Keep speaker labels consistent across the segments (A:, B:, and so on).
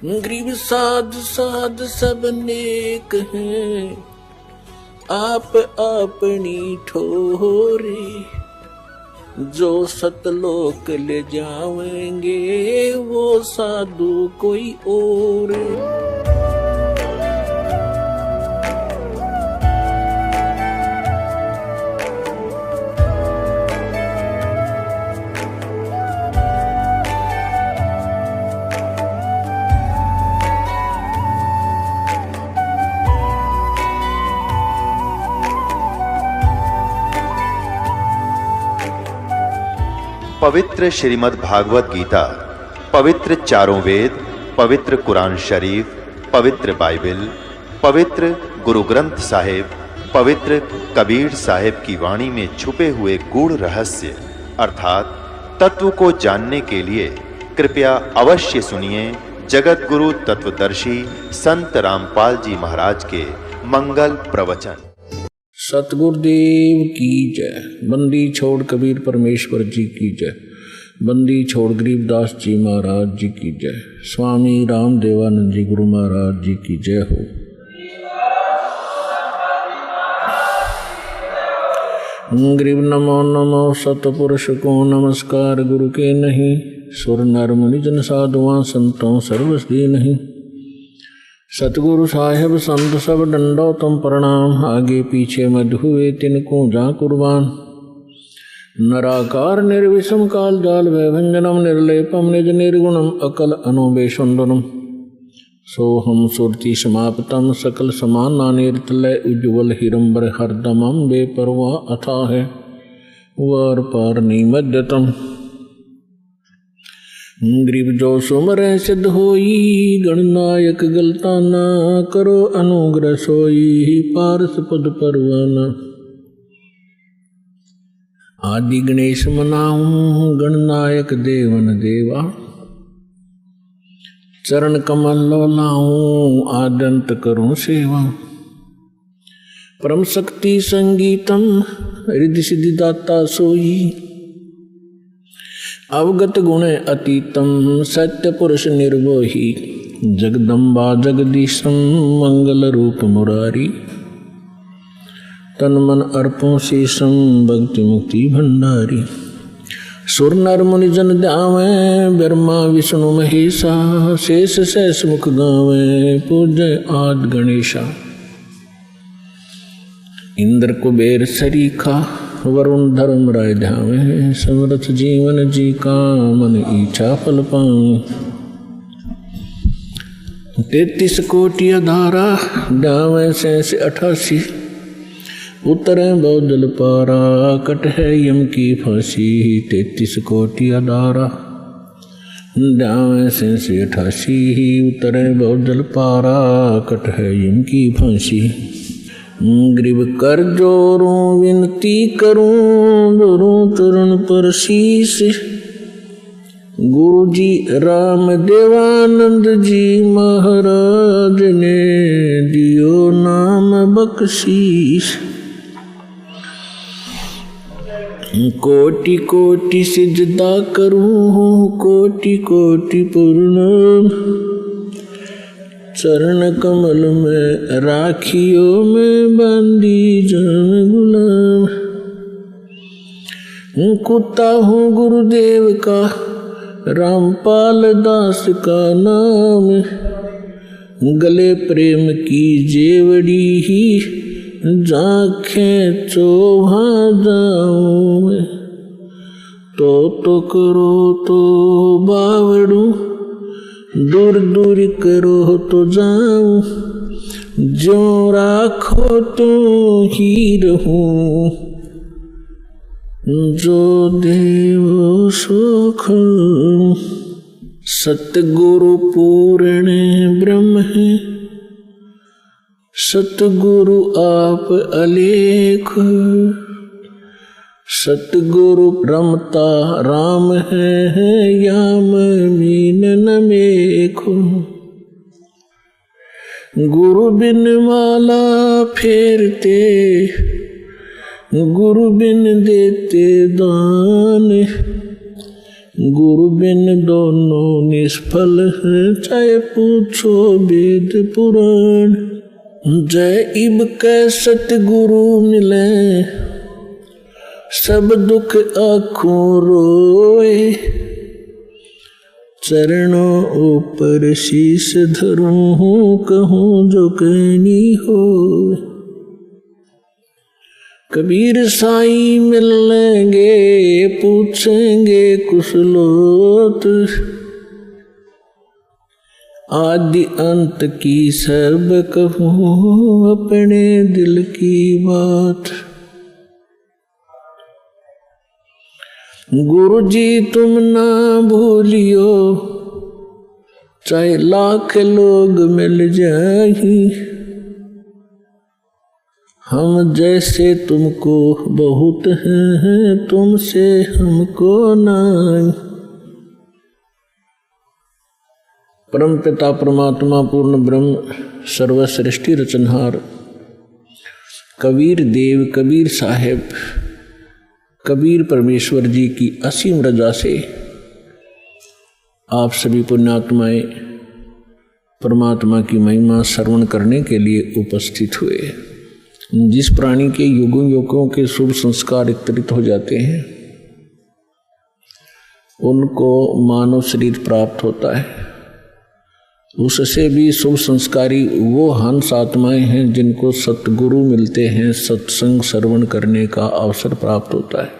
A: गरीब साध साध सब नेक हैं, आप अपनी ठोरे, जो सतलोक ले जाएंगे वो साधु कोई और।
B: पवित्र श्रीमद् भागवत गीता, पवित्र चारों वेद, पवित्र कुरान शरीफ, पवित्र बाइबल, पवित्र गुरु ग्रंथ साहिब, पवित्र कबीर साहिब की वाणी में छुपे हुए गूढ़ रहस्य अर्थात तत्व को जानने के लिए कृपया अवश्य सुनिए जगत गुरु तत्वदर्शी संत रामपाल जी महाराज के मंगल प्रवचन।
A: सतगुरुदेव की जय। बंदी छोड़ कबीर परमेश्वर जी की जय। बंदी छोड़ गरीबदास जी महाराज जी की जय। स्वामी राम देवानंद जी गुरु महाराज जी की जय हो। गरीब नमो नमो सतपुरुष को नमस्कार, गुरु के नहीं सुर नर मुनि जन साधुआं संतों सर्वस्वी नहीं। सतगुरु साहेब संत सब डंडो तुम प्रणाम, आगे पीछे मध हुए तिनको जा कुर्बान। नराकार निर्विषम काल जाल वैभंजनम निर्लेपम निज निर्गुणम अकल अनुबेशुंदनम। सोहम सुरति समाप्तम सकल समाना निर्तलय उज्ज्वल हिरंबर हरदमम बेपरवा अथा है वार पार निमज्जतम। गरीब जो सुमर सिद्ध होई, गणनायक गलता ना करो अनुग्रह सोई, पारस पद परवाना। आदि गणेश मनाऊं गणनायक देवन देवा, चरण कमल लाऊं आदंत करूं सेवा। परम शक्ति संगीतम रिद्धि सिद्धि दाता सोई, अवगत गुण अतीतम सत्य पुरुष निर्वोही। जगदम्बा जगदीशम मंगल रूप मुरारी, तन मन अर्पों शेषम भक्ति मुक्ति भंडारी। सुर नर मुनि जन ध्यावे ब्रह्मा विष्णु महेशा, शेष सहस मुख गावे पूजय आद गणेशा। इंद्र कुबेर सरीखा वरुण धर्म राय ध्यावे, समर्थ जीवन जी का मन इच्छा फल पावे। 33 कोटि अधारा ध्यावे 88, उतरे बौदल पारा कट है यम की फांसी। 33 कोटि अधारा ध्यावे 88, उतरे बौदल पारा कट है यम की फांसी। गरीब कर जोरूं विनती करूं दोनों चरण पर शीश। गुरु जी राम देवानंद जी महाराज ने दियो नाम बख्शीश। कोटि कोटि सिजदा करूं कोटि कोटि प्रणाम। चरण कमल में राखियो में बंदी जान गुलाम। कुत्ता हूँ गुरुदेव का रामपाल दास का नाम। गले प्रेम की जेवड़ी ही जाखें चोभा जाऊं। तो करो तो बावड़ू, दूर दूर करो तो जाऊं। जो राखो तो ही रहूं, जो देव सुख। सतगुरु पूर्ण ब्रह्म है, सतगुरु आप अलेख। सतगुरु रमता राम है, याम मीन न मेखो। गुरु बिन माला फेरते, गुरु बिन देते दान। गुरु बिन दोनों निष्फल है, चाहे पूछो वेद पुराण। जय इब कै सतगुरु मिले, सब दुख आँखों रोए। चरणों ऊपर शीश धरूं, कहूँ जो कहनी हो। कबीर साईं मिलेंगे, पूछेंगे कुशलोत। आदि अंत की सब कहूँ, अपने दिल की बात। गुरु जी तुम ना भूलियो, चाहे लाख लोग मिल जाएं। हम जैसे तुमको बहुत हैं, तुमसे हमको नहीं। परम पिता परमात्मा पूर्ण ब्रह्म सर्वश्रेष्ठी रचनहार कबीर देव कबीर साहेब कबीर परमेश्वर जी की असीम रजा से आप सभी पुण्यात्माएं परमात्मा की महिमा श्रवण करने के लिए उपस्थित हुए। जिस प्राणी के युगों युगों के शुभ संस्कार एकत्रित हो जाते हैं उनको मानव शरीर प्राप्त होता है। उससे भी शुभ संस्कारी वो हंस आत्माएं हैं जिनको सतगुरु मिलते हैं, सत्संग श्रवण करने का अवसर प्राप्त होता है।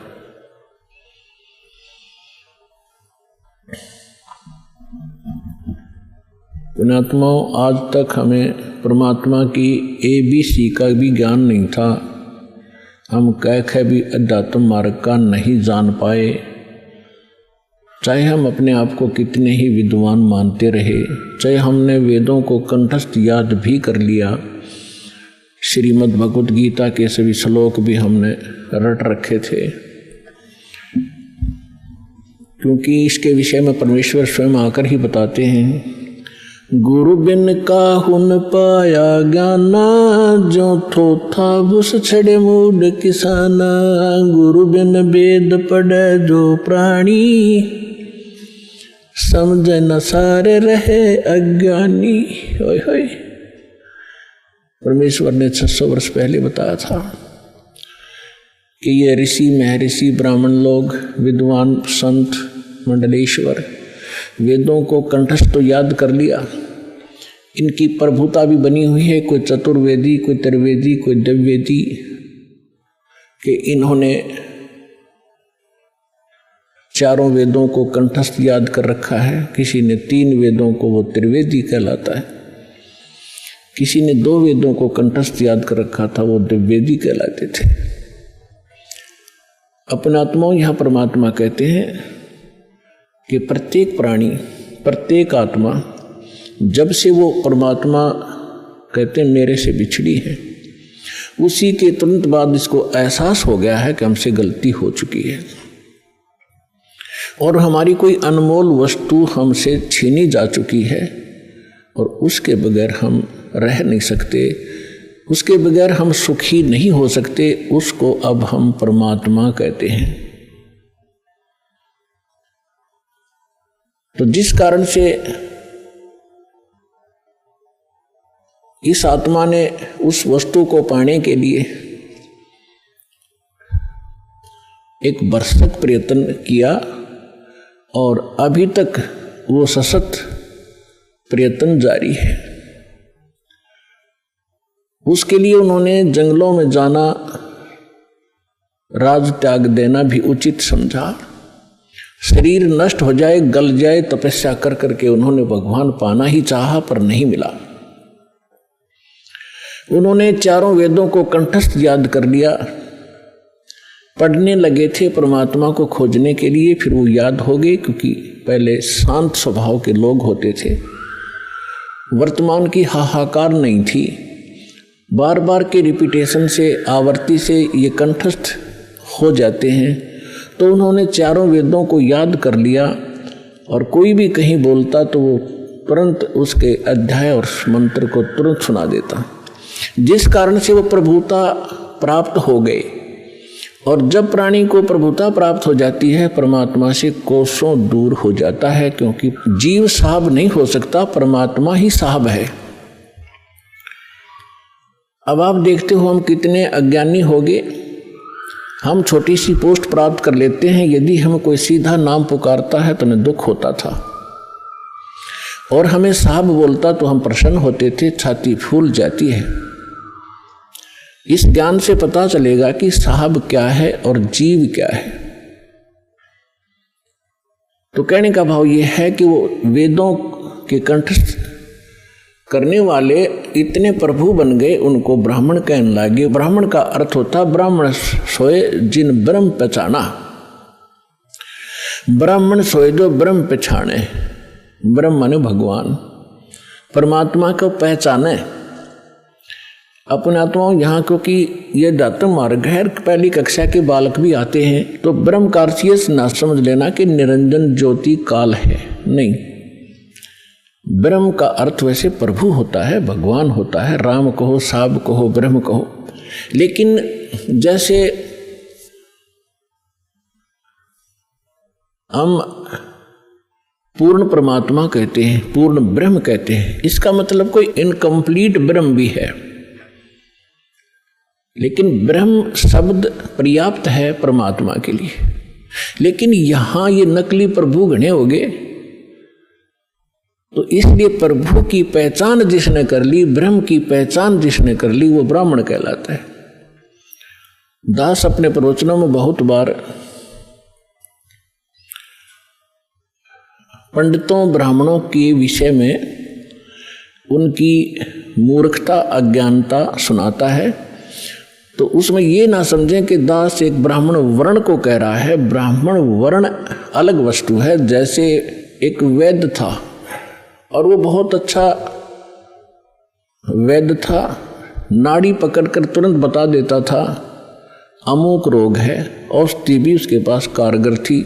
A: पुण्यात्माओं, आज तक हमें परमात्मा की ABC का भी ज्ञान नहीं था। हम कह भी अध्यात्म मार्ग का नहीं जान पाए, चाहे हम अपने आप को कितने ही विद्वान मानते रहे, चाहे हमने वेदों को कंठस्थ याद भी कर लिया, श्रीमद् भगवत गीता के सभी श्लोक भी हमने रट रखे थे, क्योंकि इसके विषय में परमेश्वर स्वयं आकर ही बताते हैं, गुरु बिन काहू न पाया ज्ञाना, जो थोथा बुस छड़े मूड किसाना। गुरु बिन वेद पढ़े जो प्राणी, समझ न सारे रहे अज्ञानी। होय होय। परमेश्वर ने 600 वर्ष पहले बताया था कि ये ऋषि महर्षि ब्राह्मण लोग, विद्वान संत मंडलेश्वर वेदों को कंठस्थ तो याद कर लिया, इनकी प्रभुता भी बनी हुई है, कोई चतुर्वेदी, कोई त्रिवेदी, कोई दिव्यवेदी, कि इन्होंने चारों वेदों को कंठस्थ याद कर रखा है। किसी ने 3 वेदों को, वो त्रिवेदी कहलाता है, किसी ने 2 वेदों को कंठस्थ याद कर रखा था, वो दिव्यवेदी कहलाते थे। अपने आत्माओं, यहाँ परमात्मा कहते हैं कि प्रत्येक प्राणी, प्रत्येक आत्मा, जब से वो परमात्मा कहते हैं मेरे से बिछड़ी है, उसी के तुरंत बाद इसको एहसास हो गया है कि हमसे गलती हो चुकी है और हमारी कोई अनमोल वस्तु हमसे छीनी जा चुकी है और उसके बगैर हम रह नहीं सकते, उसके बगैर हम सुखी नहीं हो सकते। उसको अब हम परमात्मा कहते हैं। तो जिस कारण से इस आत्मा ने उस वस्तु को पाने के लिए एक भरसक प्रयत्न किया और अभी तक वो सशक्त प्रयत्न जारी है। उसके लिए उन्होंने जंगलों में जाना, राज त्याग देना भी उचित समझा। शरीर नष्ट हो जाए, गल जाए, तपस्या कर करके उन्होंने भगवान पाना ही चाहा पर नहीं मिला। उन्होंने चारों वेदों को कंठस्थ याद कर लिया, पढ़ने लगे थे परमात्मा को खोजने के लिए, फिर वो याद हो गए, क्योंकि पहले शांत स्वभाव के लोग होते थे, वर्तमान की हाहाकार नहीं थी, बार बार के रिपीटेशन से, आवर्ती से ये कंठस्थ हो जाते हैं। तो उन्होंने चारों वेदों को याद कर लिया और कोई भी कहीं बोलता तो वो तुरंत उसके अध्याय और मंत्र को तुरंत सुना देता, जिस कारण से वो प्रभुता प्राप्त हो गए और जब प्राणी को प्रभुता प्राप्त हो जाती है, परमात्मा से कोसों दूर हो जाता है, क्योंकि जीव साहब नहीं हो सकता, परमात्मा ही साहब है। अब आप देखते हो हम कितने अज्ञानी हो गए। हम छोटी सी पोस्ट प्राप्त कर लेते हैं, यदि हम कोई सीधा नाम पुकारता है तो हमें दुख होता था, और हमें साहब बोलता तो हम प्रसन्न होते थे, छाती फूल जाती है। इस ज्ञान से पता चलेगा कि साहब क्या है और जीव क्या है। तो कहने का भाव यह है कि वो वेदों के कंठस्थ करने वाले इतने प्रभु बन गए, उनको ब्राह्मण कहने लगे। ब्राह्मण का अर्थ होता ब्राह्मण सोए जिन ब्रह्म पहचाना। ब्राह्मण सोए जो ब्रह्म पहचाने। ब्रह्म माने भगवान, परमात्मा को पहचाने अपने आत्मा यहाँ, क्योंकि ये दातम मार्ग है। पहली कक्षा के बालक भी आते हैं तो ब्रह्म का अर्थ ये ना समझ लेना कि निरंजन ज्योति काल है, नहीं। ब्रह्म का अर्थ वैसे प्रभु होता है, भगवान होता है, राम कहो, साब कहो, ब्रह्म कहो। लेकिन जैसे हम पूर्ण परमात्मा कहते हैं, पूर्ण ब्रह्म कहते हैं, इसका मतलब कोई इनकम्प्लीट ब्रह्म भी है। लेकिन ब्रह्म शब्द पर्याप्त है परमात्मा के लिए। लेकिन यहां ये नकली प्रभु घने हो गए, तो इसलिए प्रभु की पहचान जिसने कर ली, ब्रह्म की पहचान जिसने कर ली, वो ब्राह्मण कहलाता है। दास अपने प्रवचनों में बहुत बार पंडितों ब्राह्मणों के विषय में उनकी मूर्खता अज्ञानता सुनाता है। तो उसमें ये ना समझें कि दास एक ब्राह्मण वर्ण को कह रहा है। ब्राह्मण वर्ण अलग वस्तु है। जैसे एक वैद्य था और वो बहुत अच्छा वैद्य था, नाड़ी पकड़कर तुरंत बता देता था अमुक रोग है, औषधि भी उसके पास कारगर थी,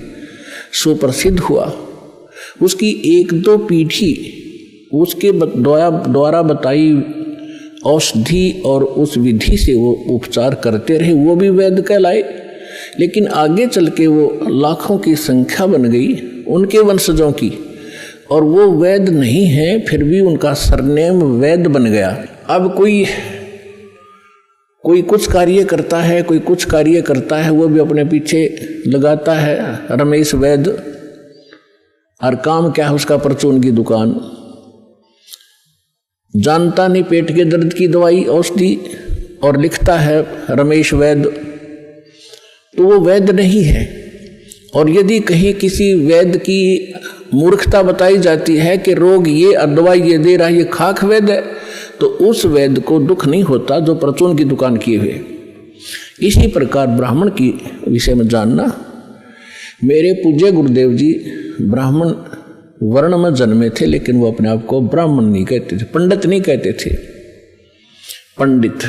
A: सुप्रसिद्ध हुआ। उसकी एक दो पीढ़ी उसके द्वारा बताई औषधि और उस विधि से वो उपचार करते रहे, वो भी वैद्य कहलाए। लेकिन आगे चल के वो लाखों की संख्या बन गई उनके वंशजों की, और वो वैद्य नहीं है, फिर भी उनका सरनेम वैद्य बन गया। अब कोई कुछ कार्य करता है, कोई कुछ कार्य करता है, वो भी अपने पीछे लगाता है रमेश वैद्य, और काम क्या है उसका, परचून की दुकान। जानता नहीं पेट के दर्द की दवाई औषधि, और लिखता है रमेश वैद्य, तो वो वैद्य नहीं है। और यदि कहीं किसी वैद्य की मूर्खता बताई जाती है कि रोग ये और दवाई ये दे रहा है, ये खाक वैद्य है, तो उस वैद्य को दुख नहीं होता जो परचून की दुकान किए हुए। इसी प्रकार ब्राह्मण की विषय में जानना। मेरे पूज्य गुरुदेव जी ब्राह्मण वर्ण में जन्मे थे, लेकिन वो अपने आप को ब्राह्मण नहीं कहते थे, पंडित नहीं कहते थे। पंडित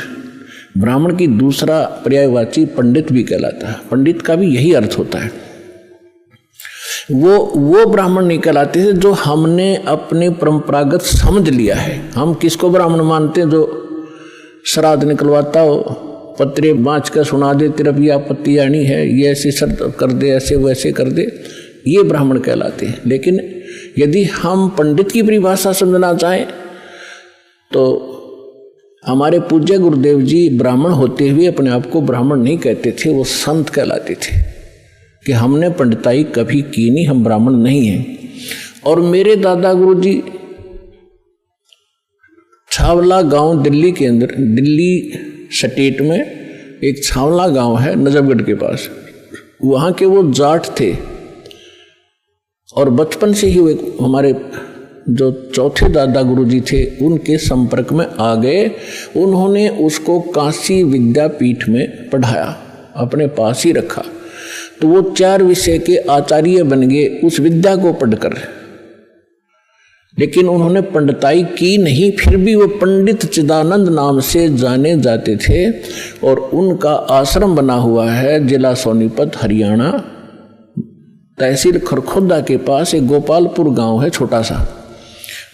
A: ब्राह्मण की दूसरा पर्यायवाची पंडित भी कहलाता है। पंडित का भी यही अर्थ होता है। वो ब्राह्मण नहीं कहलाते थे जो हमने अपने परंपरागत समझ लिया है। हम किसको ब्राह्मण मानते हैं? जो श्राद्ध निकलवाता हो, पत्रे बाँच कर सुना दे, तेरा भी आपत्ति आनी है, ये ऐसे शर्त कर दे, ऐसे वैसे कर दे, ये ब्राह्मण कहलाते हैं। लेकिन यदि हम पंडित की परिभाषा समझना चाहें तो हमारे पूज्य गुरुदेव जी ब्राह्मण होते हुए अपने आप को ब्राह्मण नहीं कहते थे, वो संत कहलाते थे कि हमने पंडिताई कभी की नहीं, हम ब्राह्मण नहीं हैं। और मेरे दादा गुरु जी छावला गांव दिल्ली के अंदर, दिल्ली स्टेट में एक छावला गांव है नजफगढ़ के पास, वहाँ के वो जाट थे। और बचपन से ही वो हमारे जो चौथे दादा गुरुजी थे उनके संपर्क में आ गए। उन्होंने उसको काशी विद्यापीठ में पढ़ाया, अपने पास ही रखा, तो वो 4 विषय के आचार्य बन गए उस विद्या को पढ़कर। लेकिन उन्होंने पंडिताई की नहीं, फिर भी वो पंडित चिदानंद नाम से जाने जाते थे। और उनका आश्रम बना हुआ है जिला सोनीपत हरियाणा, तहसील खरखोदा के पास एक गोपालपुर गांव है छोटा सा,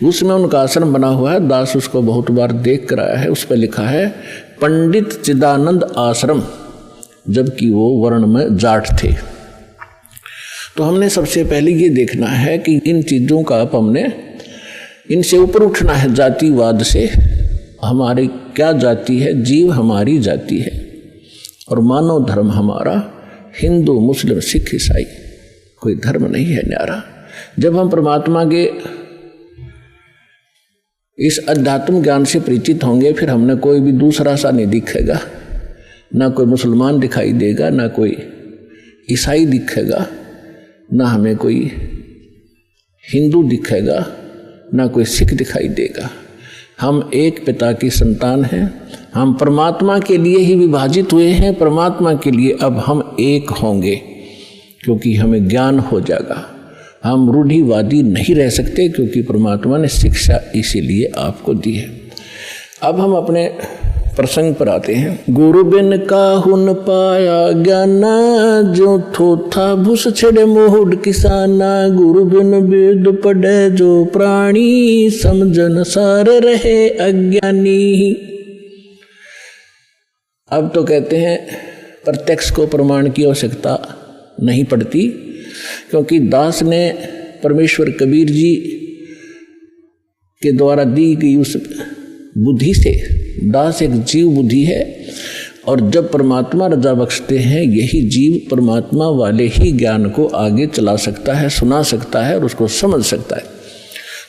A: उसमें उनका आश्रम बना हुआ है। दास उसको बहुत बार देख कर आया है, उस पर लिखा है पंडित चिदानंद आश्रम। जबकि वो वर्ण में जाट थे। तो हमने सबसे पहले ये देखना है कि इन चीज़ों का हमने इनसे ऊपर उठना है, जातिवाद से। हमारी क्या जाति है? जीव हमारी जाति है और मानव धर्म हमारा हिंदू, मुस्लिम, सिख, ईसाई, कोई धर्म नहीं है न्यारा। जब हम परमात्मा के इस अध्यात्म ज्ञान से परिचित होंगे, फिर हमने कोई भी दूसरा सा नहीं दिखेगा, ना कोई मुसलमान दिखाई देगा, ना कोई ईसाई दिखेगा, ना हमें कोई हिंदू दिखेगा, ना कोई सिख दिखाई देगा। हम एक पिता की संतान हैं, हम परमात्मा के लिए ही विभाजित हुए हैं, परमात्मा के लिए अब हम एक होंगे, क्योंकि हमें ज्ञान हो जाएगा। हम रूढ़िवादी नहीं रह सकते, क्योंकि परमात्मा ने शिक्षा इसीलिए आपको दी है। अब हम अपने प्रसंग पर आते हैं। गुरु बिन काहू न पाया ज्ञाना, जो थोथा भूस छड़े मोहुड किसाना। गुरु बिन वेद पढ़े जो प्राणी, समझन सारे रहे अज्ञानी। अब तो कहते हैं प्रत्यक्ष को प्रमाण की आवश्यकता नहीं पड़ती, क्योंकि दास ने परमेश्वर कबीर जी के द्वारा दी गई उस बुद्धि से, दास एक जीव बुद्धि है, और जब परमात्मा रजा बख्शते हैं, यही जीव परमात्मा वाले ही ज्ञान को आगे चला सकता है, सुना सकता है और उसको समझ सकता है।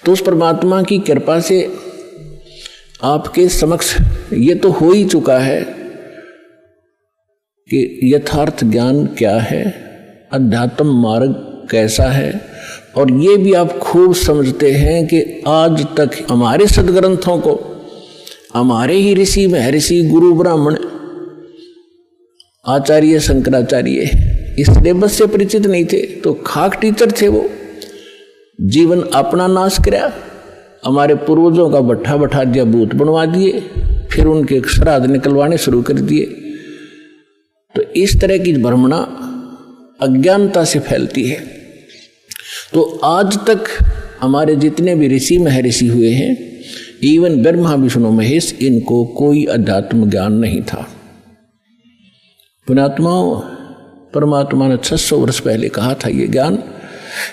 A: तो उस परमात्मा की कृपा से आपके समक्ष ये तो हो ही चुका है कि यथार्थ ज्ञान क्या है, अध्यात्म मार्ग कैसा है, और ये भी आप खूब समझते हैं कि आज तक हमारे सदग्रंथों को हमारे ही ऋषि महर्षि गुरु ब्राह्मण आचार्य शंकराचार्य इस सिलेबस से परिचित नहीं थे, तो खाक टीचर थे वो। जीवन अपना नाश कराया, हमारे पूर्वजों का भट्ठा बैठा दिया, भूत बनवा दिए, फिर उनके श्राद्ध निकलवाने शुरू कर दिए। तो इस तरह की भ्रमणा अज्ञानता से फैलती है। तो आज तक हमारे जितने भी ऋषि महर्षि हुए हैं, इवन ब्रह्मा विष्णु महेश, इनको कोई अध्यात्म ज्ञान नहीं था। पुण्यात्माओं, परमात्मा ने 600 वर्ष पहले कहा था ये ज्ञान,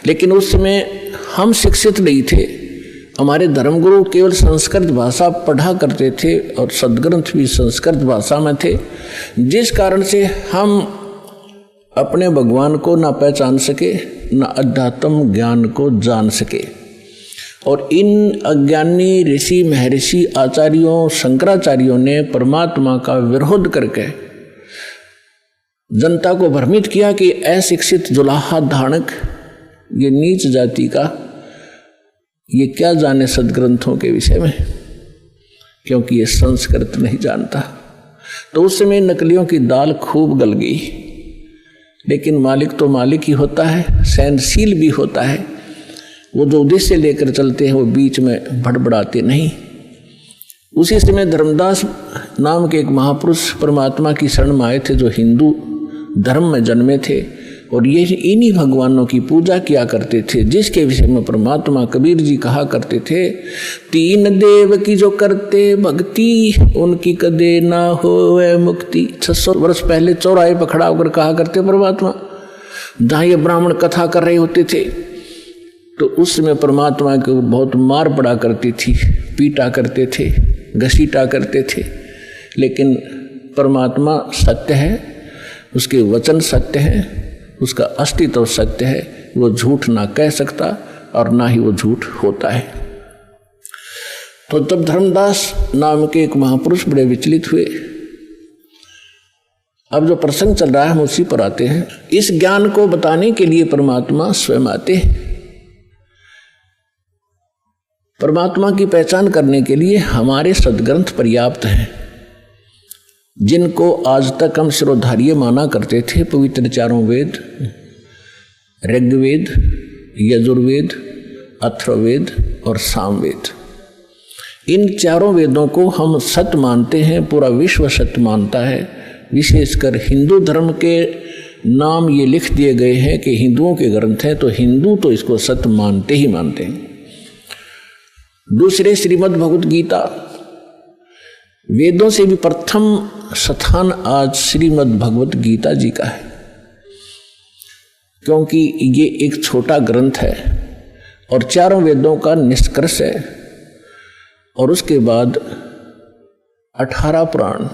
A: लेकिन उस समय हम शिक्षित नहीं थे। हमारे धर्मगुरु केवल संस्कृत भाषा पढ़ा करते थे और सदग्रंथ भी संस्कृत भाषा में थे, जिस कारण से हम अपने भगवान को ना पहचान सके, ना अध्यात्म ज्ञान को जान सके। और इन अज्ञानी ऋषि महर्षि आचार्यों शंकराचार्यों ने परमात्मा का विरोध करके जनता को भ्रमित किया कि अशिक्षित जुलाहा धानक, ये नीच जाति का, ये क्या जाने सदग्रंथों के विषय में, क्योंकि ये संस्कृत नहीं जानता। तो उस समय नकलियों की दाल खूब गल गई, लेकिन मालिक तो मालिक ही होता है, सहनशील भी होता है। वो जो उद्देश्य लेकर चलते हैं वो बीच में भड़बड़ाते नहीं। उसी समय धर्मदास नाम के एक महापुरुष परमात्मा की शरण में आए थे, जो हिंदू धर्म में जन्मे थे, और ये इन्हीं भगवानों की पूजा किया करते थे, जिसके विषय में परमात्मा कबीर जी कहा करते थे, तीन देव की जो करते भक्ति, उनकी कदे ना होवे मुक्ति। 600 वर्ष पहले चौराहे पर खड़ा होकर कहा करते परमात्मा, जहाँ ये ब्राह्मण कथा कर रहे होते थे, तो उस समय परमात्मा को बहुत मार पड़ा करती थी, पीटा करते थे, घसीटा करते थे। लेकिन परमात्मा सत्य है, उसके वचन सत्य हैं, उसका अस्तित्व सत्य है, वो झूठ ना कह सकता और ना ही वो झूठ होता है। तो तब धर्मदास नाम के एक महापुरुष बड़े विचलित हुए। अब जो प्रसंग चल रहा है हम उसी पर आते हैं। इस ज्ञान को बताने के लिए परमात्मा स्वयं आते हैं। परमात्मा की पहचान करने के लिए हमारे सदग्रंथ पर्याप्त हैं, जिनको आज तक हम शिरोधार्य माना करते थे। पवित्र चारों वेद, ऋग्वेद, यजुर्वेद, अथर्ववेद और सामवेद, इन चारों वेदों को हम सत्य मानते हैं, पूरा विश्व सत्य मानता है। विशेषकर हिंदू धर्म के नाम ये लिख दिए गए हैं कि हिंदुओं के ग्रंथ हैं, तो हिंदू तो इसको सत्य मानते ही मानते हैं। दूसरे श्रीमद् भगवत गीता, वेदों से भी प्रथम स्थान आज श्रीमद् भगवत गीता जी का है, क्योंकि ये एक छोटा ग्रंथ है और चारों वेदों का निष्कर्ष है। और उसके बाद 18 पुराण।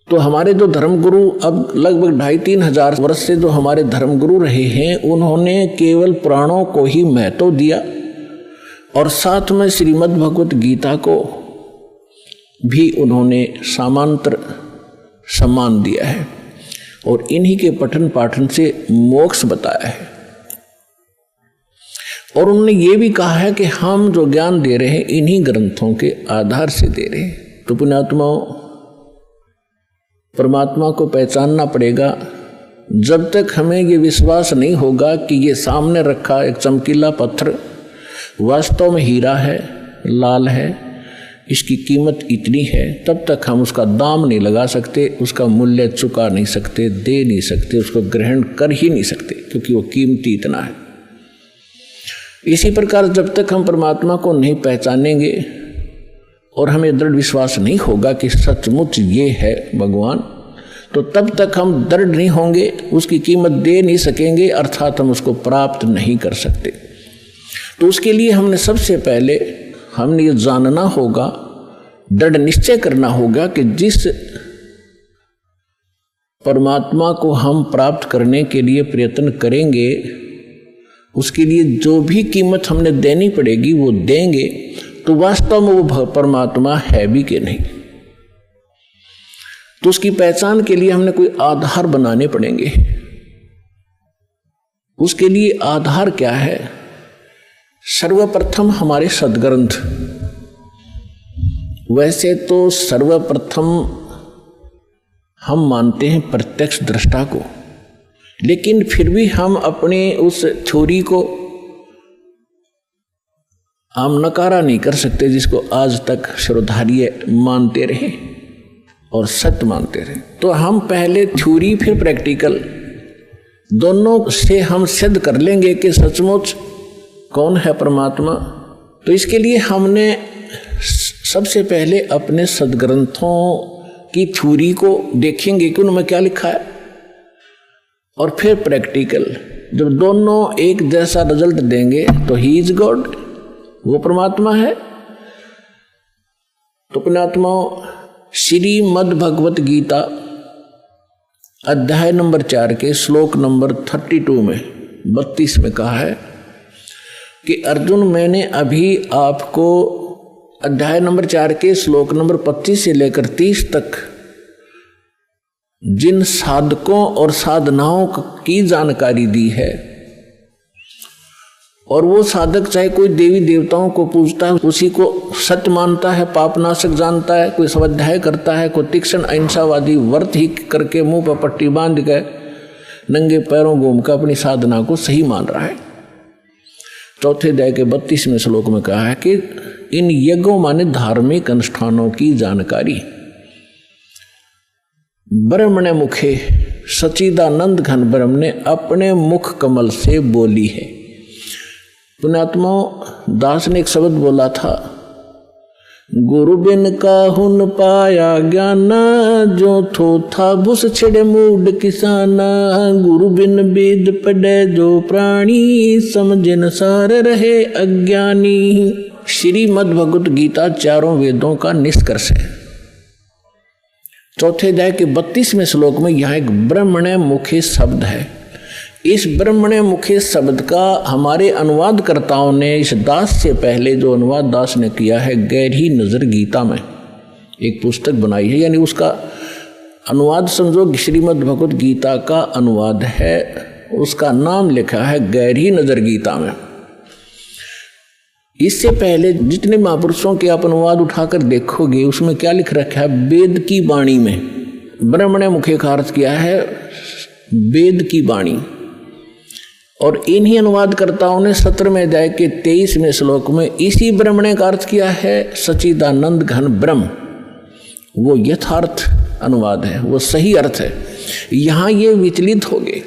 A: तो हमारे जो धर्मगुरु अब लगभग 2,500-3 हजार वर्ष से जो हमारे धर्मगुरु रहे हैं, उन्होंने केवल पुराणों को ही महत्व दिया और साथ में श्रीमद् भगवत गीता को भी उन्होंने समांतर सम्मान दिया है और इन्हीं के पठन पाठन से मोक्ष बताया है। और उन्होंने ये भी कहा है कि हम जो ज्ञान दे रहे हैं इन्हीं ग्रंथों के आधार से दे रहे हैं। तो पुण्यात्माओं, परमात्मा को पहचानना पड़ेगा। जब तक हमें ये विश्वास नहीं होगा कि ये सामने रखा एक चमकीला पत्थर वास्तव में हीरा है, लाल है, इसकी कीमत इतनी है, तब तक हम उसका दाम नहीं लगा सकते, उसका मूल्य चुका नहीं सकते, दे नहीं सकते, उसको ग्रहण कर ही नहीं सकते, क्योंकि वो कीमती इतना है। इसी प्रकार जब तक हम परमात्मा को नहीं पहचानेंगे और हमें दृढ़ विश्वास नहीं होगा कि सचमुच ये है भगवान, तो तब तक हम दृढ़ नहीं होंगे, उसकी कीमत दे नहीं सकेंगे, अर्थात हम उसको प्राप्त नहीं कर सकते। तो उसके लिए हमने सबसे पहले हमने ये जानना होगा, दृढ़ निश्चय करना होगा कि जिस परमात्मा को हम प्राप्त करने के लिए प्रयत्न करेंगे, उसके लिए जो भी कीमत हमने देनी पड़ेगी वो देंगे, तो वास्तव में वो परमात्मा है भी कि नहीं। तो उसकी पहचान के लिए हमने कोई आधार बनाने पड़ेंगे। उसके लिए आधार क्या है? सर्वप्रथम हमारे सद्ग्रंथ। वैसे तो सर्वप्रथम हम मानते हैं प्रत्यक्ष दृष्टा को, लेकिन फिर भी हम अपने उस थ्योरी को हम नकारा नहीं कर सकते, जिसको आज तक श्रोधार्य मानते रहे और सत्य मानते रहे। तो हम पहले थ्योरी फिर प्रैक्टिकल दोनों से हम सिद्ध कर लेंगे कि सचमुच कौन है परमात्मा। तो इसके लिए हमने सबसे पहले अपने सद्ग्रंथों की थ्योरी को देखेंगे कि उनमें क्या लिखा है, और फिर प्रैक्टिकल। जब दोनों एक जैसा रिजल्ट देंगे तो ही इज गॉड, वो परमात्मा है। तो पुण्यात्माओं, श्रीमद् भगवत गीता अध्याय नंबर 4 के श्लोक नंबर 32 में 32 में कहा है कि अर्जुन, मैंने अभी आपको अध्याय नंबर 4 के श्लोक नंबर 25 से लेकर 30 तक जिन साधकों और साधनाओं की जानकारी दी है, और वो साधक चाहे कोई देवी देवताओं को पूजता है, उसी को सत्य मानता है, पापनाशक जानता है, कोई स्वाध्याय करता है, कोई तीक्ष्ण अहिंसावादी व्रत ही करके मुंह पर पट्टी बांध के नंगे पैरों घूम कर अपनी साधना को सही मान रहा है। चौथे अध्याय के 32वें श्लोक में कहा है कि इन यज्ञों माने धार्मिक अनुष्ठानों की जानकारी ब्रह्मणे मुखे सच्चिदानंद घन ब्रह्म ने अपने मुख कमल से बोली है। पुण्यात्माओं, दास ने एक शब्द बोला था, गुरु बिन काहुन पाया ज्ञान, जो थो था भूस छिड़े मूड किसाना, गुरु बिन वेद पढ़े जो प्राणी, समझन सार रहे अज्ञानी। श्रीमद् भगवत गीता चारों वेदों का निष्कर्ष है। चौथे अध्याय के 32वें श्लोक में यहाँ एक ब्रह्मणे मुखे शब्द है। इस ब्रह्मणे मुखे शब्द का हमारे अनुवादकर्ताओं ने इस दास से पहले जो अनुवाद दास ने किया है, गहरी नजर गीता में एक पुस्तक बनाई है, यानी उसका अनुवाद समझो श्रीमद् भगवत गीता का अनुवाद है, उसका नाम लिखा है गहरी नजर गीता में। इससे पहले जितने महापुरुषों के आप अनुवाद उठाकर देखोगे उसमें क्या लिख रखा है, वेद की वाणी में। ब्रह्मणे मुखे का अर्थ किया है वेद की वाणी, और इन्हीं अनुवादकर्ताओं ने 17वें अध्याय के 23वें श्लोक में इसी ब्रह्मणे का अर्थ किया है सच्चिदानंद घन ब्रह्म। वो यथार्थ अनुवाद है, वो सही अर्थ है। यहाँ ये विचलित हो गए,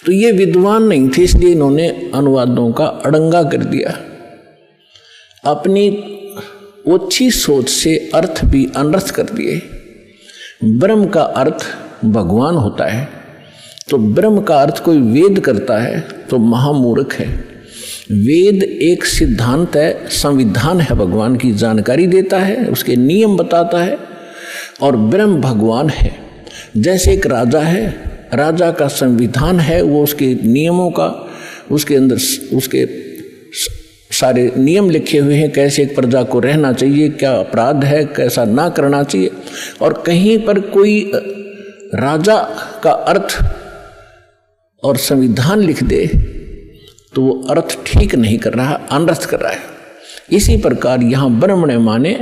A: तो ये विद्वान नहीं थे, इसलिए इन्होंने अनुवादों का अड़ंगा कर दिया। अपनी ओछी सोच से अर्थ भी अनर्थ कर दिए। ब्रह्म का अर्थ भगवान होता है, तो ब्रह्म का अर्थ कोई वेद करता है तो महामूर्ख है। वेद एक सिद्धांत है, संविधान है, भगवान की जानकारी देता है, उसके नियम बताता है, और ब्रह्म भगवान है। जैसे एक राजा है, राजा का संविधान है, वो उसके नियमों का, उसके अंदर उसके सारे नियम लिखे हुए हैं, कैसे एक प्रजा को रहना चाहिए, क्या अपराध है, कैसा ना करना चाहिए। और कहीं पर कोई राजा का अर्थ और संविधान लिख दे तो वो अर्थ ठीक नहीं कर रहा, अनर्थ कर रहा है। इसी प्रकार यहाँ ब्रह्म ने माने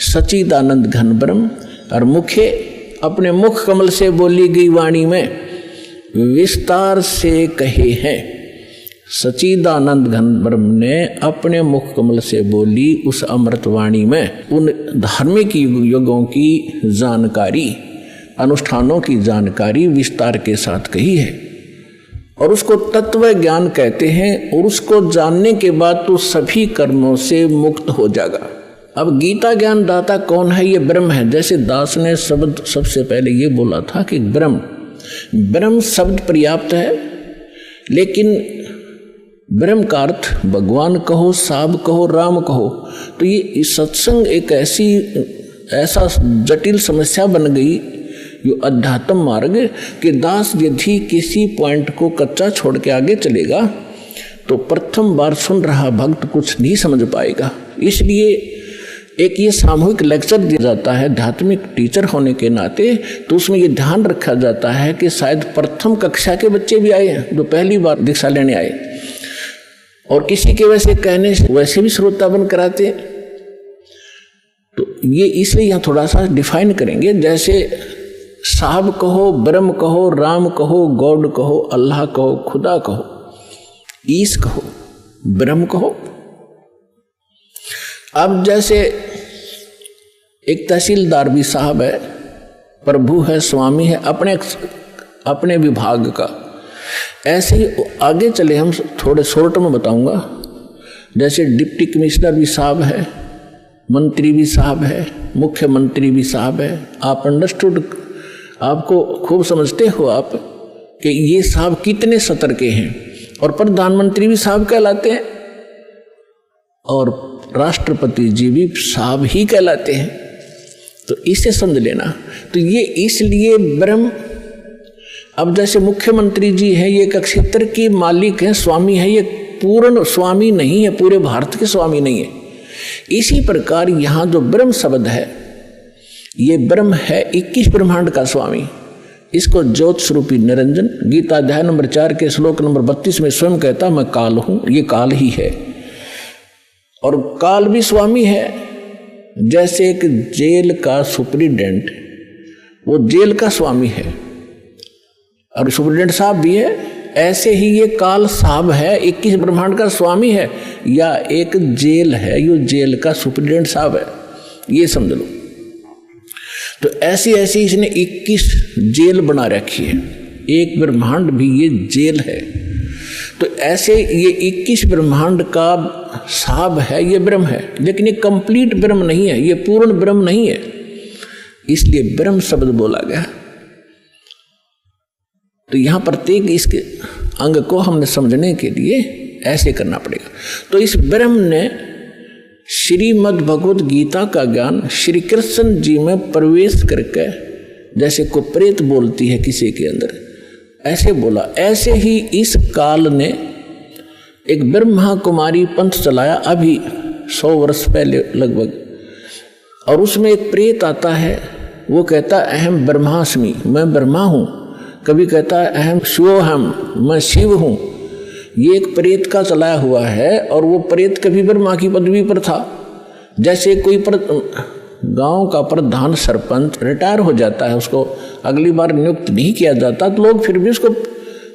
A: सच्चिदानंद घन ब्रह्म, और मुखे अपने मुख कमल से बोली गई वाणी में विस्तार से कहे हैं। सच्चिदानंद घन ब्रह्म ने अपने मुख कमल से बोली उस अमृत वाणी में उन धार्मिक युगों की जानकारी, अनुष्ठानों की जानकारी विस्तार के साथ कही है, और उसको तत्व ज्ञान कहते हैं। और उसको जानने के बाद तो सभी कर्मों से मुक्त हो जाएगा। अब गीता ज्ञान दाता कौन है? ये ब्रह्म है। जैसे दास ने शब्द सबसे पहले ये बोला था कि ब्रह्म शब्द पर्याप्त है, लेकिन ब्रह्म का अर्थ भगवान कहो, साब कहो, राम कहो, तो ये सत्संग एक ऐसा जटिल समस्या बन गई, जो अध्यात्म मार्ग कि दास यदि किसी पॉइंट को कच्चा छोड़ के आगे चलेगा तो प्रथम बार सुन रहा भक्त कुछ नहीं समझ पाएगा। इसलिए एक ये सामूहिक लेक्चर दिया जाता है आध्यात्मिक टीचर होने के नाते, तो उसमें ये ध्यान रखा जाता है कि शायद प्रथम कक्षा के बच्चे भी आए हैं जो पहली बार दीक्षा लेने आए, और किसी के वैसे कहने से वैसे भी श्रोता बन कराते हैं। तो ये इसलिए यहाँ थोड़ा सा डिफाइन करेंगे। जैसे साहब कहो, ब्रह्म कहो, राम कहो, गॉड कहो, अल्लाह कहो, खुदा कहो, ईश कहो, ब्रह्म कहो। अब जैसे एक तहसीलदार भी साहब है, प्रभु है, स्वामी है अपने विभाग का। ऐसे ही आगे चले, हम थोड़े शॉर्ट में बताऊंगा। जैसे डिप्टी कमिश्नर भी साहब है, मंत्री भी साहब है, मुख्यमंत्री भी साहब है। आप अंडरस्टूड, आपको खूब समझते हो आप कि ये साहब कितने सतर के हैं। और प्रधानमंत्री भी साहब कहलाते हैं, और राष्ट्रपति जी भी साहब ही कहलाते हैं। तो इसे समझ लेना। तो ये इसलिए ब्रह्म, अब जैसे मुख्यमंत्री जी हैं, ये एक क्षेत्र के मालिक हैं, स्वामी है, ये पूर्ण स्वामी नहीं है, पूरे भारत के स्वामी नहीं है। इसी प्रकार यहाँ जो ब्रह्म शब्द है, ये ब्रह्म है 21 ब्रह्मांड का स्वामी। इसको ज्योत स्वरूपी निरंजन गीता अध्याय नंबर 4 के श्लोक नंबर 32 में स्वयं कहता, मैं काल हूँ, ये काल ही है। और काल भी स्वामी है। जैसे एक जेल का सुप्रिटेंडेंट, वो जेल का स्वामी है और सुप्रिटेंडेंट साहब भी है, ऐसे ही ये काल साहब है, 21 ब्रह्मांड का स्वामी है, या एक जेल है, ये जेल का सुप्रिटेंडेंट साहब है, ये समझ लो। तो ऐसी ऐसी इसने 21 जेल बना रखी है, एक ब्रह्मांड भी ये जेल है। तो ऐसे ये 21 ब्रह्मांड का साहब है, ये ब्रह्म है, लेकिन ये कंप्लीट ब्रह्म नहीं है, ये पूर्ण ब्रह्म नहीं है, इसलिए ब्रह्म शब्द बोला गया। तो यहां प्रत्येक इसके अंग को हमने समझने के लिए ऐसे करना पड़ेगा। तो इस ब्रह्म ने श्रीमद् भगवद गीता का ज्ञान श्री कृष्ण जी में प्रवेश करके, जैसे को प्रेत बोलती है किसी के अंदर, ऐसे बोला। ऐसे ही इस काल ने एक ब्रह्मा कुमारी पंथ चलाया अभी 100 वर्ष पहले लगभग, और उसमें एक प्रेत आता है, वो कहता अहम ब्रह्मास्मि, मैं ब्रह्मा हूँ। कभी कहता है अहम शिवोहम, मैं शिव हूँ। ये एक प्रेत का चलाया हुआ है, और वो प्रेत कभी ब्रह्मा की पदवी पर था। जैसे कोई गांव का प्रधान सरपंच रिटायर हो जाता है, उसको अगली बार नियुक्त नहीं किया जाता, तो लोग फिर भी उसको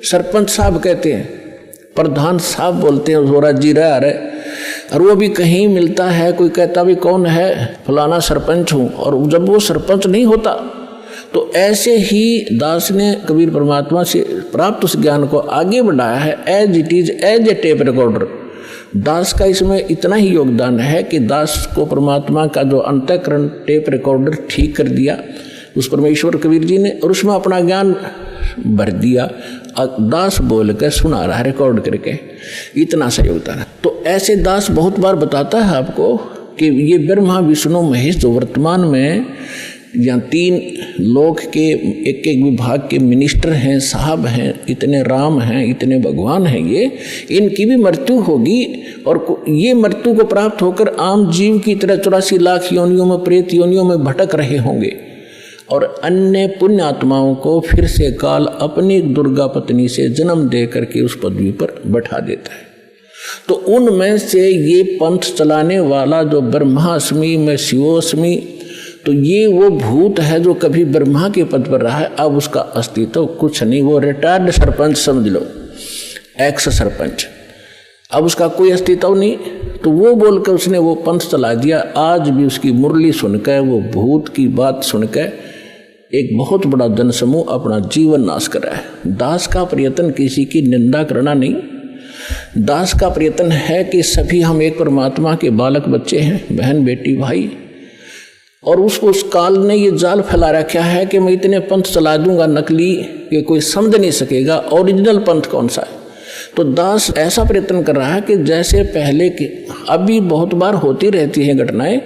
A: सरपंच साहब कहते हैं, प्रधान साहब बोलते हैं, वो राज्य रह रहे। और वो भी कहीं मिलता है, कोई कहता भी कौन है, फलाना सरपंच हूँ, और जब वो सरपंच नहीं होता। तो ऐसे ही दास ने कबीर परमात्मा से प्राप्त उस ज्ञान को आगे बढ़ाया है, as it is, as a tape recorder. Das का इसमें इतना ही योगदान है कि दास को परमात्मा का जो अंतःकरण टेप रिकॉर्डर ठीक कर दिया उस परमेश्वर कबीर जी ने, और उसमें अपना ज्ञान भर दिया। दास बोल कर सुना रहा है रिकॉर्ड करके, इतना सा योगदान है। तो ऐसे दास बहुत बार बताता है आपको कि ये ब्रह्मा विष्णु महेश जो वर्तमान में यहाँ 3 लोक के एक एक विभाग के मिनिस्टर हैं, साहब हैं, इतने राम हैं, इतने भगवान हैं, ये इनकी भी मृत्यु होगी और ये मृत्यु को प्राप्त होकर आम जीव की तरह 84 लाख योनियों में, प्रेत योनियों में भटक रहे होंगे, और अन्य पुण्य आत्माओं को फिर से काल अपनी दुर्गा पत्नी से जन्म दे करके उस पदवी पर बैठा देता है। तो उनमें से ये पंथ चलाने वाला जो ब्रह्माष्टमी में शिवोष्टमी, तो ये वो भूत है जो कभी ब्रह्मा के पद पर रहा है, अब उसका अस्तित्व कुछ नहीं, वो रिटायर्ड सरपंच समझ लो, एक्स सरपंच, अब उसका कोई अस्तित्व नहीं। तो वो बोलकर उसने वो पंथ चला दिया। आज भी उसकी मुरली सुनकर, वो भूत की बात सुनकर एक बहुत बड़ा जनसमूह अपना जीवन नाश कर रहा है। दास का प्रयत्न किसी की निंदा करना नहीं, दास का प्रयत्न है कि सभी हम एक परमात्मा के बालक बच्चे हैं, बहन बेटी भाई, और उसको उस काल ने ये जाल फैला रखा है कि मैं इतने पंथ चला दूंगा नकली कि कोई समझ नहीं सकेगा ओरिजिनल पंथ कौन सा है। तो दास ऐसा प्रयत्न कर रहा है कि जैसे पहले के, अभी बहुत बार होती रहती हैं घटनाएं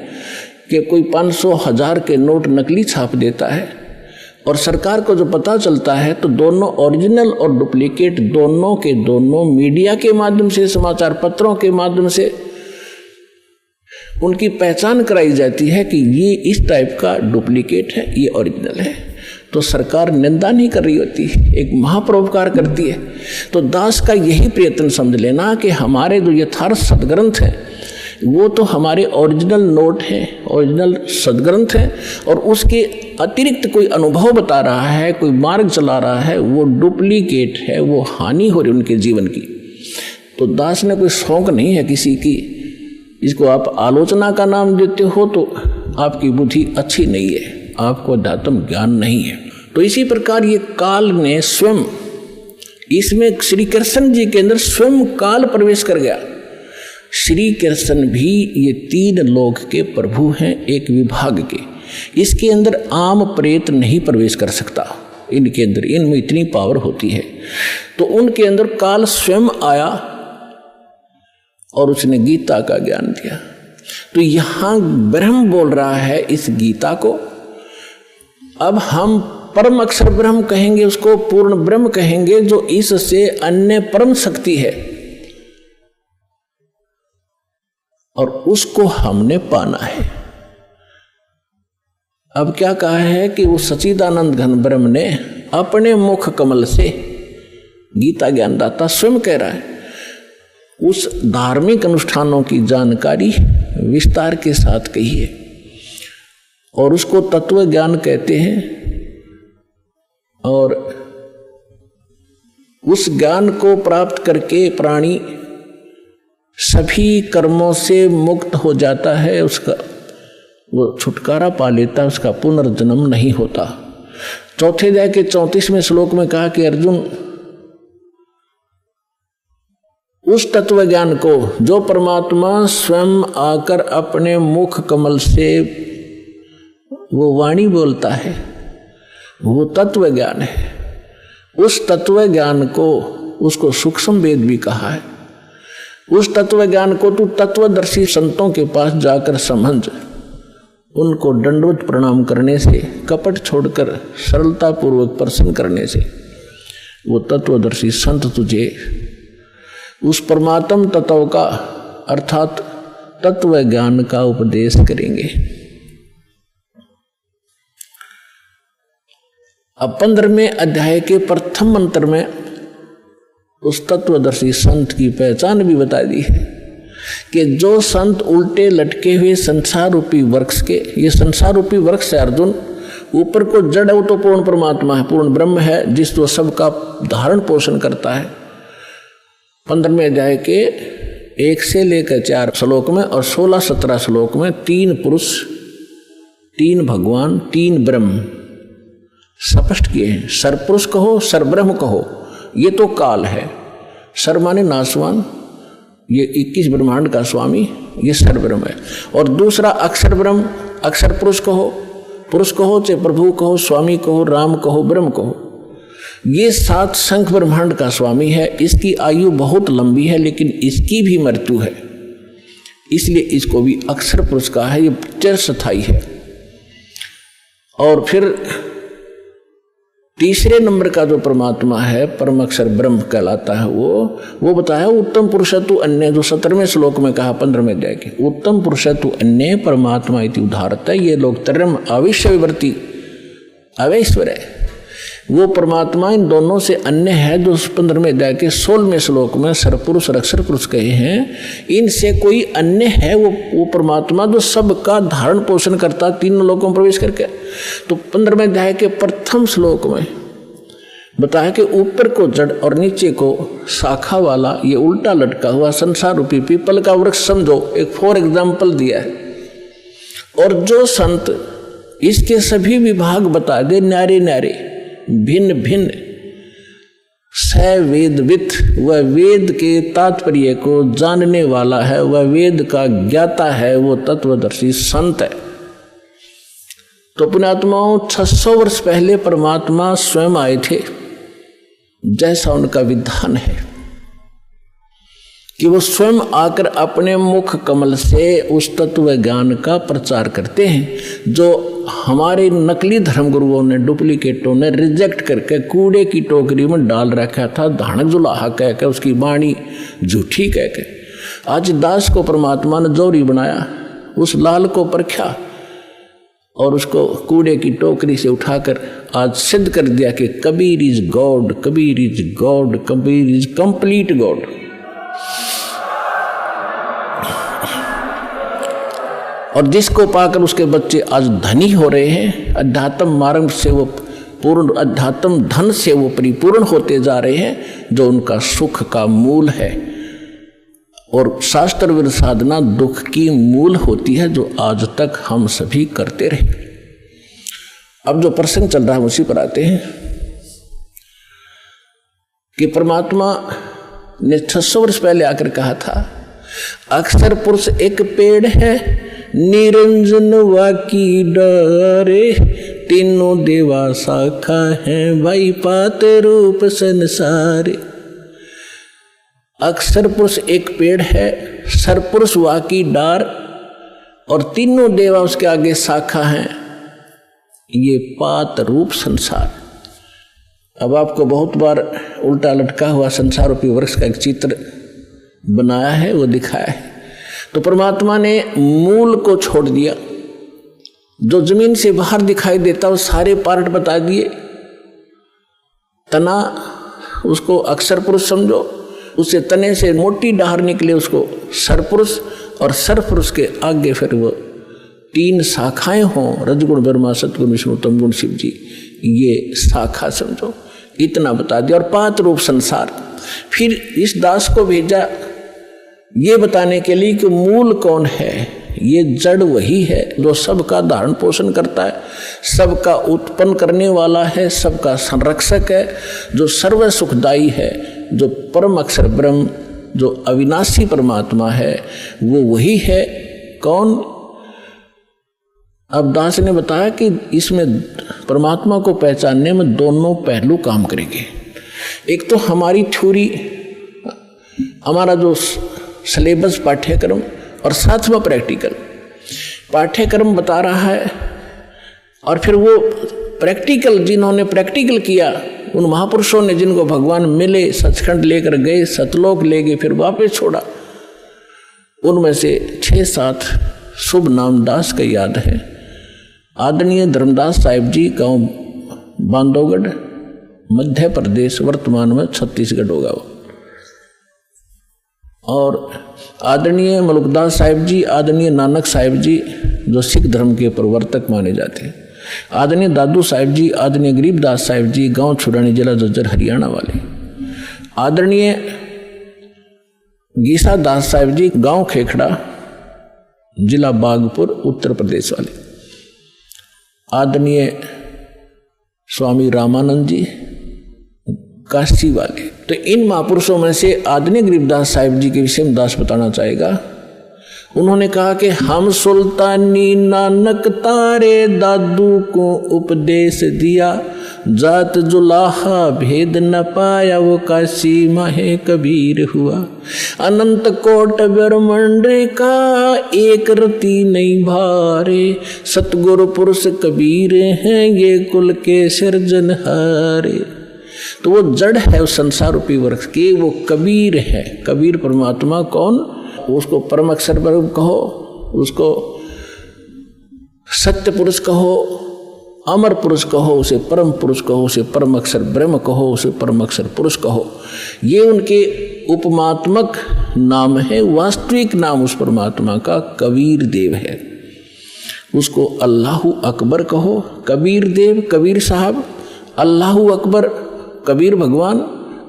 A: कि कोई 500,000 के नोट नकली छाप देता है और सरकार को जो पता चलता है तो दोनों ओरिजिनल और डुप्लीकेट दोनों के दोनों मीडिया के माध्यम से, समाचार पत्रों के माध्यम से उनकी पहचान कराई जाती है कि ये इस टाइप का डुप्लीकेट है, ये ओरिजिनल है। तो सरकार निंदा नहीं कर रही होती, एक महापरोपकार करती है। तो दास का यही प्रयत्न समझ लेना कि हमारे जो यथार्थ सदग्रंथ हैं वो तो हमारे ओरिजिनल नोट हैं, ओरिजिनल सदग्रंथ हैं, और उसके अतिरिक्त कोई अनुभव बता रहा है, कोई मार्ग चला रहा है, वो डुप्लीकेट है, वो हानि हो रही उनके जीवन की। तो दास ने कोई शौक नहीं है किसी की, इसको आप आलोचना का नाम देते हो तो आपकी बुद्धि अच्छी नहीं है, आपको अध्यात्म ज्ञान नहीं है। तो इसी प्रकार ये काल ने स्वयं, इसमें श्री कृष्ण जी के अंदर स्वयं काल प्रवेश कर गया। श्री कृष्ण भी ये 3 लोक के प्रभु हैं, एक विभाग के, इसके अंदर आम प्रेत नहीं प्रवेश कर सकता, इनके अंदर, इनमें इतनी पावर होती है। तो उनके अंदर काल स्वयं आया और उसने गीता का ज्ञान दिया। तो यहाँ ब्रह्म बोल रहा है इस गीता को, अब हम परम अक्षर ब्रह्म कहेंगे, उसको पूर्ण ब्रह्म कहेंगे, जो इससे अन्य परम शक्ति है, और उसको हमने पाना है। अब क्या कहा है कि वो सच्चिदानंद घन ब्रह्म ने अपने मुख कमल से, गीता ज्ञानदाता स्वयं कह रहा है, उस धार्मिक अनुष्ठानों की जानकारी विस्तार के साथ कही है, और उसको तत्व ज्ञान कहते हैं। और उस ज्ञान को प्राप्त करके प्राणी सभी कर्मों से मुक्त हो जाता है, उसका वो छुटकारा पा लेता है, उसका पुनर्जन्म नहीं होता। चौथे अध्याय के 34वें श्लोक में कहा कि अर्जुन, उस तत्व ज्ञान को जो परमात्मा स्वयं आकर अपने मुख कमल से वो वाणी बोलता है, वो तत्व ज्ञान है। उस तत्व ज्ञान को, उसको सूक्ष्म वेद भी कहा है। उस तत्व ज्ञान को तू तत्वदर्शी संतों के पास जाकर समझ, उनको दंडवत प्रणाम करने से, कपट छोड़कर सरलता पूर्वक प्रसन्न करने से वो तत्वदर्शी संत तुझे उस परमात्म तत्व का अर्थात तत्व ज्ञान का उपदेश करेंगे। अब 15वें अध्याय के प्रथम मंत्र में उस तत्वदर्शी संत की पहचान भी बता दी है कि जो संत उल्टे लटके हुए संसार रूपी वृक्ष के, ये संसार रूपी वृक्ष है अर्जुन, ऊपर को जड़ है तो पूर्ण परमात्मा है, पूर्ण ब्रह्म है, जिस तो सबका धारण पोषण करता है। 15वें अध्याय के 1 से लेकर 4 श्लोक में और 16-17 श्लोक में 3 पुरुष, 3 भगवान, 3 ब्रह्म स्पष्ट किए हैं। सरपुरुष कहो, सरब्रह्म कहो, ये तो काल है। सर माने नाशवान, ये 21 ब्रह्मांड का स्वामी ये सरब्रह्म है। और दूसरा अक्षर ब्रह्म, अक्षर पुरुष कहो चाहे प्रभु कहो, स्वामी कहो, राम कहो, ब्रह्म कहो, ये 7 शंख ब्रह्मांड का स्वामी है। इसकी आयु बहुत लंबी है लेकिन इसकी भी मृत्यु है, इसलिए इसको भी अक्षर पुरुष कहा है। ये चिरस्थायी है। और फिर तीसरे नंबर का जो परमात्मा है, परम अक्षर ब्रह्म कहलाता है, वो बताया उत्तम पुरुषत्व अन्य, जो 17वें श्लोक में कहा 15वें अध्याय के, उत्तम पुरुषत्व अन्य परमात्मा इति उदाहरता। ये लोग तरम अविश्य विवर्ती अवैश्वर है, वो परमात्मा इन दोनों से अन्य है जो 15वें अध्याय के 16वें श्लोक में सरपुरुष और अक्षर पुरुष कहे हैं। इनसे कोई अन्य है वो परमात्मा जो सबका धारण पोषण करता तीनों लोकों में प्रवेश करके। तो 15वें अध्याय के प्रथम श्लोक में बताया कि ऊपर को जड़ और नीचे को शाखा वाला ये उल्टा लटका हुआ संसार रूपी पीपल का वृक्ष समझो, एक फॉर एग्जाम्पल दिया है। और जो संत इसके सभी विभाग बता दे, न्यारे न्यारे, भिन्न भिन्न, सवेदवित, वह वेद के तात्पर्य को जानने वाला है, वह वेद का ज्ञाता है, वो तत्वदर्शी संत है। तो पुण्यात्माओं 600 वर्ष पहले परमात्मा स्वयं आए थे, जैसा उनका विधान है कि वो स्वयं आकर अपने मुख कमल से उस तत्व ज्ञान का प्रचार करते हैं जो हमारे नकली धर्मगुरुओं ने, डुप्लीकेटों ने रिजेक्ट करके कूड़े की टोकरी में डाल रखा था, धानक जुलाहा कह के, उसकी वाणी झूठी कह के। आज दास को परमात्मा ने जोरी बनाया, उस लाल को परखा और उसको कूड़े की टोकरी से उठाकर आज सिद्ध कर दिया कि Kabir is God, Kabir is God, Kabir is complete God. और जिसको पाकर उसके बच्चे आज धनी हो रहे हैं, अध्यात्म मार्ग से वो पूर्ण, अध्यात्म धन से वो परिपूर्ण होते जा रहे हैं, जो उनका सुख का मूल है। और शास्त्र विरुद्ध साधना दुख की मूल होती है, जो आज तक हम सभी करते रहे। अब जो प्रसंग चल रहा है उसी पर आते हैं कि परमात्मा ने 600 वर्ष पहले आकर कहा था, अक्षर पुरुष एक पेड़ है, निरंजन वाकी डारे, तीनों देवा शाखा है, भाई पात रूप संसारे। अक्षर पुरुष एक पेड़ है, सरपुरुष वाकी डार, और तीनों देवा उसके आगे शाखा हैं, ये पात रूप संसार। अब आपको बहुत बार उल्टा लटका हुआ संसार रूपी वृक्ष का एक चित्र बनाया है, वो दिखाया है। तो परमात्मा ने मूल को छोड़ दिया, जो जमीन से बाहर दिखाई देता वो सारे पार्ट बता दिए। तना उसको अक्षर पुरुष समझो, उससे तने से मोटी डाहर निकले उसको सरपुरुष, और सरपुरुष के आगे फिर वो 3 शाखाएं हों, रजगुण ब्रह्मा, सतगुण विष्णु, तमगुण शिव जी, ये शाखा समझो। इतना बता दिया। और 5 रूप संसार। फिर इस दास को भेजा ये बताने के लिए कि मूल कौन है। ये जड़ वही है जो सबका धारण पोषण करता है, सबका उत्पन्न करने वाला है, सबका संरक्षक है, जो सर्व सुखदायी है, जो परम अक्षर ब्रह्म, जो अविनाशी परमात्मा है, वो वही है। कौन? अब दास ने बताया कि इसमें परमात्मा को पहचानने में दोनों पहलू काम करेंगे। एक तो हमारी थ्योरी, हमारा जो सिलेबस पाठ्यक्रम, और साथ में प्रैक्टिकल। पाठ्यक्रम बता रहा है और फिर वो प्रैक्टिकल, जिन्होंने प्रैक्टिकल किया, उन महापुरुषों ने जिनको भगवान मिले, सचखंड लेकर गए, सतलोक ले गए, फिर वापस छोड़ा, उनमें से 6-7 शुभ नाम दास का याद है। आदरणीय धर्मदास साहिब जी, गांव बांधवगढ़, मध्य प्रदेश, वर्तमान में छत्तीसगढ़ होगा वो। और आदरणीय मलुकदास साहिब जी, आदरणीय नानक साहिब जी, जो सिख धर्म के प्रवर्तक माने जाते हैं, आदरणीय दादू साहिब जी, आदरणीय गरीबदास साहिब जी, गांव छुड़ानी, जिला जज्जर, हरियाणा वाले, आदरणीय गीसा दास साहिब जी, गांव खेखड़ा, जिला बागपुर, उत्तर प्रदेश वाले, आदरणीय स्वामी रामानंद जी, काशी वाले। तो इन महापुरुषों में से आदरणीय गरीबदास साहिब जी के विषय में दास बताना चाहेगा। उन्होंने कहा कि हम सुल्तानी नानक तारे दादू को उपदेश दिया, जात जुलाहा भेद न पाया वो काशी माहे कबीर हुआ। अनंत कोट ब्रह्मांड का एक रति नहीं भारे, सतगुरु पुरुष कबीर हैं ये कुल के सिरजनहारे। तो वो जड़ है उस संसार रूपी वृक्ष की, वो कबीर है। कबीर परमात्मा कौन? उसको परम अक्षर ब्रह्म कहो, उसको सत्य पुरुष कहो, अमर पुरुष कहो, उसे परम पुरुष कहो, उसे परम अक्षर ब्रह्म कहो, उसे परम अक्षर पुरुष कहो। ये उनके उपमात्मक नाम है। वास्तविक नाम उस परमात्मा का कबीर देव है। उसको अल्लाहु अकबर कहो, कबीर देव, कबीर साहब, अल्लाहु अकबर, कबीर भगवान,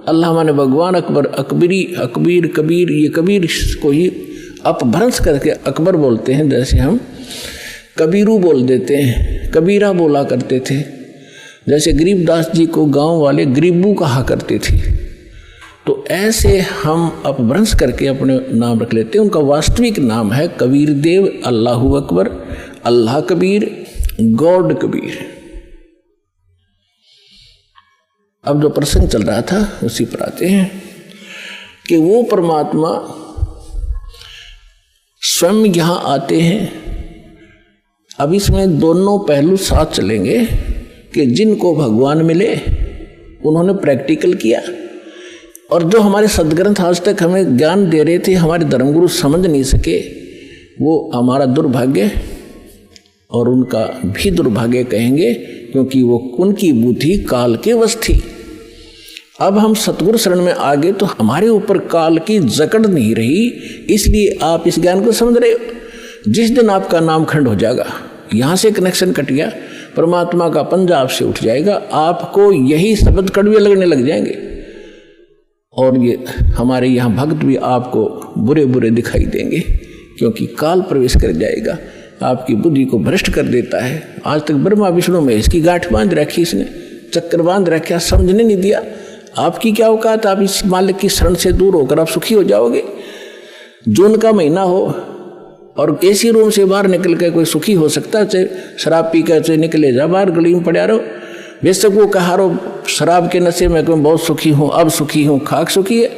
A: अल्लाह माने भगवान, अकबर अकबरी, अकबीर कबीर, ये कबीर को ही अपभ्रंश करके अकबर बोलते हैं। जैसे हम कबीरू बोल देते हैं, कबीरा बोला करते थे। जैसे गरीबदास जी को गांव वाले गरीबू कहा करते थे। तो ऐसे हम अपभ्रंश करके अपने नाम रख लेते हैं। उनका वास्तविक नाम है कबीर देव, अल्लाहु अकबर, अल्लाह कबीर, गॉड कबीर। अब जो प्रसंग चल रहा था उसी पर आते हैं कि वो परमात्मा स्वयं यहाँ आते हैं। अब इसमें दोनों पहलू साथ चलेंगे कि जिनको भगवान मिले उन्होंने प्रैक्टिकल किया, और जो हमारे सदग्रंथ आज तक हमें ज्ञान दे रहे थे, हमारे धर्मगुरु समझ नहीं सके, वो हमारा दुर्भाग्य और उनका भी दुर्भाग्य कहेंगे, क्योंकि वो उनकी बुद्धि काल के वश थी। अब हम सतगुरु शरण में आ गए तो हमारे ऊपर काल की जकड़ नहीं रही, इसलिए आप इस ज्ञान को समझ रहे हो। जिस दिन आपका नाम खंड हो जाएगा, यहाँ से कनेक्शन कट गया, परमात्मा का पंजा आपसे उठ जाएगा, आपको यही शब्द कड़वे लगने लग जाएंगे, और ये हमारे यहाँ भक्त भी आपको बुरे बुरे दिखाई देंगे, क्योंकि काल प्रवेश कर जाएगा, आपकी बुद्धि को भ्रष्ट कर देता है। आज तक ब्रह्मा विष्णु में इसकी गांठ बांध रखी, इसने चक्कर बांध रखा, समझने नहीं दिया। आपकी क्या औकात, आप इस मालिक की शरण से दूर होकर आप सुखी हो जाओगे। जून का महीना हो और एसी रूम से बाहर निकल कर कोई सुखी हो सकता है? चाहे शराब पी कर चाहे निकले जा बाहर, गली में पड़ा रहो, बेशक वो कहा रहो शराब के नशे में मैं बहुत सुखी हूँ, अब सुखी हूँ, खाक सुखी है,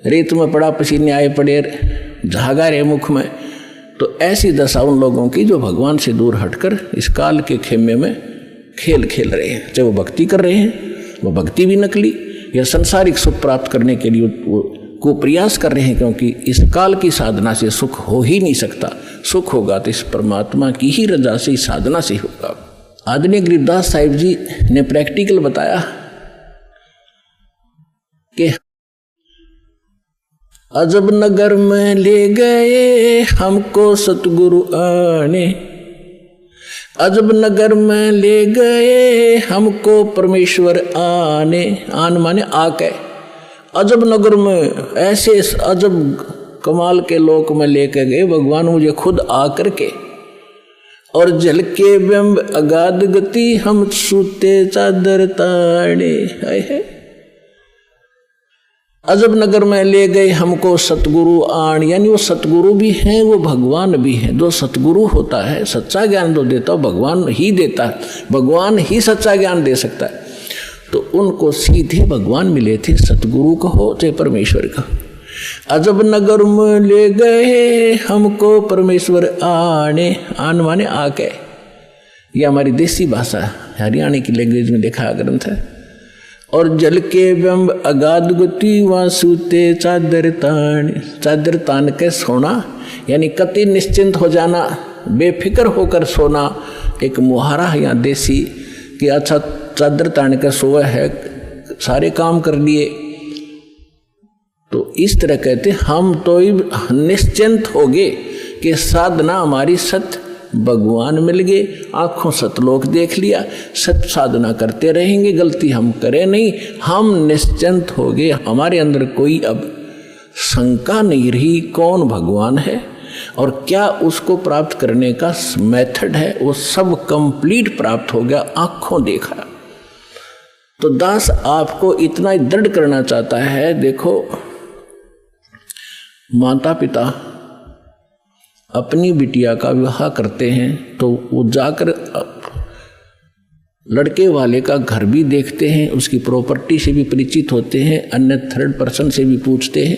A: रेत में पड़ा पसीने आए पड़े, झागा रहे मुख में। तो ऐसी दशा उन लोगों की जो भगवान से दूर हटकर इस काल के खेमे में खेल खेल रहे हैं। चाहे वो भक्ति कर रहे हैं, वो भक्ति भी नकली, या संसारिक सुख प्राप्त करने के लिए को प्रयास कर रहे हैं, क्योंकि इस काल की साधना से सुख हो ही नहीं सकता। सुख होगा तो इस परमात्मा की ही रजा से, साधना से होगा। आदरणीय गरीबदास साहिब जी ने प्रैक्टिकल बताया कि अजब नगर में ले गए हमको सतगुरु आने, अजब नगर में ले गए हमको परमेश्वर आने, आन माने आके, अजब नगर में ऐसे अजब कमाल के लोक में लेकर गए भगवान मुझे खुद आकर के, और जल के बिंब अगाध गति हम सूते चादर ताड़े। है अजब नगर में ले गए हमको सतगुरु आण, यानी वो सतगुरु भी हैं, वो भगवान भी हैं। जो सतगुरु होता है, सच्चा ज्ञान जो देता है भगवान ही देता है, भगवान ही सच्चा ज्ञान दे सकता है। तो उनको सीधे भगवान मिले थे, सतगुरु कहो चाहे परमेश्वर कहो। अजब नगर में ले गए हमको परमेश्वर आने, आन माने आके, ये हमारी देसी भाषा हरियाणा की लैंग्वेज में लिखा ग्रंथ है। और जल के बिंब अगाध गति वहाँ सूते चादर तान, चादर तान के सोना, यानी कति निश्चिंत हो जाना, बेफिक्र होकर सोना। एक मुहारा है यहाँ देसी कि अच्छा चादर तान के सोया है, सारे काम कर लिए। तो इस तरह कहते हम तो निश्चिंत हो गए कि साधना हमारी सत भगवान मिल गए, आँखों सतलोक देख लिया, सत साधना करते रहेंगे, गलती हम करें नहीं, हम निश्चिंत हो गए। हमारे अंदर कोई अब शंका नहीं रही कौन भगवान है और क्या उसको प्राप्त करने का मेथड है, वो सब कंप्लीट प्राप्त हो गया, आँखों देखा। तो दास आपको इतना दृढ़ करना चाहता है। देखो, माता पिता अपनी बिटिया का विवाह करते हैं तो वो जाकर लड़के वाले का घर भी देखते हैं, उसकी प्रॉपर्टी से भी परिचित होते हैं, अन्य थर्ड पर्सन से भी पूछते हैं।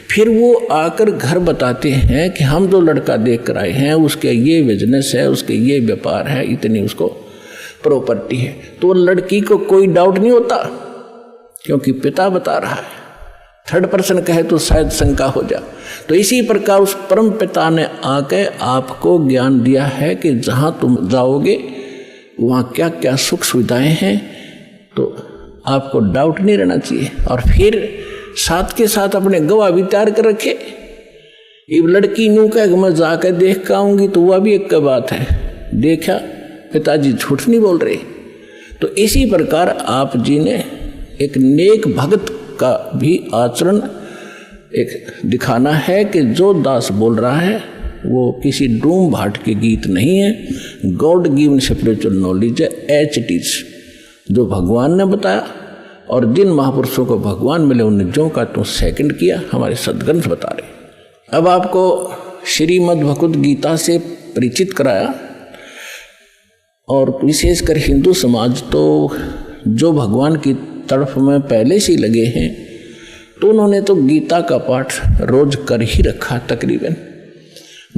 A: फिर वो आकर घर बताते हैं कि हम जो लड़का देख कर आए हैं उसके ये बिजनेस है, उसके ये व्यापार है, इतनी उसको प्रॉपर्टी है। तो लड़की को कोई डाउट नहीं होता क्योंकि पिता बता रहा है। थर्ड पर्सन कहे तो शायद शंका हो जा। तो इसी प्रकार उस परम पिता ने आके आपको ज्ञान दिया है कि जहाँ तुम जाओगे वहाँ क्या क्या सुख सुविधाएं हैं, तो आपको डाउट नहीं रहना चाहिए। और फिर साथ के साथ अपने गवाह भी तैयार कर रखे। ये लड़की यूँ कह मैं जाकर देख कर आऊँगी तो वह भी एक बात है, देखा पिताजी झूठ नहीं बोल रहे। तो इसी प्रकार आप जी ने एक नेक भक्त का भी आचरण एक दिखाना है कि जो दास बोल रहा है वो किसी डूम भाट के गीत नहीं है, गॉड गिवन स्पिरिचुअल नॉलेज है, एच इट इज, जो भगवान ने बताया। और जिन महापुरुषों को भगवान मिले उन्हें जो का तो सेकंड किया, हमारे सदग्रंथ बता रहे। अब आपको श्रीमद् भगवद गीता से परिचित कराया, और विशेषकर हिंदू समाज तो जो भगवान की तरफ में पहले से लगे हैं तो उन्होंने तो गीता का पाठ रोज कर ही रखा तकरीबन।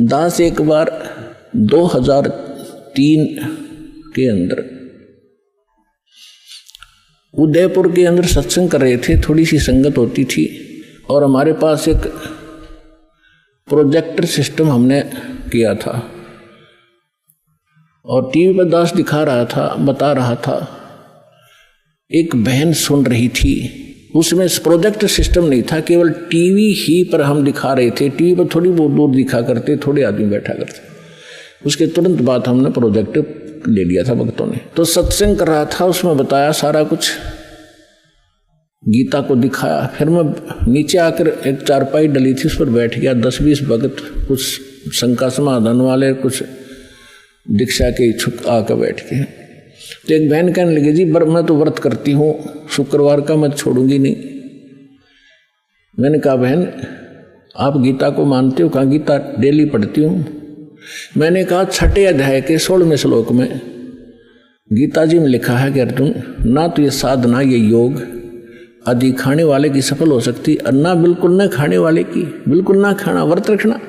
A: दास एक बार 2003 के अंदर उदयपुर के अंदर सत्संग कर रहे थे, थोड़ी सी संगत होती थी, और हमारे पास एक प्रोजेक्टर सिस्टम हमने किया था और टीवी पर दास दिखा रहा था, बता रहा था। एक बहन सुन रही थी, उसमें प्रोजेक्टर सिस्टम नहीं था, केवल टीवी ही पर हम दिखा रहे थे। टीवी पर थोड़ी बहुत दूर दिखा करते, थोड़े आदमी बैठा करते। उसके तुरंत बाद हमने प्रोजेक्टर ले लिया था भक्तों ने। तो सत्संग कर रहा था, उसमें बताया सारा कुछ, गीता को दिखाया। फिर मैं नीचे आकर एक चारपाई डली थी, उस पर बैठ गया। 10-20 भगत, कुछ शंका समाधान वाले, कुछ दीक्षा के इच्छुक आकर बैठ गए। तो एक बहन कहने लगी, जी मैं तो व्रत करती हूँ, शुक्रवार का मैं छोड़ूंगी नहीं। मैंने कहा, बहन आप गीता को मानते हो? कहा गीता डेली पढ़ती हूँ। मैंने कहा 6 अध्याय के 16वें श्लोक में गीता जी में लिखा है कि अर्जुन, ना तो ये साधना, ये योग आदि खाने वाले की सफल हो सकती, और ना बिल्कुल न खाने वाले की, बिल्कुल ना खाना, व्रत रखना।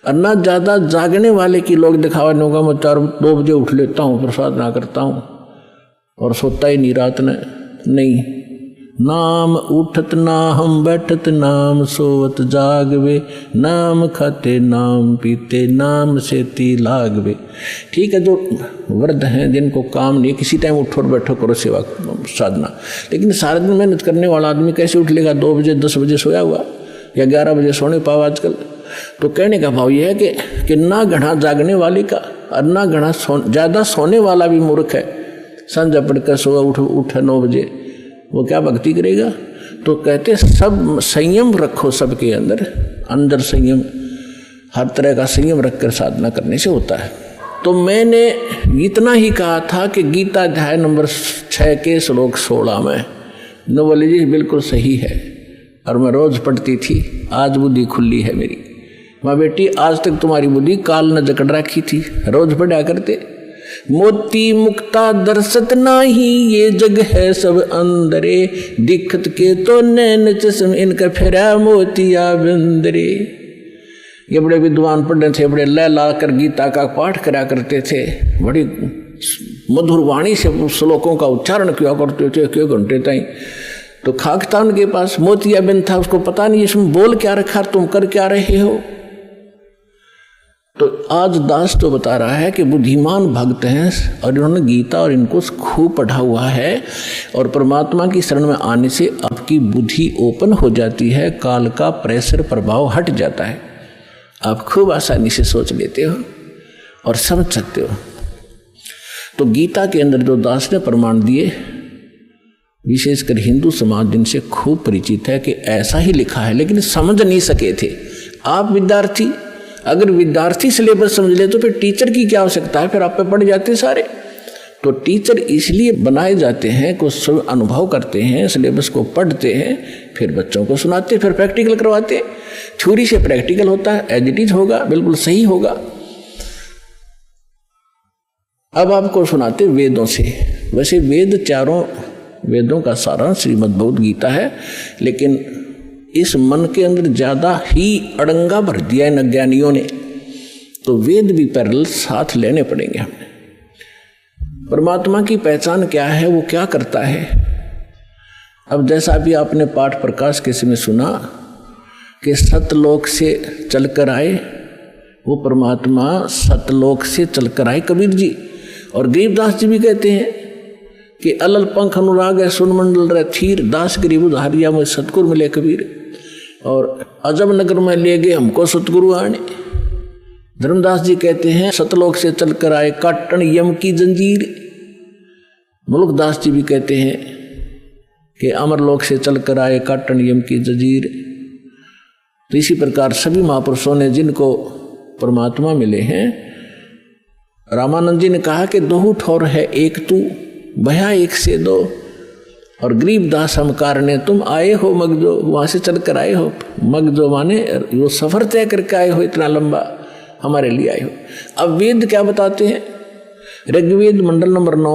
A: और ना ज़्यादा जागने वाले की, लोग दिखावा नहीं होगा मैं 4-2 बजे उठ लेता हूँ, प्रसाद ना करता हूँ और सोता ही नहीं रात में, नहीं। नाम उठत ना हम बैठत, नाम सोवत जागवे, नाम खाते नाम पीते, नाम सेती लागवे। ठीक है, जो वृद्ध हैं जिनको काम नहीं, किसी टाइम उठो और बैठो करो सेवा साधना, लेकिन सारा दिन मेहनत करने वाला आदमी कैसे उठ लेगा? 2 बजे 10 बजे सोया हुआ, या 11 बजे सोने पाओ आजकल। तो कहने का भाव यह है कि ना घना जागने वाले का और ना घना ज़्यादा सोने वाला भी मूर्ख है। संध्या पढ़कर सोया उठ 9 बजे, वो क्या भक्ति करेगा? तो कहते सब संयम रखो, सबके अंदर संयम, हर तरह का संयम रखकर साधना करने से होता है। तो मैंने इतना ही कहा था कि गीता अध्याय नंबर 6 के श्लोक 16 में बोले जी बिल्कुल सही है, और मैं रोज पढ़ती थी। आज बुद्धि खुली है मेरी। माँ बेटी, आज तक तुम्हारी बुद्धि काल न जकड़ रखी थी, रोज पढ़ा करते। मोती मुक्ता दर्शत नाही, ये जग है सब अंदरे, दिखत के तो नैन चश्म इनका फेरा मोतिया बिंदरे। ये बड़े विद्वान पंडित थे, बड़े लय ला कर गीता का पाठ करा करते थे, बड़ी मधुर वाणी से श्लोकों का उच्चारण किया करते थे 1 घंटे तक। तो खाक था उनके पास, मोतिया बिंद था, उसको पता नहीं इसमें बोल क्या रखा, तुम कर क्या रहे हो। तो आज दास तो बता रहा है कि बुद्धिमान भक्त हैं और इन्होंने गीता और इनको खूब पढ़ा हुआ है, और परमात्मा की शरण में आने से आपकी बुद्धि ओपन हो जाती है, काल का प्रेशर प्रभाव हट जाता है, आप खूब आसानी से सोच लेते हो और समझ सकते हो। तो गीता के अंदर जो दास ने प्रमाण दिए, विशेषकर हिंदू समाज जिनसे खूब परिचित है कि ऐसा ही लिखा है, लेकिन समझ नहीं सके थे। आप विद्यार्थी, अगर विद्यार्थी सिलेबस समझ ले तो फिर टीचर की क्या आवश्यकता है, फिर आप पे पढ़ जाते सारे। तो टीचर इसलिए बनाए जाते हैं, कुछ सब अनुभव करते हैं, सिलेबस को पढ़ते हैं, फिर बच्चों को सुनाते, फिर प्रैक्टिकल करवाते हैं। थ्योरी से प्रैक्टिकल होता है, एज इट इज होगा, बिल्कुल सही होगा। अब आपको सुनाते वेदों से। वैसे वेद चारों वेदों का सारा श्रीमद् भगवद गीता है, लेकिन इस मन के अंदर ज़्यादा ही अड़ंगा भर दिया है अज्ञानियों ने, तो वेद भी पैरेलल साथ लेने पड़ेंगे हमें। परमात्मा की पहचान क्या है, वो क्या करता है। अब जैसा भी आपने पाठ प्रकाश के समय सुना कि सतलोक से चलकर आए, वो परमात्मा सतलोक से चलकर आए कबीर जी। और गरीबदास जी भी कहते हैं कि अलल पंख अनुराग है सुन मंडल रह थीर, दास गरीब उधारिया में सतगुरु मिले कबीर। और अजब नगर में ले गए हमको सतगुरु आने। धर्मदास जी कहते हैं सतलोक से चलकर आए काटन यम की जंजीर। मुल्कदास जी भी कहते हैं कि अमरलोक से चलकर आए काटन यम की जंजीर। तो इसी प्रकार सभी महापुरुषों ने जिनको परमात्मा मिले हैं, रामानंद जी ने कहा कि दो ठौर है एक तू भया एक से दो। और गरीबदास हम कारणे तुम आए हो मगजो, वहाँ से चलकर आए हो। मगजो माने वो सफ़र तय करके आए हो, इतना लंबा हमारे लिए आए हो। अब वेद क्या बताते हैं। ऋग्वेद मंडल नंबर 9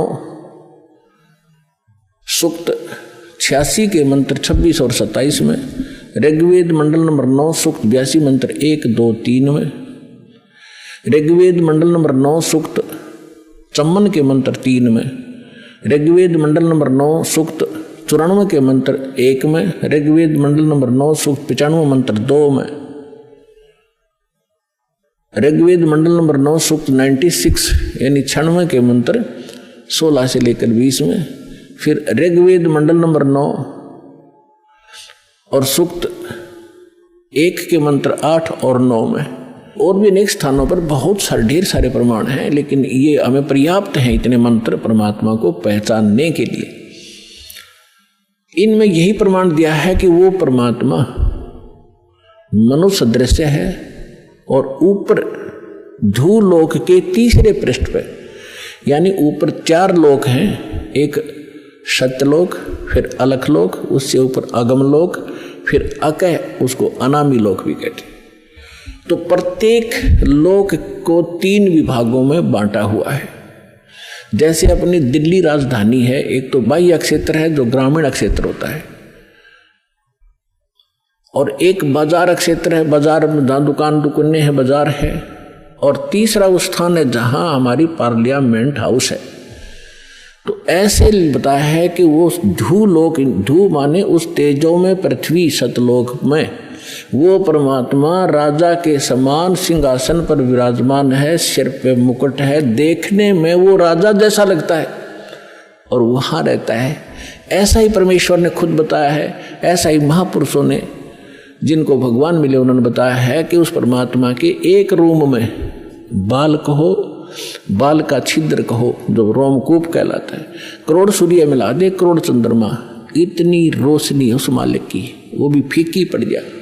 A: सूक्त 86 के मंत्र 26 और 27 में, ऋग्वेद मंडल नंबर 9 सूक्त 82 मंत्र 1, 2, 3 में, ऋग्वेद मंडल नंबर 9 सूक्त 54 के मंत्र 3 में, ऋग्वेद मंडल नंबर 9 सूक्त 94 के मंत्र 1 में, ऋग्वेद मंडल नंबर 9 सूक्त 95 मंत्र 2 में, ऋग्वेद मंडल नंबर 9 सूक्त 96 यानी 96 के मंत्र 16 से लेकर 20 में, फिर ऋग्वेद मंडल नंबर 9 और सूक्त 1 के मंत्र 8 और 9 में। और भी अनेक स्थानों पर बहुत सारे ढेर सारे प्रमाण हैं, लेकिन ये हमें पर्याप्त हैं इतने मंत्र परमात्मा को पहचानने के लिए। इनमें यही प्रमाण दिया है कि वो परमात्मा मनुष्य दृश्य है और ऊपर धूलोक के तीसरे पृष्ठ पर, यानी ऊपर 4 लोक हैं, एक सत्यलोक, फिर अलखलोक, उससे ऊपर अगमलोक, फिर अकह, उसको अनामी लोक भी कहते हैं। तो प्रत्येक लोक को 3 विभागों में बांटा हुआ है। जैसे अपनी दिल्ली राजधानी है, एक तो बाह्य क्षेत्र है जो ग्रामीण क्षेत्र होता है, और एक बाजार क्षेत्र है, बाजार में जहाँ दुकानें हैं, बाजार है, और तीसरा वो स्थान है जहाँ हमारी पार्लियामेंट हाउस है। तो ऐसे बताया है कि वो धूलोक, धू माने उस तेजों में पृथ्वी सतलोक में वो परमात्मा राजा के समान सिंहासन पर विराजमान है, सिर पे मुकुट है, देखने में वो राजा जैसा लगता है और वहाँ रहता है। ऐसा ही परमेश्वर ने खुद बताया है, ऐसा ही महापुरुषों ने जिनको भगवान मिले उन्होंने बताया है कि उस परमात्मा के एक रूम में बाल कहो, बाल का छिद्र कहो जो रोमकूप कहलाता है, करोड़ सूर्य मिला दे, करोड़ चंद्रमा, इतनी रोशनी उस मालिक की, वो भी फीकी पड़ जाए।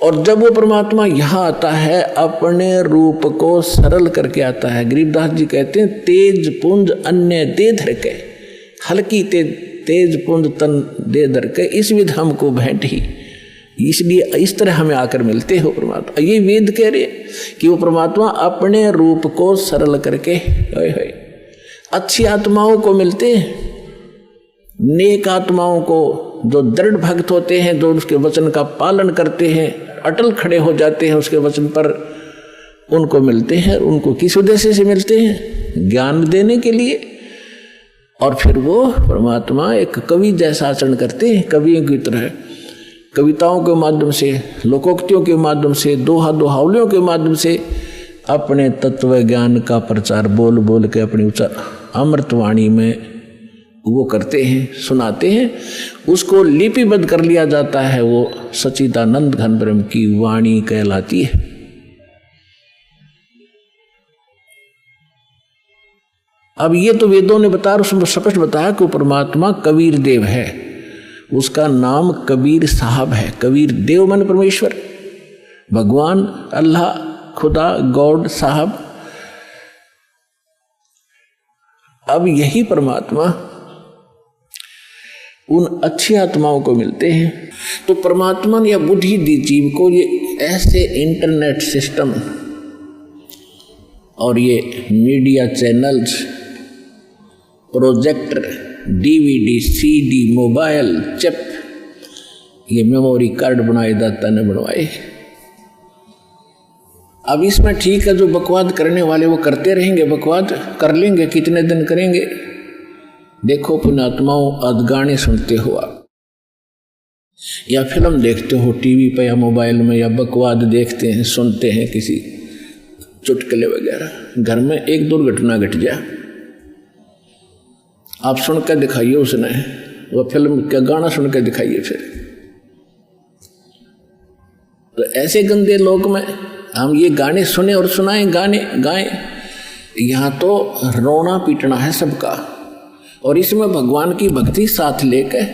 A: और जब वो परमात्मा यहाँ आता है अपने रूप को सरल करके आता है। गरीबदास जी कहते हैं तेज पुंज अन्य दे धर के, हल्की तेज पुंज तन दे धर के, इस विध हमको भेंट ही, इसलिए इस तरह हमें आकर मिलते हो परमात्मा। ये वेद कह रहे कि वो परमात्मा अपने रूप को सरल करके अच्छी आत्माओं को मिलते हैं, नेक आत्माओं को जो दृढ़ भक्त होते हैं, जो उसके वचन का पालन करते हैं, अटल खड़े हो जाते हैं उसके वचन पर, उनको मिलते हैं। उनको किस उद्देश्य से मिलते हैं? ज्ञान देने के लिए। और फिर वो परमात्मा एक कवि जैसा आचरण करते हैं, कवियों की तरह, कविताओं के माध्यम से, लोकोक्तियों के माध्यम से, दोहावलियों के माध्यम से अपने तत्व ज्ञान का प्रचार बोल बोल के अपनी उच्च अमृतवाणी में वो करते हैं, सुनाते हैं। उसको लिपिबद्ध कर लिया जाता है, वो सच्चिदानंद घन ब्रह्म की वाणी कहलाती है। अब ये तो वेदों ने बताया, उसमें स्पष्ट बताया कि परमात्मा कबीर देव है, उसका नाम कबीर साहब है। कबीर देव माने परमेश्वर, भगवान, अल्लाह, खुदा, गॉड, साहब। अब यही परमात्मा उन अच्छी आत्माओं को मिलते हैं। तो परमात्मा ने यह बुद्धि दी जीव को, ये ऐसे इंटरनेट सिस्टम और ये media channels, projector, DVD, CD, mobile, chip, ये मेमोरी कार्ड बनाए दाता ने बनवाए। अब इसमें ठीक है, जो बकवाद करने वाले वो करते रहेंगे, बकवाद कर लेंगे, कितने दिन करेंगे। देखो पुण्यात्माओं, आज गाने सुनते हो आप, या फिल्म देखते हो टीवी पे या मोबाइल में, या बकवाद देखते हैं, सुनते हैं किसी चुटकुले वगैरह, घर में एक दुर्घटना घट जाए, आप सुन के दिखाइए उसने, वो फिल्म का गाना सुन के दिखाइए। फिर तो ऐसे गंदे लोग में हम ये गाने सुने और सुनाएं, गाने गाएं, यहाँ तो रोना पीटना है सबका। और इसमें भगवान की भक्ति साथ लेकर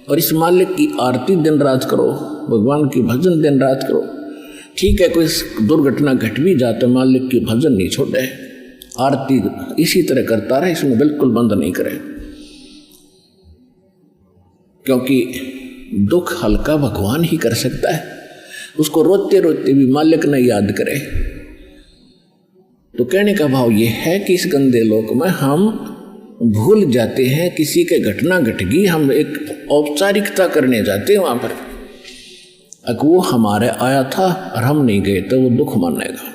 A: और इस मालिक की आरती दिन रात करो, भगवान की भजन दिन रात करो। ठीक है, कोई दुर्घटना घट भी जाए तो मालिक की भजन नहीं छोड़े, आरती इसी तरह करता रहे, इसमें बिल्कुल बंद नहीं करे, क्योंकि दुख हल्का भगवान ही कर सकता है। उसको रोते रोते भी मालिक न याद करे। तो कहने का भाव ये है कि इस गंदे लोक में हम भूल जाते हैं, किसी के घटना घट गई, हम एक औपचारिकता करने जाते हैं वहां पर। अगर वो हमारे आया था और हम नहीं गए तो वो दुख मानेगा।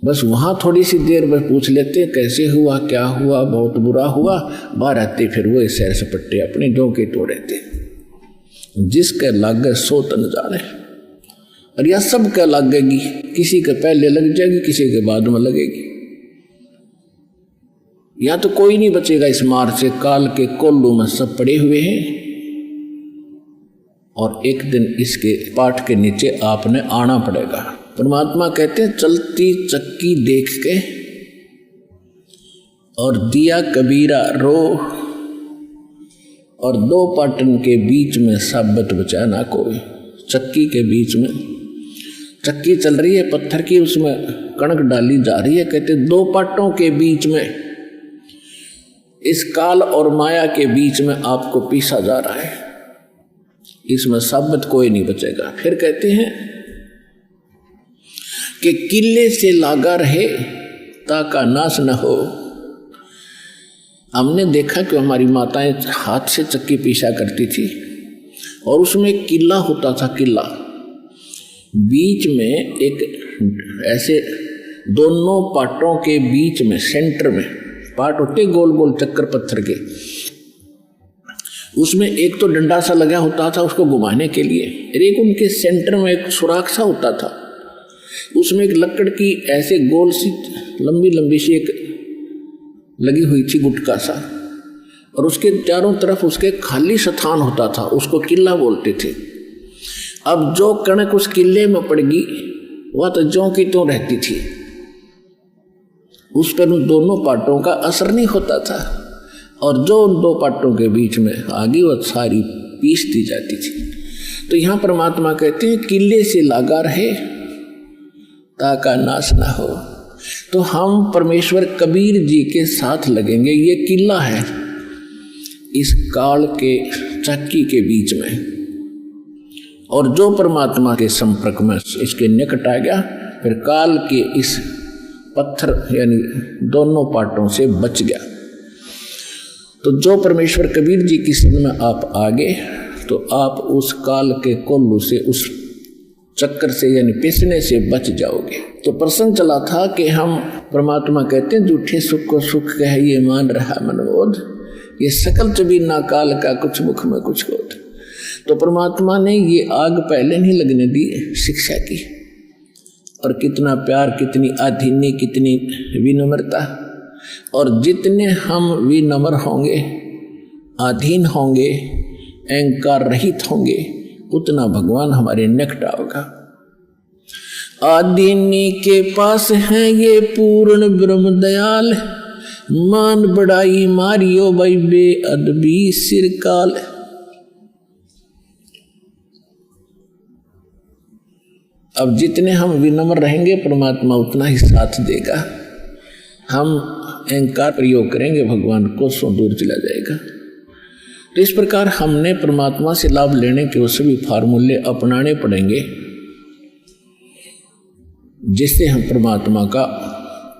A: बस वहाँ थोड़ी सी देर में पूछ लेते कैसे हुआ, क्या हुआ, बहुत बुरा हुआ, बाहर आते फिर वो सैर सपट्टे अपने जो के तोड़े थे। जिसके लागे सो तन जाने, और यह सब क्या लगेगी, किसी के पहले लग जाएगी, किसी के बाद में लगेगी। या तो कोई नहीं बचेगा इस मार से, काल के कोल्लू में सब पड़े हुए हैं। और एक दिन इसके पाठ के नीचे आपने आना पड़ेगा। परमात्मा कहते हैं चलती चक्की देख के और दिया कबीरा रो, और दो पाटन के बीच में साबत बचा ना कोई। चक्की के बीच में चक्की चल रही है पत्थर की, उसमें कणक डाली जा रही है। कहते दो पाटों के बीच में, इस काल और माया के बीच में आपको पीसा जा रहा है, इसमें साबित कोई नहीं बचेगा। फिर कहते हैं कि किले से लागा रहे ताका नाश न हो। हमने देखा कि हमारी माताएं हाथ से चक्की पीसा करती थी और उसमें किला होता था, किला बीच में एक ऐसे दोनों पाटों के बीच में सेंटर में पाट होते गोल गोल चक्कर पत्थर के, उसमें एक तो डंडा सा लगा होता था उसको घुमाने के लिए, एक उनके सेंटर में एक सुराख सा होता था, उसमें एक लकड़ की ऐसे गोल सी लंबी लंबी सी एक लगी हुई थी गुटका सा, और उसके चारों तरफ उसके खाली स्थान होता था, उसको किला बोलते थे। अब जो कणक उस किले में पड़ गई वह तो ज्यों की त्यों रहती थी, उस पर उन दोनों पाटों का असर नहीं होता था, और जो उन दो पाटों के बीच में आगे वह सारी पीस दी जाती थी। तो यहाँ परमात्मा कहते हैं किले से लागा रहे ताका नाश ना हो। तो हम परमेश्वर कबीर जी के साथ लगेंगे, ये किला है इस काल के चक्की के बीच में, और जो परमात्मा के संपर्क में इसके निकट आ गया फिर काल के इस पत्थर यानी दोनों पाटों से बच गया। तो जो परमेश्वर कबीर जी की शरण में आप आ गए तो आप उस काल के कोल्लू से, उस चक्कर से यानी पिसने से बच जाओगे। तो प्रसंग चला था कि हम परमात्मा कहते हैं झूठे सुख को सुख कह ये मान रहा मनोबोध, ये सकल चबी ना काल का कुछ मुख में कुछ क्रोध। तो परमात्मा ने ये आग पहले नहीं लगने दी शिक्षा की, और कितना प्यार, कितनी आधीन्य, कितनी विनम्रता। और जितने हम विनम्र होंगे, आधीन होंगे, अहंकार रहित होंगे, उतना भगवान हमारे निकट होगा। आदीनी के पास है ये पूर्ण ब्रह्म दयाल, मान बड़ाई मारियो भाई बेअदबी सिरकाल। अब जितने हम विनम्र रहेंगे परमात्मा उतना ही साथ देगा। हम अहंकार प्रयोग करेंगे भगवान कोसों दूर चला जाएगा। तो इस प्रकार हमने परमात्मा से लाभ लेने के वो सभी फार्मूले अपनाने पड़ेंगे जिससे हम परमात्मा का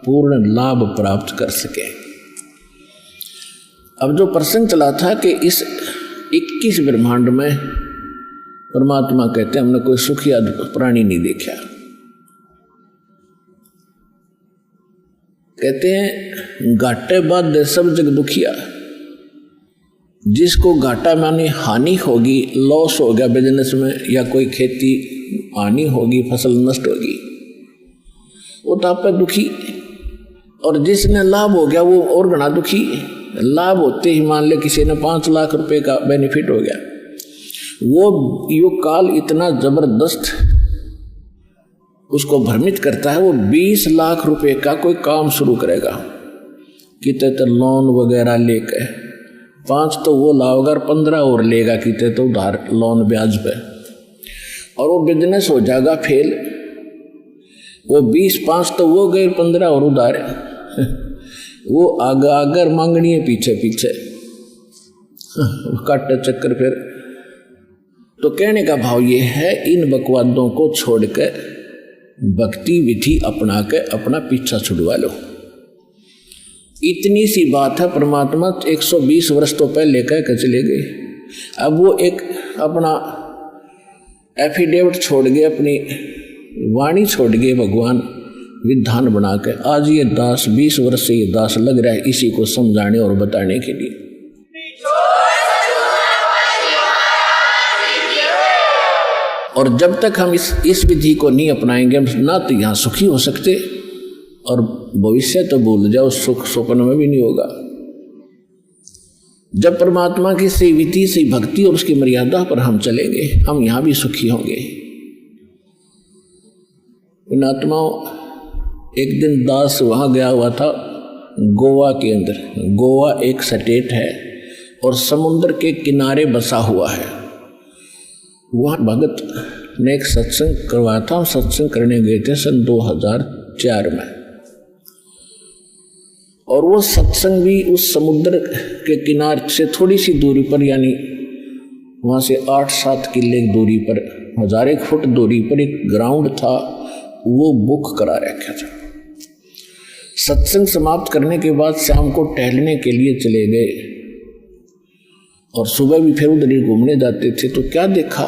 A: पूर्ण लाभ प्राप्त कर सके। अब जो प्रसंग चला था कि इस 21 ब्रह्मांड में परमात्मा कहते हैं हमने कोई सुखी प्राणी नहीं देखा। कहते हैं घाटे बाद सब जग दुखिया। जिसको घाटा माने हानि होगी, लॉस हो गया बिजनेस में या कोई खेती हानि होगी, फसल नष्ट होगी, वो तो आप दुखी। और जिसने लाभ हो गया वो और घना दुखी। लाभ होते ही मान ले किसी ने 5 लाख रुपए का बेनिफिट हो गया, वो युग काल इतना जबरदस्त उसको भ्रमित करता है, वो 20 लाख रुपए का कोई काम शुरू करेगा, कितने तो लोन वगैरह लेकर 5 तो वो लाओगा और 15 और लेगा, कितने तो उधार लोन ब्याज पे, और वो बिजनेस हो जाएगा फेल। वो 20-5 तो वो गए, 15 और उधार वो आगर मांगनी है पीछे पीछे काटे चक्कर। फिर तो कहने का भाव ये है, इन बकवादों को छोड़कर भक्ति विधि अपना के अपना पीछा छुड़वा लो। इतनी सी बात है। परमात्मा 120 वर्ष तो पहले कह के चले गए। अब वो एक अपना एफिडेविट छोड़ गए, अपनी वाणी छोड़ गए भगवान विधान बना के। आज ये दास 20 वर्ष से ये दास लग रहा है इसी को समझाने और बताने के लिए। और जब तक हम इस विधि को नहीं अपनाएंगे हम ना तो यहाँ सुखी हो सकते और भविष्य तो भूल जाओ, सुख स्वप्न में भी नहीं होगा। जब परमात्मा की सही विधि, सही भक्ति और उसकी मर्यादा पर हम चलेंगे हम यहाँ भी सुखी होंगे। पुण्यात्माओं, एक दिन दास वहाँ गया हुआ था गोवा के अंदर। गोवा एक स्टेट है और समुद्र के किनारे बसा हुआ है। वहाँ भगत ने एक सत्संग करवाया था। सत्संग करने गए थे सन 2004 में, और वो सत्संग भी उस समुद्र के किनारे से थोड़ी सी दूरी पर, यानी वहाँ से 8-7 किले दूरी पर, 1000 फुट दूरी पर एक ग्राउंड था, वो बुक करा रखा था। सत्संग समाप्त करने के बाद शाम को टहलने के लिए चले गए और सुबह भी फिर उधर ही घूमने जाते थे। तो क्या देखा,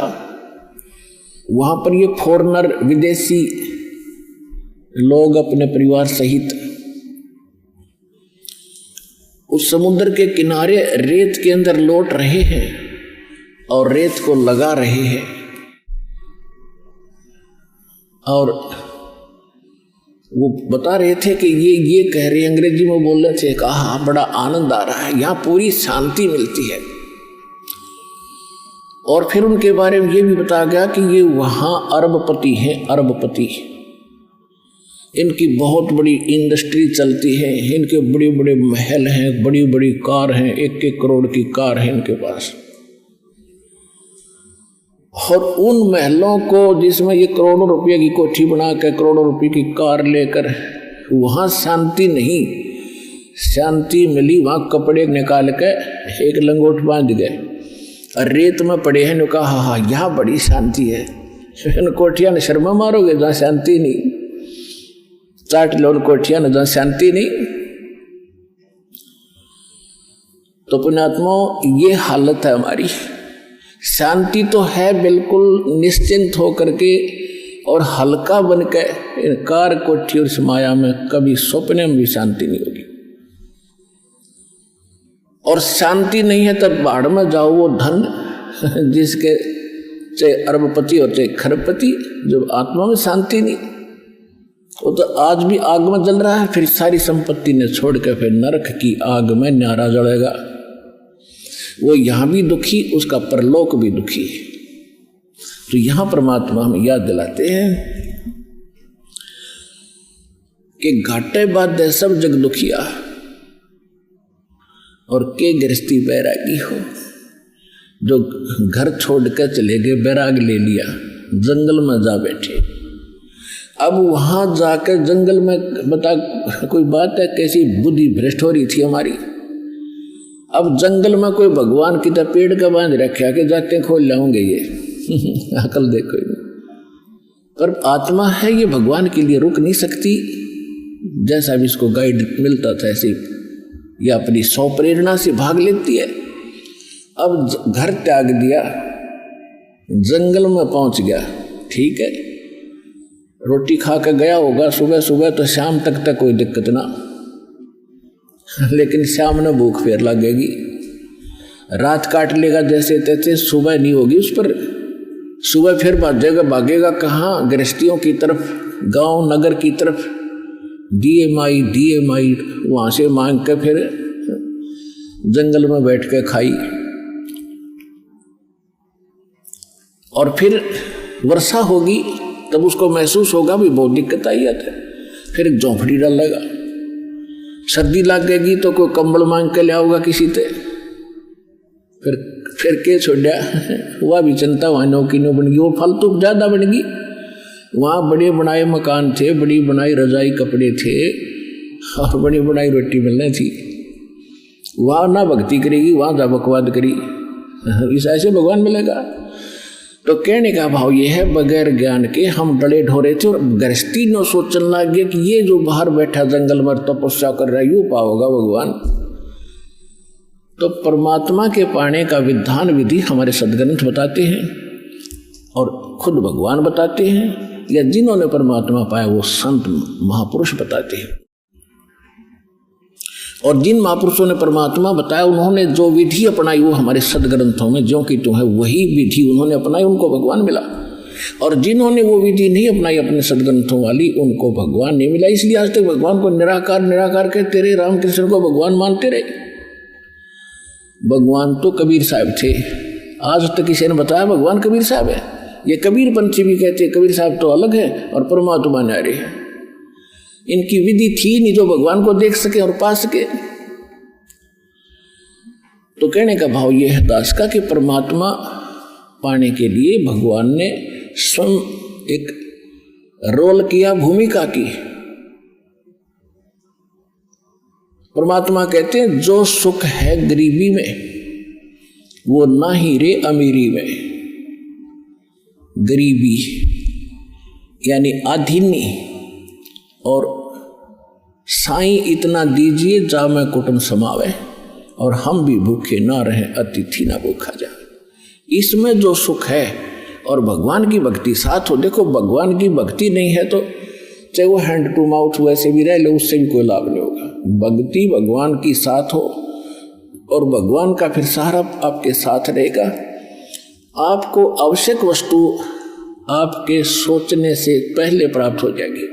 A: वहाँ पर ये फॉरेनर, विदेशी लोग अपने परिवार सहित उस समुद्र के किनारे रेत के अंदर लौट रहे हैं और रेत को लगा रहे हैं। और वो बता रहे थे कि ये कह रहे, अंग्रेजी में बोल रहे थे, कहा बड़ा आनंद आ रहा है, यहाँ पूरी शांति मिलती है। और फिर उनके बारे में ये भी बताया गया कि ये वहाँ अरबपति हैं, अरबपति। इनकी बहुत बड़ी इंडस्ट्री चलती है, इनके बड़े बड़े महल हैं, बड़ी बड़ी कार हैं, 1-1 करोड़ की कार है इनके पास। और उन महलों को जिसमें ये करोड़ों रुपये की कोठी बना के करोड़ों रुपये की कार लेकर, वहाँ शांति नहीं, शांति मिली वहाँ कपड़े निकाल के एक लंगोट बांध गए और रेत में पड़े हैं। कहा हाँ यहाँ बड़ी शांति है। इन कोठिया ने शर्मा मारोगे जहाँ शांति नहीं, चाट लो कोठिया ने जहाँ शांति नहीं। तो पुण्यात्माओं, ये हालत है हमारी। शांति तो है बिल्कुल निश्चिंत होकर के और हल्का बन के, कार कोठी और माया में कभी सपने में भी शांति नहीं होगी। और शांति नहीं है तब बाढ़ में जाओ, वो धन जिसके चाहे अरबपति और चाहे खरबपति, जब आत्मा में शांति नहीं, वो तो आज भी आग में जल रहा है, फिर सारी संपत्ति ने छोड़ के फिर नरक की आग में न्यारा जलेगा। वो यहाँ भी दुखी, उसका परलोक भी दुखी। तो यहाँ परमात्मा हमें याद दिलाते हैं कि घाटे बाद सब जग दुखिया और के गृहस्थी बैरागी हो। जो घर छोड़ कर चले गए, बैराग ले लिया, जंगल में जा बैठे। अब वहां जाकर जंगल में बता कोई बात है, कैसी बुद्धि भ्रष्ट हो रही थी हमारी। अब जंगल में कोई भगवान की तरह पेड़ का बांध रखा के जाते खोल लाऊंगे ये अकल देखो। पर आत्मा है ये भगवान के लिए रुक नहीं सकती। जैसा भी इसको गाइड मिलता था ऐसे ये अपनी सौ प्रेरणा से भाग लेती है। अब घर त्याग दिया, जंगल में पहुंच गया, ठीक है, रोटी खा कर गया होगा सुबह सुबह, तो शाम तक कोई दिक्कत ना, लेकिन शाम में भूख फिर लगेगी, रात काट लेगा जैसे तैसे, सुबह नहीं होगी उस पर। सुबह फिर भागेगा कहाँ? गृहस्थियों की तरफ, गांव नगर की तरफ, दिए माई वहां से मांग के फिर जंगल में बैठ के खाई। और फिर वर्षा होगी तब उसको महसूस होगा भी बहुत दिक्कत आई है, फिर एक झोंपड़ी डालेगा। सर्दी लग गएगी तो कोई कंबल मांग के ले आओगा किसी से, फिर के छोड़ा वह भी चिंता वहाँ नौकी नो बन गई, वो फालतू ज़्यादा बन गई। वहाँ बड़े बनाए मकान थे, बड़ी बनाई रजाई कपड़े थे और बड़ी बनाई रोटी मिलनी थी। वहाँ ना भक्ति करेगी, वहाँ जा बकवाद करी, इस ऐसे भगवान मिलेगा। तो कहने का भाव ये है, बगैर ज्ञान के हम डले ढोरे थे और गृहस्थी न सोचने लग गए कि ये जो बाहर बैठा जंगल में तपस्या कर रहा है यूँ पाओगा भगवान। तो परमात्मा के पाने का विधान विधि हमारे सदग्रंथ बताते हैं और खुद भगवान बताते हैं, या जिन्होंने परमात्मा पाया वो संत महापुरुष बताते हैं। और जिन महापुरुषों ने परमात्मा बताया उन्होंने जो विधि अपनाई वो हमारे सदग्रंथों में ज्यों की त्यों है वही विधि उन्होंने अपनाई, उनको भगवान मिला। और जिन्होंने वो विधि नहीं अपनाई अपने सदग्रंथों वाली उनको भगवान नहीं मिला। इसलिए आज तक भगवान को निराकार निराकार कहते रहे, रामकृष्ण को भगवान मानते रहे। भगवान तो कबीर साहब थे, आज तक किसी ने बताया भगवान कबीर साहब है? ये कबीर पंथी भी कहते हैं कबीर साहब तो अलग है और परमात्मा न्यारे है। इनकी विधि थी नहीं जो भगवान को देख सके और पा सके। तो कहने का भाव यह है दास का कि परमात्मा पाने के लिए भगवान ने स्वयं एक रोल किया, भूमिका की। परमात्मा कहते हैं जो सुख है गरीबी में वो ना ही रे अमीरी में। गरीबी यानी आधीनी और साईं इतना दीजिए जा मैं कुटुंब समावे, और हम भी भूखे ना रहें अतिथि ना भूखा जाए। इसमें जो सुख है और भगवान की भक्ति साथ हो। देखो भगवान की भक्ति नहीं है तो चाहे वो हैंड टू माउथ वैसे भी रह ले, उससे भी कोई लाभ नहीं होगा। भक्ति भगवान की साथ हो और भगवान का फिर सहारा आपके साथ रहेगा। आपको आवश्यक वस्तु आपके सोचने से पहले प्राप्त हो जाएगी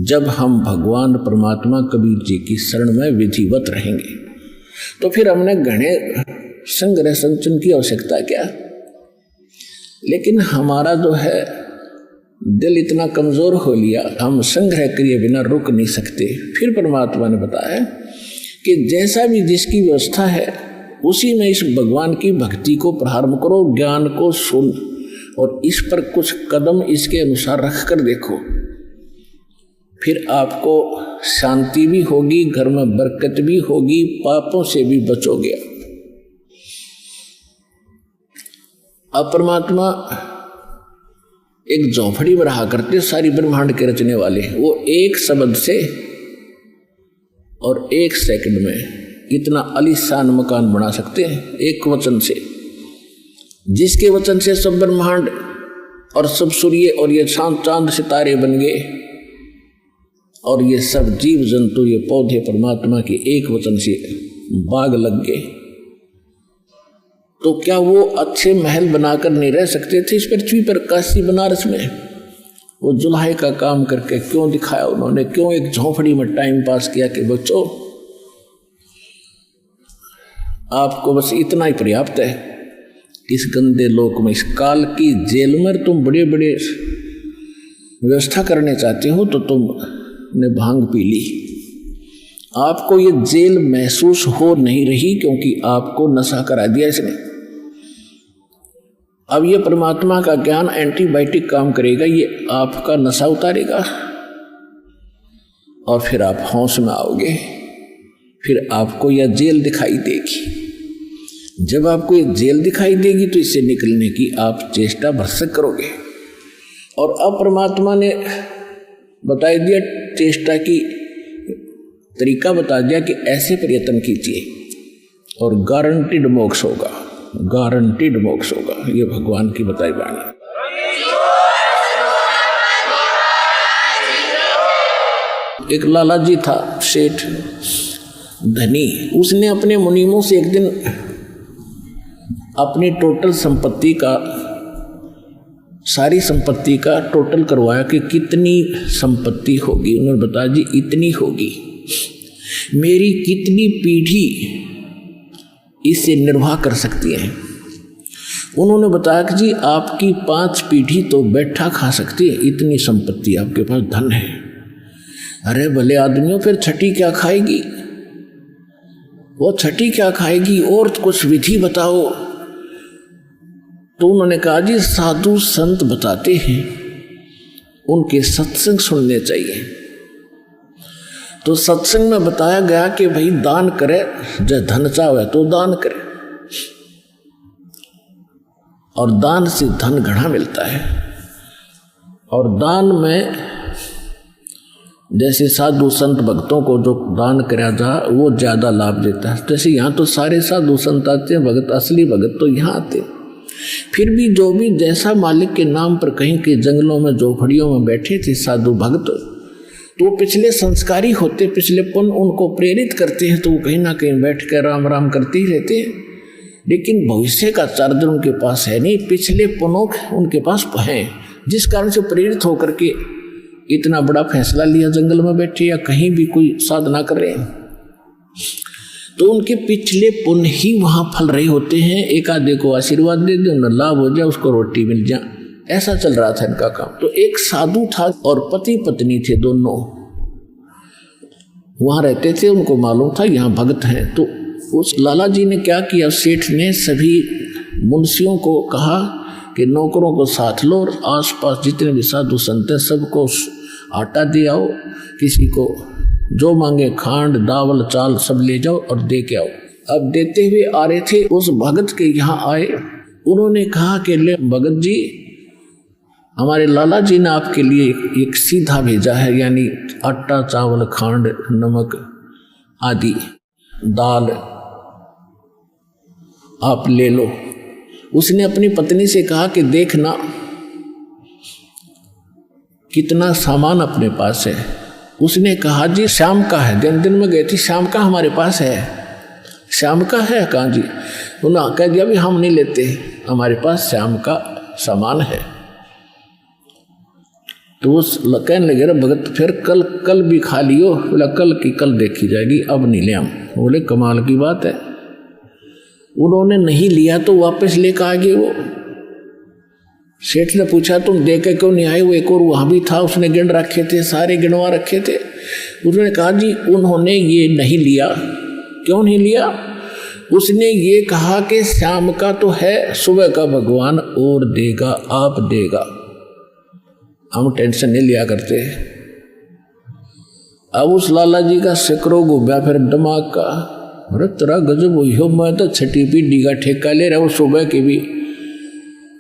A: जब हम भगवान परमात्मा कबीर जी की शरण में विधिवत रहेंगे। तो फिर हमने घने संग्रह संचन की आवश्यकता क्या? लेकिन हमारा जो है दिल इतना कमजोर हो लिया, हम संग्रह किए बिना रुक नहीं सकते। फिर परमात्मा ने बताया कि जैसा भी जिसकी व्यवस्था है उसी में इस भगवान की भक्ति को प्रारंभ करो, ज्ञान को सुन और इस पर कुछ कदम इसके अनुसार रख कर देखो। फिर आपको शांति भी होगी, घर में बरकत भी होगी, पापों से भी बचोगे। अब परमात्मा एक झोंपड़ी में रहा करते, सारी ब्रह्मांड के रचने वाले। वो एक शब्द से और एक सेकंड में इतना आलीशान मकान बना सकते हैं, एक वचन से, जिसके वचन से सब ब्रह्मांड और सब सूर्य और ये चांद सितारे बन गए और ये सब जीव जंतु, ये पौधे परमात्मा के एक वचन से बाग लग गए। तो क्या वो अच्छे महल बनाकर नहीं रह सकते थे इस पृथ्वी पर? काशी बनारस में वो जुल्हे का काम करके क्यों दिखाया उन्होंने? क्यों एक झोंपड़ी में टाइम पास किया कि बच्चों आपको बस इतना ही पर्याप्त है। इस गंदे लोक में, इस काल की जेल में तुम बड़े बड़े व्यवस्था करने चाहते हो तो तुमने भांग पी ली। आपको ये जेल महसूस हो नहीं रही क्योंकि आपको नशा करा दिया इसने। अब ये परमात्मा का ज्ञान एंटीबायोटिक काम करेगा, ये आपका नशा उतारेगा और फिर आप होश में आओगे। फिर आपको यह जेल दिखाई देगी। जब आपको ये जेल दिखाई देगी तो इससे निकलने की आप चेष्टा भरसक करोगे। और अब परमात्मा ने बता दिया, चेष्टा की तरीका बता दिया कि ऐसे प्रयत्न कीजिए और गारंटीड मोक्ष होगा, गारंटीड मोक्ष होगा। ये भगवान की बताई वाणी। एक लाला जी था, सेठ धनी। उसने अपने मुनीमों से एक दिन अपनी टोटल संपत्ति का, सारी संपत्ति का टोटल करवाया कि कितनी संपत्ति होगी। उन्होंने बताया जी इतनी होगी, मेरी कितनी पीढ़ी इससे निर्वाह कर सकती है। उन्होंने बताया कि जी आपकी 5 पीढ़ी तो बैठा खा सकती है, इतनी संपत्ति आपके पास, धन है। अरे भले आदमियों, फिर छठी क्या खाएगी? वो छठी क्या खाएगी? और कुछ विधि बताओ। तो उन्होंने कहा जी साधु संत बताते हैं, उनके सत्संग सुनने चाहिए। तो सत्संग में बताया गया कि भाई दान करे, जब धन चाहे तो दान करे, और दान से धन घना मिलता है। और दान में जैसे साधु संत भक्तों को जो दान करा जा वो ज़्यादा लाभ देता है। जैसे यहाँ तो सारे साधु संत आते हैं, भगत, असली भगत तो यहाँ आते हैं। फिर भी जो भी जैसा मालिक के नाम पर कहीं के जंगलों में झोपड़ियों में बैठे थे साधु भक्त, तो पिछले संस्कारी होते, पिछलेपन उनको प्रेरित करते हैं, तो वो कहीं ना कहीं बैठ कर राम राम करते ही रहते हैं। लेकिन भविष्य का चार्जर उनके पास है नहीं, पिछलेपनों उनके पास है, जिस कारण से प्रेरित होकर के इतना बड़ा फैसला लिया, जंगल में बैठे या कहीं भी कोई साधना कर रहे हैं। तो उनके पिछले पुण्य ही वहाँ फल रहे होते हैं। एक आधे को आशीर्वाद दे दे, उन्हें लाभ हो जाए, उसको रोटी मिल जाए, ऐसा चल रहा था इनका काम। तो एक साधु था और पति पत्नी थे, दोनों वहाँ रहते थे। उनको मालूम था यहाँ भगत हैं। तो उस लाला जी ने क्या किया, सेठ ने सभी मुंशियों को कहा कि नौकरों को साथ लो और आसपास जितने भी साधु संत हैं सबको आटा दे आओ, किसी को जो मांगे खांड दावल चाल सब ले जाओ और दे के आओ। अब देते हुए आ रहे थे, उस भगत के यहाँ आए। उन्होंने कहा कि ले भगत जी, हमारे लाला जी ने आपके लिए एक सीधा भेजा है, यानी आटा चावल खांड नमक आदि दाल आप ले लो। उसने अपनी पत्नी से कहा कि देखना कितना सामान अपने पास है। उसने कहा जी शाम का है, दिन में गई थी, शाम का हमारे पास है। शाम का है? कहाँ जी? उन्होंने कह दिया भी हम नहीं लेते, हमारे पास शाम का सामान है। तो उस कहने लगे रे भगत फिर कल भी खा लियो। बोला कल की कल देखी जाएगी, अब नहीं ले हम। बोले कमाल की बात है। उन्होंने नहीं लिया तो वापस लेकर आ गए। वो सेठ ने पूछा तुम दे के क्यों नहीं आए? वो एक और वहाँ भी था, उसने गिन रखे थे, सारे गिनवा रखे थे। उसने कहा जी उन्होंने ये नहीं लिया। क्यों नहीं लिया? उसने ये कहा कि शाम का तो है, सुबह का भगवान और देगा, आप देगा, हम टेंशन नहीं लिया करते। अब उस लाला जी का सिकरो गुब्या फिर दिमाग का, अरे तेरा गजब हुई हो, मैं तो छठी पीढ़ी का ठेका ले रहा हूँ, सुबह की भी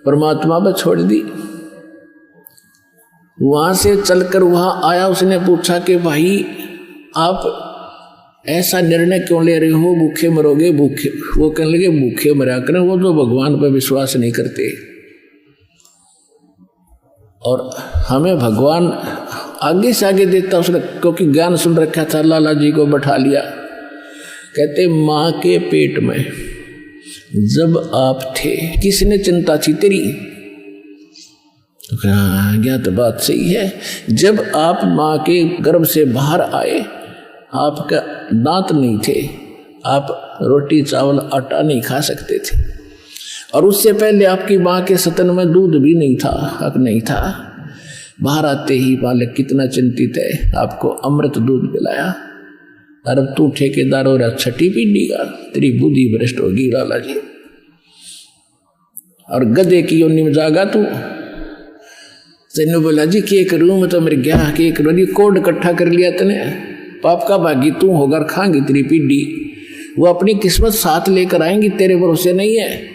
A: परमात्मा पर छोड़ दी। वहां से चलकर वहां आया, उसने पूछा कि भाई आप ऐसा निर्णय क्यों ले रहे हो, भूखे मरोगे? भूखे, वो कहने लगे भूखे मरा करें वो जो भगवान पर विश्वास नहीं करते। और हमें भगवान आगे से आगे देता उसने, क्योंकि ज्ञान सुन रखा था। लाला जी को बैठा लिया, कहते माँ के पेट में जब आप थे किसने चिंता थी तेरी? तो क्या तो बात सही है। जब आप माँ के गर्भ से बाहर आए, आपका दांत नहीं थे, आप रोटी चावल आटा नहीं खा सकते थे, और उससे पहले आपकी माँ के सतन में दूध भी नहीं था, हक नहीं था। बाहर आते ही बालक कितना चिंतित है, आपको अमृत दूध पिलाया। अरे तू ठेकेदार हो रहा छठी पीढ़ी का, तेरी बुद्धि भ्रष्ट होगी लाला जी। और गधे की योनि में जागा तू। तेने बोला जी के करूँ मैं तो मेरे गया के करूँ जी, कोड इकट्ठा कर लिया तने, पाप का भागी तू होकर खाएंगी तेरी पीढ़ी, वो अपनी किस्मत साथ लेकर आएंगी, तेरे भरोसे नहीं है।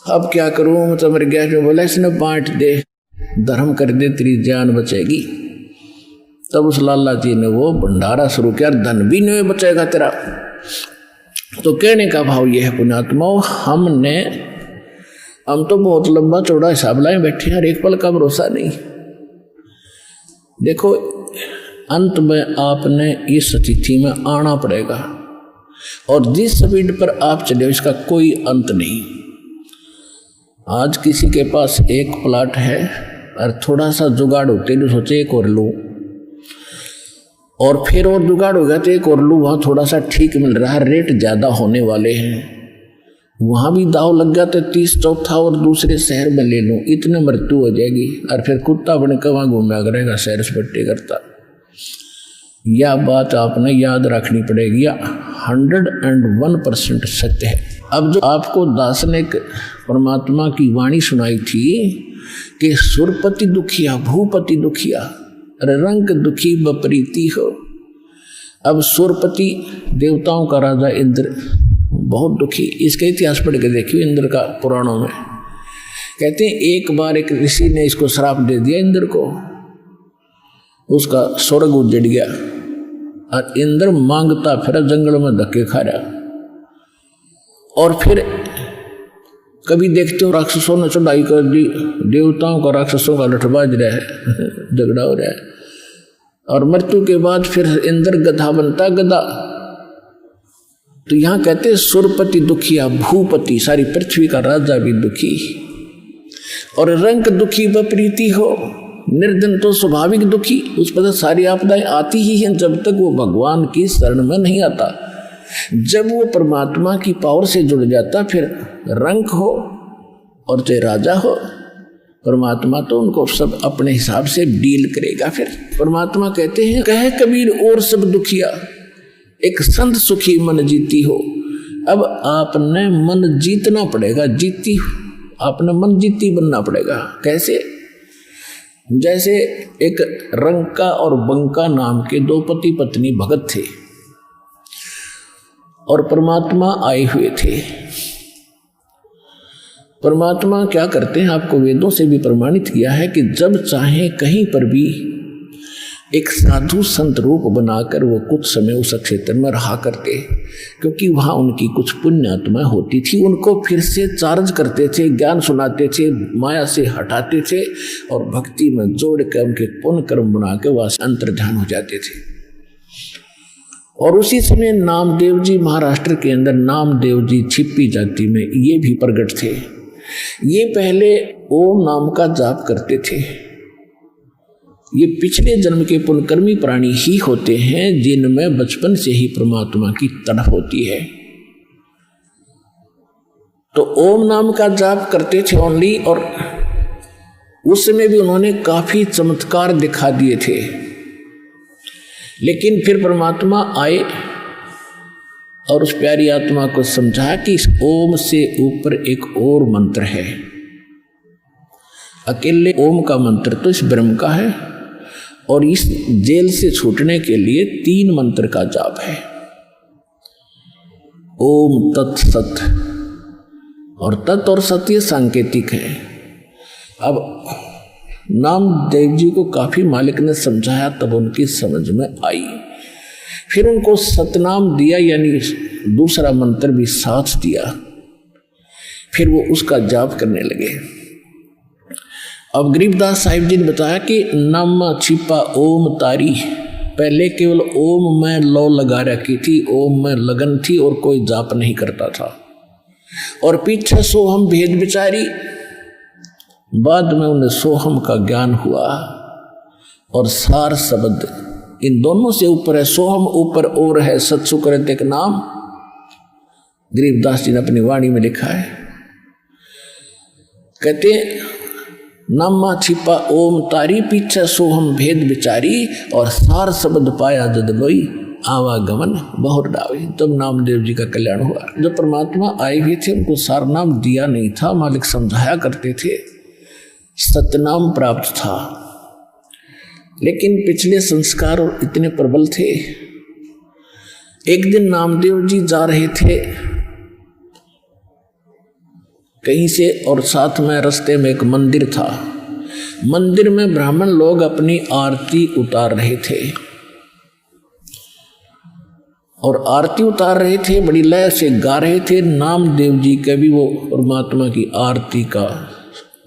A: अब क्या करूँ मैं तो मेरे गया। जो बोला इसने बांट दे, धर्म कर दे, तेरी जान बचेगी। तब उस लाला जी ने वो भंडारा शुरू किया, धन भी नहीं बचेगा तेरा। तो कहने का भाव यह है पुण्यात्माओं, हम तो बहुत लंबा चौड़ा हिसाब लाए बैठे हैं, एक पल का भरोसा नहीं। देखो अंत में आपने इस स्थिति में आना पड़ेगा, और जिस स्पीड पर आप चले इसका कोई अंत नहीं। आज किसी के पास एक प्लाट है और थोड़ा सा जुगाड़ होते तो सोचे एक और लूँ, और फिर और जुगाड़ हो गया तो एक और लूँ, वहाँ थोड़ा सा ठीक मिल रहा है, रेट ज़्यादा होने वाले हैं, वहाँ भी दाव लग गया तो 30 चौथा और दूसरे शहर में ले लूँ, इतने मृत्यु हो जाएगी, और फिर कुत्ता बने कहाँ घूमया करेगा, सैर सपट्टे करता। यह बात आपने याद रखनी पड़ेगी, 101% सत्य है। अब जो आपको दास ने परमात्मा की वाणी सुनाई थी कि सुरपति दुखिया भूपति दुखिया रंग दुखी बपरीति हो। अब सुरपति देवताओं का राजा इंद्र बहुत दुखी, इसका इतिहास पढ़ के देखियो इंद्र का पुराणों में। कहते हैं एक बार एक ऋषि ने इसको श्राप दे दिया इंद्र को, उसका स्वर्ग उजड़ गया और इंद्र मांगता फिर जंगल में धक्के खा रहा। और फिर कभी देखते हो राक्षसों ने चढ़ाई कर दी, देवताओं का राक्षसों का लठबाज रहा है, झगड़ा हो रहा है, और मृत्यु के बाद फिर इंद्र गधा बनता गधा। तो यहां कहते हैं सुरपति दुखिया भूपति, सारी पृथ्वी का राजा भी दुखी, और रंग दुखी बप्रीति हो। निर्धन तो स्वाभाविक दुखी, उस पर सारी आपदाएं आती ही हैं जब तक वो भगवान की शरण में नहीं आता। जब वो परमात्मा की पावर से जुड़ जाता फिर रंग हो और चाहे राजा हो, परमात्मा तो उनको सब अपने हिसाब से डील करेगा। फिर परमात्मा कहते हैं कहे कबीर और सब दुखिया एक संत सुखी मन जीती हो। अब आपने मन जीतना पड़ेगा, जीती आपने मन जीती बनना पड़ेगा। कैसे? जैसे एक रंका और बंका नाम के दो पति पत्नी भगत थे और परमात्मा आए हुए थे। परमात्मा क्या करते हैं, आपको वेदों से भी प्रमाणित किया है कि जब चाहे कहीं पर भी एक साधु संत रूप बनाकर वो कुछ समय उस क्षेत्र में रहा करते, क्योंकि वहाँ उनकी कुछ पुण्य आत्मा होती थी। उनको फिर से चार्ज करते थे, ज्ञान सुनाते थे, माया से हटाते थे और भक्ति में जोड़ कर उनके पुण्य कर्म बना के वहाँ अंतर्ध्यान हो जाते थे। और उसी समय नामदेव जी महाराष्ट्र के अंदर नामदेव जी छिप्पी जाति में ये भी प्रकट थे। ये पहले ओम नाम का जाप करते थे। ये पिछले जन्म के पुण्यकर्मी प्राणी ही होते हैं जिनमें बचपन से ही परमात्मा की तड़प होती है। तो ओम नाम का जाप करते थे ओनली, और उस समय भी उन्होंने काफी चमत्कार दिखा दिए थे। लेकिन फिर परमात्मा आए और उस प्यारी आत्मा को समझा कि इस ओम से ऊपर एक और मंत्र है। अकेले ओम का मंत्र तो इस ब्रह्म का है, और इस जेल से छूटने के लिए 3 मंत्र का जाप है। ओम तत्सत, और तत् और सत्य सांकेतिक है। अब नामदेव जी को काफी मालिक ने समझाया, तब उनकी समझ में आई। फिर उनको सतनाम दिया, यानी दूसरा मंत्र भी साथ दिया। फिर वो उसका जाप करने लगे। अब गरीबदास साहिब जी ने बताया कि नम छिपा ओम तारी, पहले केवल ओम में लो लगा रखी थी, ओम में लगन थी और कोई जाप नहीं करता था। और पीछे सोहम भेद विचारी, बाद में उन्हें सोहम का ज्ञान हुआ। और सार शब्द इन दोनों से ऊपर है, सोहम ऊपर और है, सत्सुकृत एक नाम गरीबदास जी ने अपनी वाणी में लिखा है। कहते नामा छिपा ओम तारी, पीछे सोहम भेद विचारी, और सार शब्द पाया जद लोई, आवागमन बहुत डावे। तब नामदेव जी का कल्याण हुआ। जब परमात्मा आए हुए थे उनको सार नाम दिया नहीं था, मालिक समझाया करते थे, सतनाम प्राप्त था, लेकिन पिछले संस्कार इतने प्रबल थे। एक दिन नामदेव जी जा रहे थे कहीं से और साथ में रास्ते में एक मंदिर था। मंदिर में ब्राह्मण लोग अपनी आरती उतार रहे थे और आरती उतार रहे थे, बड़ी लय से गा रहे थे। नामदेव जी के भी वो परमात्मा की आरती का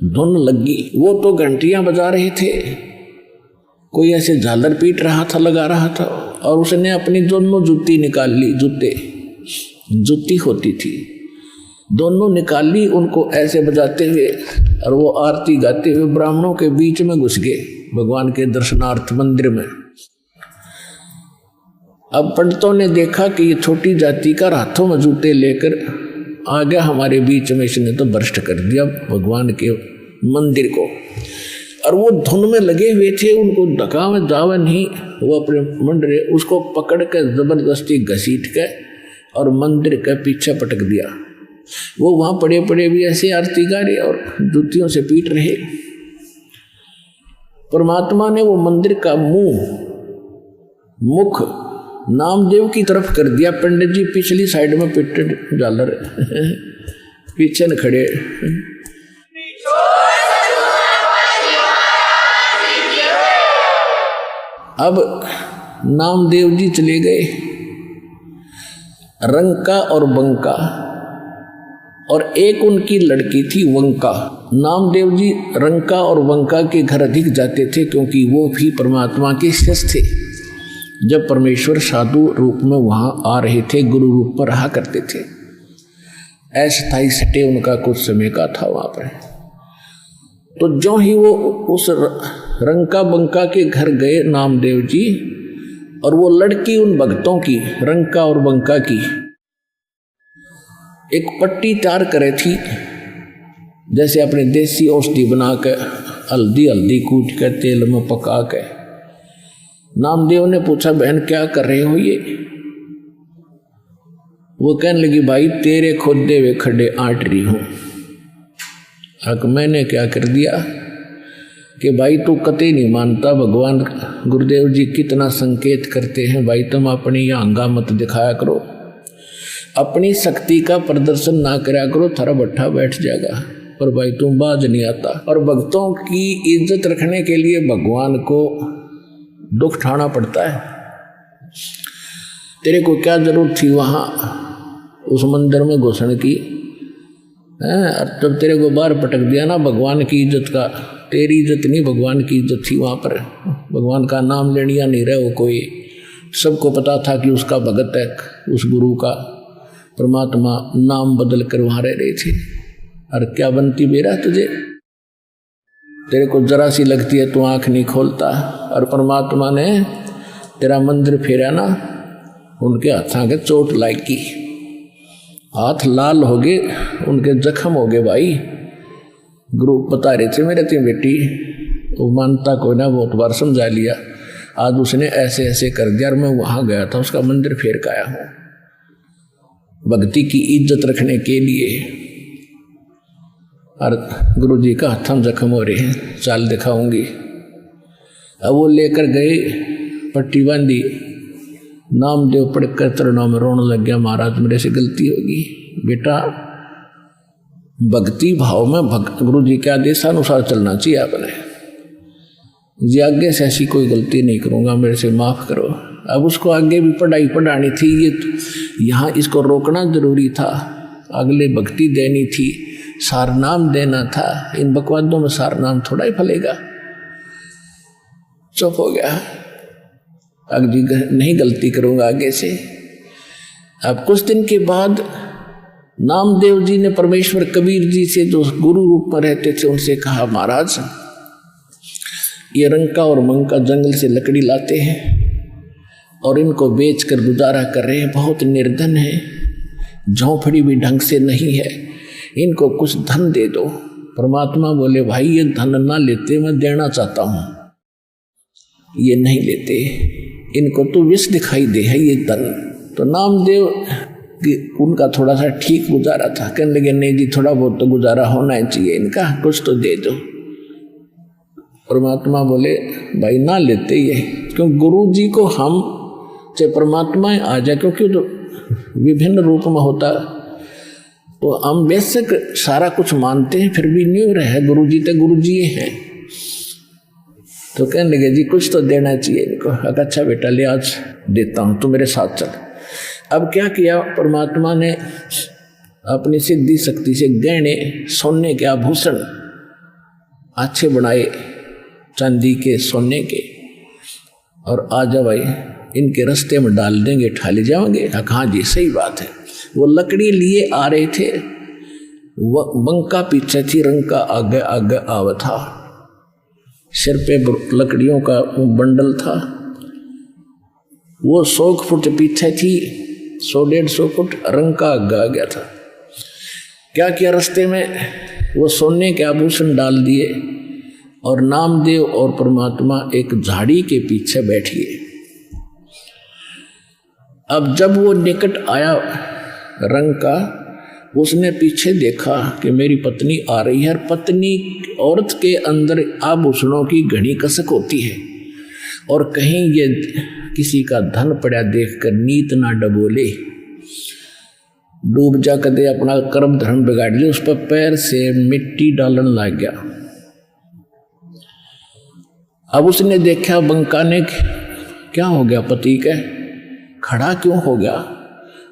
A: धुन लगी। वो तो घंटियां बजा रहे थे, कोई ऐसे झालर पीट रहा था, लगा रहा था, और उसने अपनी दोनों जूती निकाल ली। जूती होती थी, दोनों निकाल ली, उनको ऐसे बजाते हुए और वो आरती गाते हुए ब्राह्मणों के बीच में घुस गए भगवान के दर्शनार्थ मंदिर में। अब पंडितों ने देखा कि ये छोटी जाति का हाथों में जूते लेकर आ गया हमारे बीच में, इसने तो भ्रष्ट कर दिया भगवान के मंदिर को। और वो धुन में लगे हुए थे, उनको धक्का में जावा नहीं, वो अपने मंडरे उसको पकड़ कर जबरदस्ती घसीट के और मंदिर के पीछे पटक दिया। वो वहां पड़े पड़े भी ऐसे आरती गा रहे और जूतियों से पीट रहे। परमात्मा ने वो मंदिर का मुख नामदेव की तरफ कर दिया। पंडित जी पिछली साइड में पिट झालर पीछे न खड़े। अब नामदेव जी चले गए रंका और बंका, और एक उनकी लड़की थी वंका। नामदेव जी रंका और वंका के घर अधिक जाते थे, क्योंकि वो भी परमात्मा के शिष्य थे। जब परमेश्वर साधु रूप में वहां आ रहे थे, गुरु रूप पर रहा करते थे। अस्थायी सटे उनका कुछ समय का था वहां पर। तो जो ही वो उस रंका बंका के घर गए नामदेव जी, और वो लड़की उन भक्तों की, रंका और बंका की, एक पट्टी तैयार करे थी, जैसे अपने देसी औषधि बना के हल्दी कूट के तेल में पका के। नामदेव ने पूछा, बहन क्या कर रहे हो ये? वो कहने लगी, भाई तेरे खोदे हुए खड्डे आंट रही हूं। अब मैंने क्या कर दिया कि भाई तू कतई नहीं मानता, भगवान गुरुदेव जी कितना संकेत करते हैं, भाई तुम अपनी यहाँ हंगा मत दिखाया करो, अपनी शक्ति का प्रदर्शन ना करा करो, थारा भट्ठा बैठ जाएगा। पर भाई तुम बाज नहीं आता। और भक्तों की इज्जत रखने के लिए भगवान को दुख उठाना पड़ता है। तेरे को क्या जरूरत थी वहां उस मंदिर में घुसने की? और तब तेरे को बाहर पटक दिया ना भगवान की इज्जत का। तेरी इज्जत नहीं, भगवान की इज्जत थी वहां पर। भगवान का नाम लेनिया नहीं रहे वो कोई। सबको पता था कि उसका भगत है, उस गुरु का। परमात्मा नाम बदल कर वहां रह रहे थे। और क्या बनती बेरा तुझे? तेरे को जरा सी लगती है, तू आंख नहीं खोलता। और परमात्मा ने तेरा मंदिर फेरा ना, उनके हाथों के चोट लागी, हाथ लाल हो गए, उनके जख्म हो गए। भाई गुरु बता रहे थे मेरे तीन बेटी, वो मानता कोई ना, बहुत बार समझा लिया। आज उसने ऐसे ऐसे कर दिया, और मैं वहां गया था, उसका मंदिर फेर के आया हूं भक्ति की इज्जत रखने के लिए। और गुरु जी का हाथों जख्म हो रहे हैं, चाल दिखाऊंगी। अब वो लेकर गए, पट्टी बांधी, नामदेव पढ़कर चरणों में रोने लग गया, महाराज मेरे से गलती होगी। बेटा भक्ति भाव में गुरु जी के आदेशानुसार चलना चाहिए आपने। जी आगे से ऐसी कोई गलती नहीं करूँगा, मेरे से माफ़ करो। अब उसको आगे भी पढ़ाई पढ़ानी थी, ये यहाँ इसको रोकना जरूरी था, अगले भक्ति देनी थी, सार नाम देना था। इन बकवादों में सार नाम थोड़ा ही फलेगा। चुप हो गया, अब जी नहीं गलती करूँगा आगे से। अब कुछ दिन के बाद नामदेव जी ने परमेश्वर कबीर जी से, जो गुरु रूप में रहते थे, उनसे कहा, महाराज ये रंका और मंका जंगल से लकड़ी लाते हैं और इनको बेचकर गुजारा कर रहे हैं, बहुत निर्धन है, झोंपड़ी भी ढंग से नहीं है, इनको कुछ धन दे दो। परमात्मा बोले, भाई ये धन ना लेते, मैं देना चाहता हूँ। ये नहीं लेते, इनको तो विष दिखाई दे है ये तन। तो नामदेव कि उनका थोड़ा सा ठीक गुजारा था, कहने लगे नहीं जी थोड़ा बहुत तो गुजारा होना चाहिए इनका, कुछ तो दे दो। परमात्मा बोले भाई ना लेते ये, क्यों गुरु जी को हम चाहे परमात्मा आ जाए, क्योंकि तो विभिन्न रूप में होता, तो हम बेशक सारा कुछ मानते हैं फिर भी नहीं रहे गुरु जी तो गुरु जी हैं। तो कहने लगे जी कुछ तो देना चाहिए इनको। अच्छा बेटा ले आज देता हूँ, तू मेरे साथ चल। अब क्या किया परमात्मा ने, अपनी सिद्धि शक्ति से गहने सोने के आभूषण अच्छे बनाए, चांदी के सोने के, और आ जा भाई इनके रास्ते में डाल देंगे, ठा ले जाओगे। हाँ जी सही बात है। वो लकड़ी लिए आ रहे थे, वो बंका पीछे थी, रंका आगे आगे आवा था, सिर पे लकड़ियों का बंडल था। वो 100 फुट पीछे थी, 100-150 फुट, रंका आगे आ गया था। क्या किया रास्ते में, वो सोने के आभूषण डाल दिए और नामदेव और परमात्मा एक झाड़ी के पीछे बैठ गए। अब जब वो निकट आया रंग का, उसने पीछे देखा कि मेरी पत्नी आ रही है। पत्नी औरत के अंदर आभूषणों की घनी कसक होती है, और कहीं ये किसी का धन पड़ा देखकर नीत ना डबोले, डूब जा कदे अपना कर्म धर्म बिगाड़ ले। उस पर पैर से मिट्टी डालने लग गया। अब उसने देखा बंका ने, क्या हो गया पति के, खड़ा क्यों हो गया।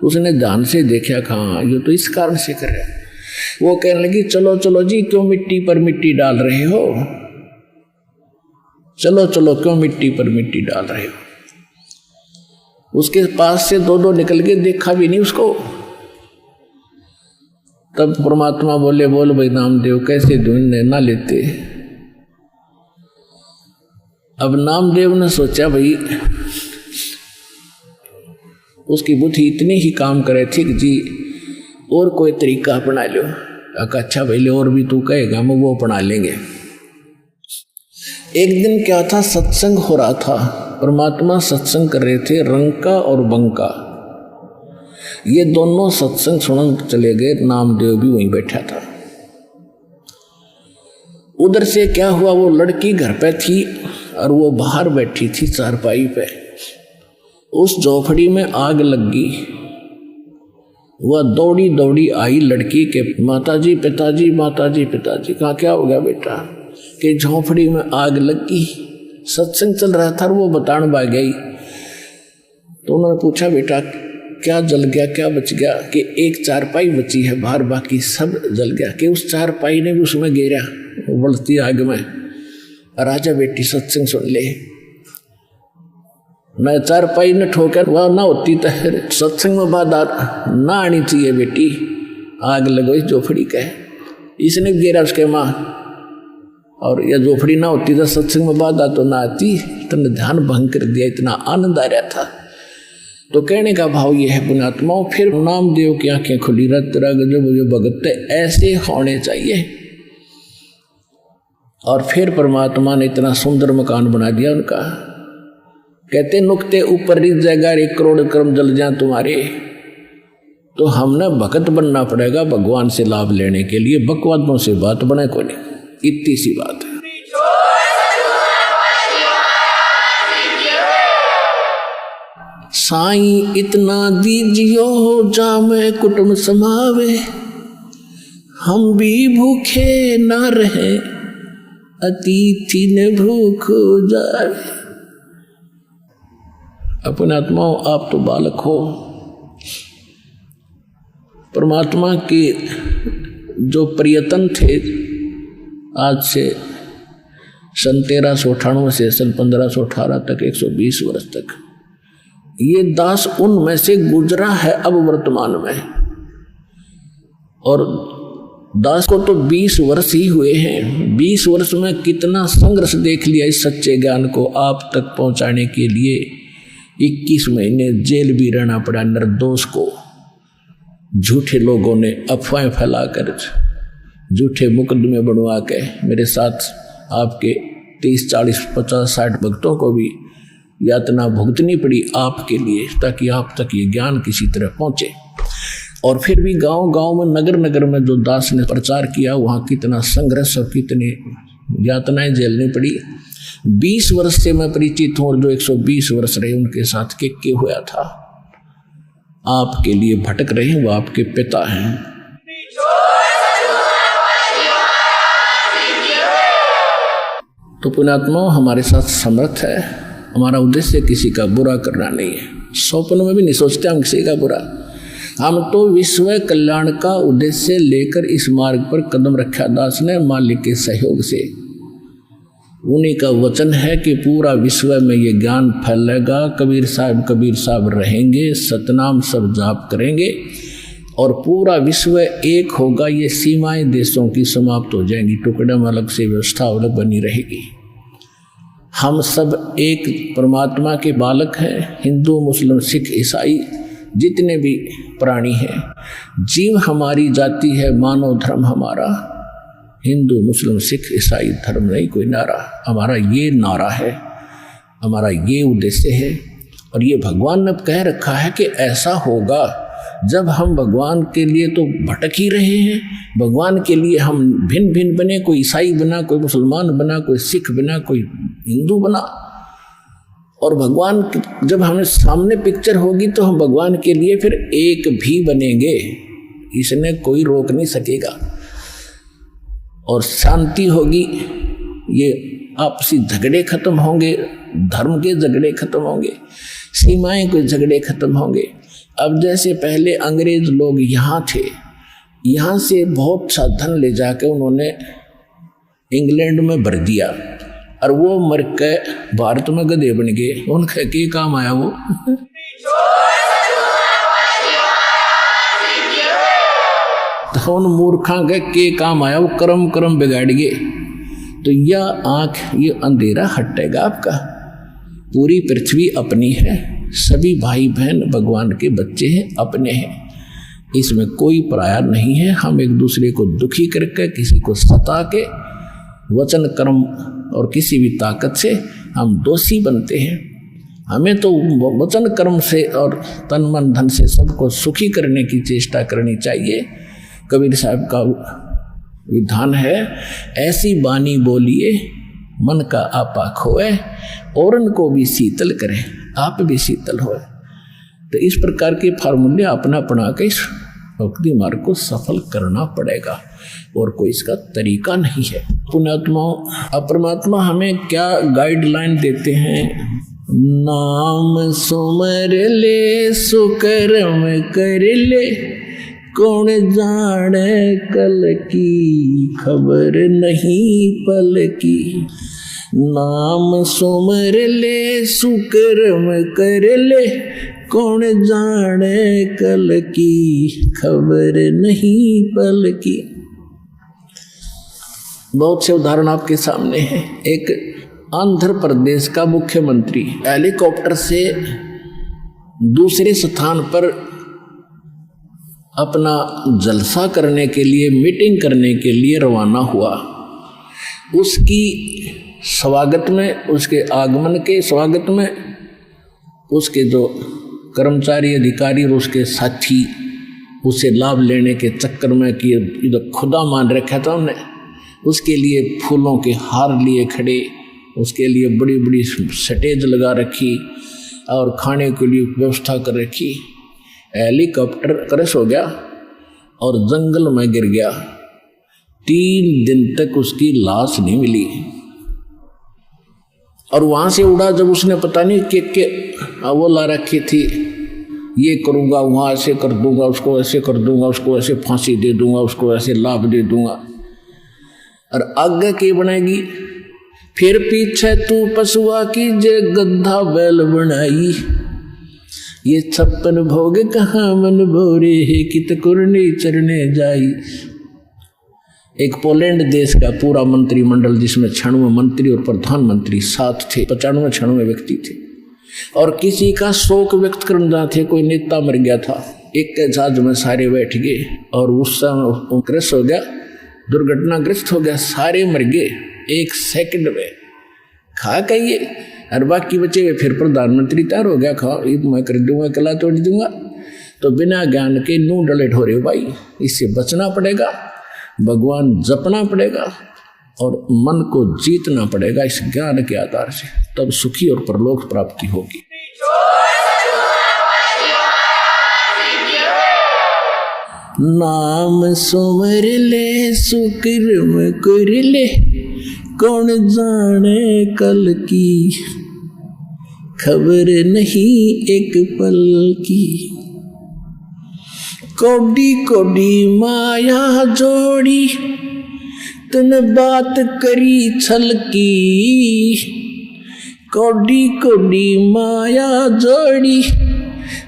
A: उसने ध्यान से देखा, कहाँ ये तो इस कारण से कर रहा है। वो कहने लगी चलो चलो जी क्यों मिट्टी पर मिट्टी डाल रहे हो, चलो चलो क्यों मिट्टी पर मिट्टी डाल रहे हो। उसके पास से दो निकल के, देखा भी नहीं उसको। तब परमात्मा बोले बोल भाई नामदेव कैसे ढूंढने ना लेते। अब नामदेव ने सोचा भाई उसकी बुद्धि इतनी ही काम करे, ठीक जी और कोई तरीका अपना लो। अच्छा भाई ले और भी तू कहेगा हम वो अपना लेंगे। एक दिन क्या था, सत्संग हो रहा था, परमात्मा सत्संग कर रहे थे, रंका और बंका ये दोनों सत्संग सुन चले गए। नामदेव भी वहीं बैठा था। उधर से क्या हुआ, वो लड़की घर पे थी और वो बाहर बैठी थी चारपाई पे। उस झोपड़ी में आग लग गई। वह दौड़ी दौड़ी आई लड़की के, माताजी पिताजी माताजी पिताजी। कहा क्या हो गया बेटा, कि झोपड़ी में आग लग गई। सत्संग चल रहा था और वो बताने भाग गई। तो उन्होंने पूछा बेटा क्या जल गया, क्या बच गया। कि एक चारपाई बची है बाहर, बाकी सब जल गया। कि उस चारपाई ने भी उसमें गिरा बढ़ती आग में। राजा बेटी सत्संग सुन ले, मैं चारपाई ने ठोकर वह ना होती तो सत्संग में बात ना आनी चाहिए बेटी। आग लगो इस झोपड़ी का, इसने गिरा उसके माँ, और यह झोपड़ी ना होती तो सत्संग में बात तो ना आती। तुमने ध्यान भंग कर दिया, इतना आनंद आ रहा था। तो कहने का भाव ये है पुण्यात्माओं, फिर नामदेव की आंखें खुली, रत रग जो भगत ऐसे होने चाहिए। और फिर परमात्मा ने इतना सुंदर मकान बना दिया उनका। कहते नुक्ते ऊपर रिज जाएगा, 1 करोड़ कर्म जल जाए तुम्हारे। तो हमने भगत बनना पड़ेगा भगवान से लाभ लेने के लिए। बकवादों से बात बने को नहीं, इतनी सी बात है। साईं इतना दीजियो जामे कुटुंब समावे, हम भी भूखे न रहे अतिथि ने भूख जावे। अपने आत्माओं आप तो बालक हो। परमात्मा के जो प्रयत्न थे आज से सन 1398 से सन 1518 तक 120 वर्ष तक, ये दास उनमें से गुजरा है अब वर्तमान में। और दास को तो 20 वर्ष ही हुए हैं। 20 वर्ष में कितना संघर्ष देख लिया इस सच्चे ज्ञान को आप तक पहुंचाने के लिए। 21 महीने जेल भी रहना पड़ा निर्दोष को। झूठे लोगों ने अफवाहें फैलाकर झूठे मुकदमे बनवा के मेरे साथ आपके 30, 40, 50, 60 भक्तों को भी यातना भुगतनी पड़ी आपके लिए, ताकि आप तक ये ज्ञान किसी तरह पहुँचे। और फिर भी गांव गांव में, नगर नगर में जो दास ने प्रचार किया, वहाँ कितना संघर्ष और कितनी यातनाएं झेलनी पड़ी। 20 वर्ष से मैं परिचित हूँ, और जो 120 वर्ष रहे उनके साथ के हुआ था। आपके लिए भटक रहे हैं, वो आपके पिता हैं। तो पुण्यात्मा हमारे साथ समर्थ है। हमारा उद्देश्य किसी का बुरा करना नहीं है, स्वप्न में भी नहीं सोचते हम किसी का बुरा। हम तो विश्व कल्याण का उद्देश्य लेकर इस मार्ग पर कदम रखा दास ने, मालिक के सहयोग से। उन्हीं का वचन है कि पूरा विश्व में ये ज्ञान फैलेगा। कबीर साहब रहेंगे, सतनाम सब जाप करेंगे और पूरा विश्व एक होगा। ये सीमाएं देशों की समाप्त हो जाएंगी, टुकड़े में अलग से व्यवस्था अलग बनी रहेगी। हम सब एक परमात्मा के बालक हैं। हिंदू, मुस्लिम, सिख, ईसाई जितने भी प्राणी हैं, जीव हमारी जाति है, मानव धर्म हमारा। हिंदू, मुस्लिम, सिख, ईसाई धर्म नहीं कोई नारा, हमारा ये नारा है, हमारा ये उद्देश्य है। और ये भगवान ने कह रखा है कि ऐसा होगा जब हम भगवान के लिए तो भटक ही रहे हैं, भगवान के लिए हम भिन्न भिन्न बने, कोई ईसाई बना, कोई मुसलमान बना, कोई सिख बना, कोई हिंदू बना। और भगवान जब हमें सामने पिक्चर होगी तो हम भगवान के लिए फिर एक भी बनेंगे, इसने कोई रोक नहीं सकेगा। और शांति होगी, ये आपसी झगड़े खत्म होंगे, धर्म के झगड़े खत्म होंगे, सीमाएं के झगड़े खत्म होंगे। अब जैसे पहले अंग्रेज लोग यहाँ थे, यहाँ से बहुत सा धन ले जाकर उन्होंने इंग्लैंड में भर दिया, और वो मर के भारत में गधे बन गए। उनका क्या काम आया वो? तो उन मूर्खा के काम आया, वो कर्म बिगाड़ गए। तो यह आँख, ये अंधेरा हटेगा आपका। पूरी पृथ्वी अपनी है, सभी भाई बहन भगवान के बच्चे हैं, अपने हैं, इसमें कोई पराया नहीं है। हम एक दूसरे को दुखी करके, किसी को सता के, वचन कर्म और किसी भी ताकत से हम दोषी बनते हैं। हमें तो वचन कर्म से और तन मन धन से सबको सुखी करने की चेष्टा करनी चाहिए। कबीर साहब का विधान है, ऐसी बानी बोलिए मन का आपा खोए, और उनको भी शीतल करें, आप भी शीतल होए। तो इस प्रकार के फार्मूले अपना अपना के इस भक्ति मार्ग को सफल करना पड़ेगा, और कोई इसका तरीका नहीं है। पुण्यात्मा परमात्मा हमें क्या गाइडलाइन देते हैं? नाम सुमर ले सुकर्म कर ले, कौन जाने कल की खबर नहीं पल की। नाम सुमर ले सुकर्म कर ले, कौन जाने कल की खबर नहीं पल की। बहुत से उदाहरण आपके सामने हैं। एक आंध्र प्रदेश का मुख्यमंत्री हेलीकॉप्टर से दूसरे स्थान पर अपना जलसा करने के लिए, मीटिंग करने के लिए रवाना हुआ। उसकी स्वागत में, उसके आगमन के स्वागत में, उसके जो कर्मचारी, अधिकारी और उसके साथी उसे लाभ लेने के चक्कर में कि इधर खुदा मान रखा था उन्हें, उसके लिए फूलों के हार लिए खड़े, उसके लिए बड़ी बड़ी स्टेज लगा रखी और खाने के लिए व्यवस्था कर रखी। हेलीकॉप्टर क्रैश हो गया और जंगल में गिर गया। 3 दिन तक उसकी लाश नहीं मिली। और वहाँ से उड़ा जब उसने पता नहीं के वो ला रखी थी, ये करूँगा, वहाँ ऐसे कर दूंगा, उसको ऐसे कर दूंगा, उसको ऐसे फांसी दे दूंगा, उसको ऐसे लाभ दे दूंगा। और आगे की बनाएगी, फिर पीछे तू पशुआ की जे गद्दा बैल बनाई, ये 56 भोग कहाँ मन भोरे है, कित कुरने चरने जाई। एक पोलैंड देश का पूरा मंत्रिमंडल, जिसमें 96 मंत्री और प्रधानमंत्री साथ थे, 95 व्यक्ति थे, और किसी का शोक व्यक्त करना थे, कोई नेता मर गया था। एक के जहाज में सारे बैठ गए और उस समय क्रैश हो गया, दुर्घटनाग्रस्त हो गया, सारे मर गए 1 सेकंड में। खा कहिए और बाकी बचे हुए फिर प्रधानमंत्री तैयार हो गया, खाओ मैं कर दूंगा, कला तोड़ दूंगा। तो बिना ज्ञान के नू डले ठोरे हो भाई, इससे बचना पड़ेगा, भगवान जपना पड़ेगा और मन को जीतना पड़ेगा इस ज्ञान के आधार से, तब सुखी और परलोक प्राप्ति होगी। नाम सुमर ले सुकर्म कर ले, कौन जाने कल की, खबर नहीं एक पल की। कौड़ी कौड़ी माया जोड़ी, तन बात करी छल की। कौड़ी कौड़ी माया जोड़ी,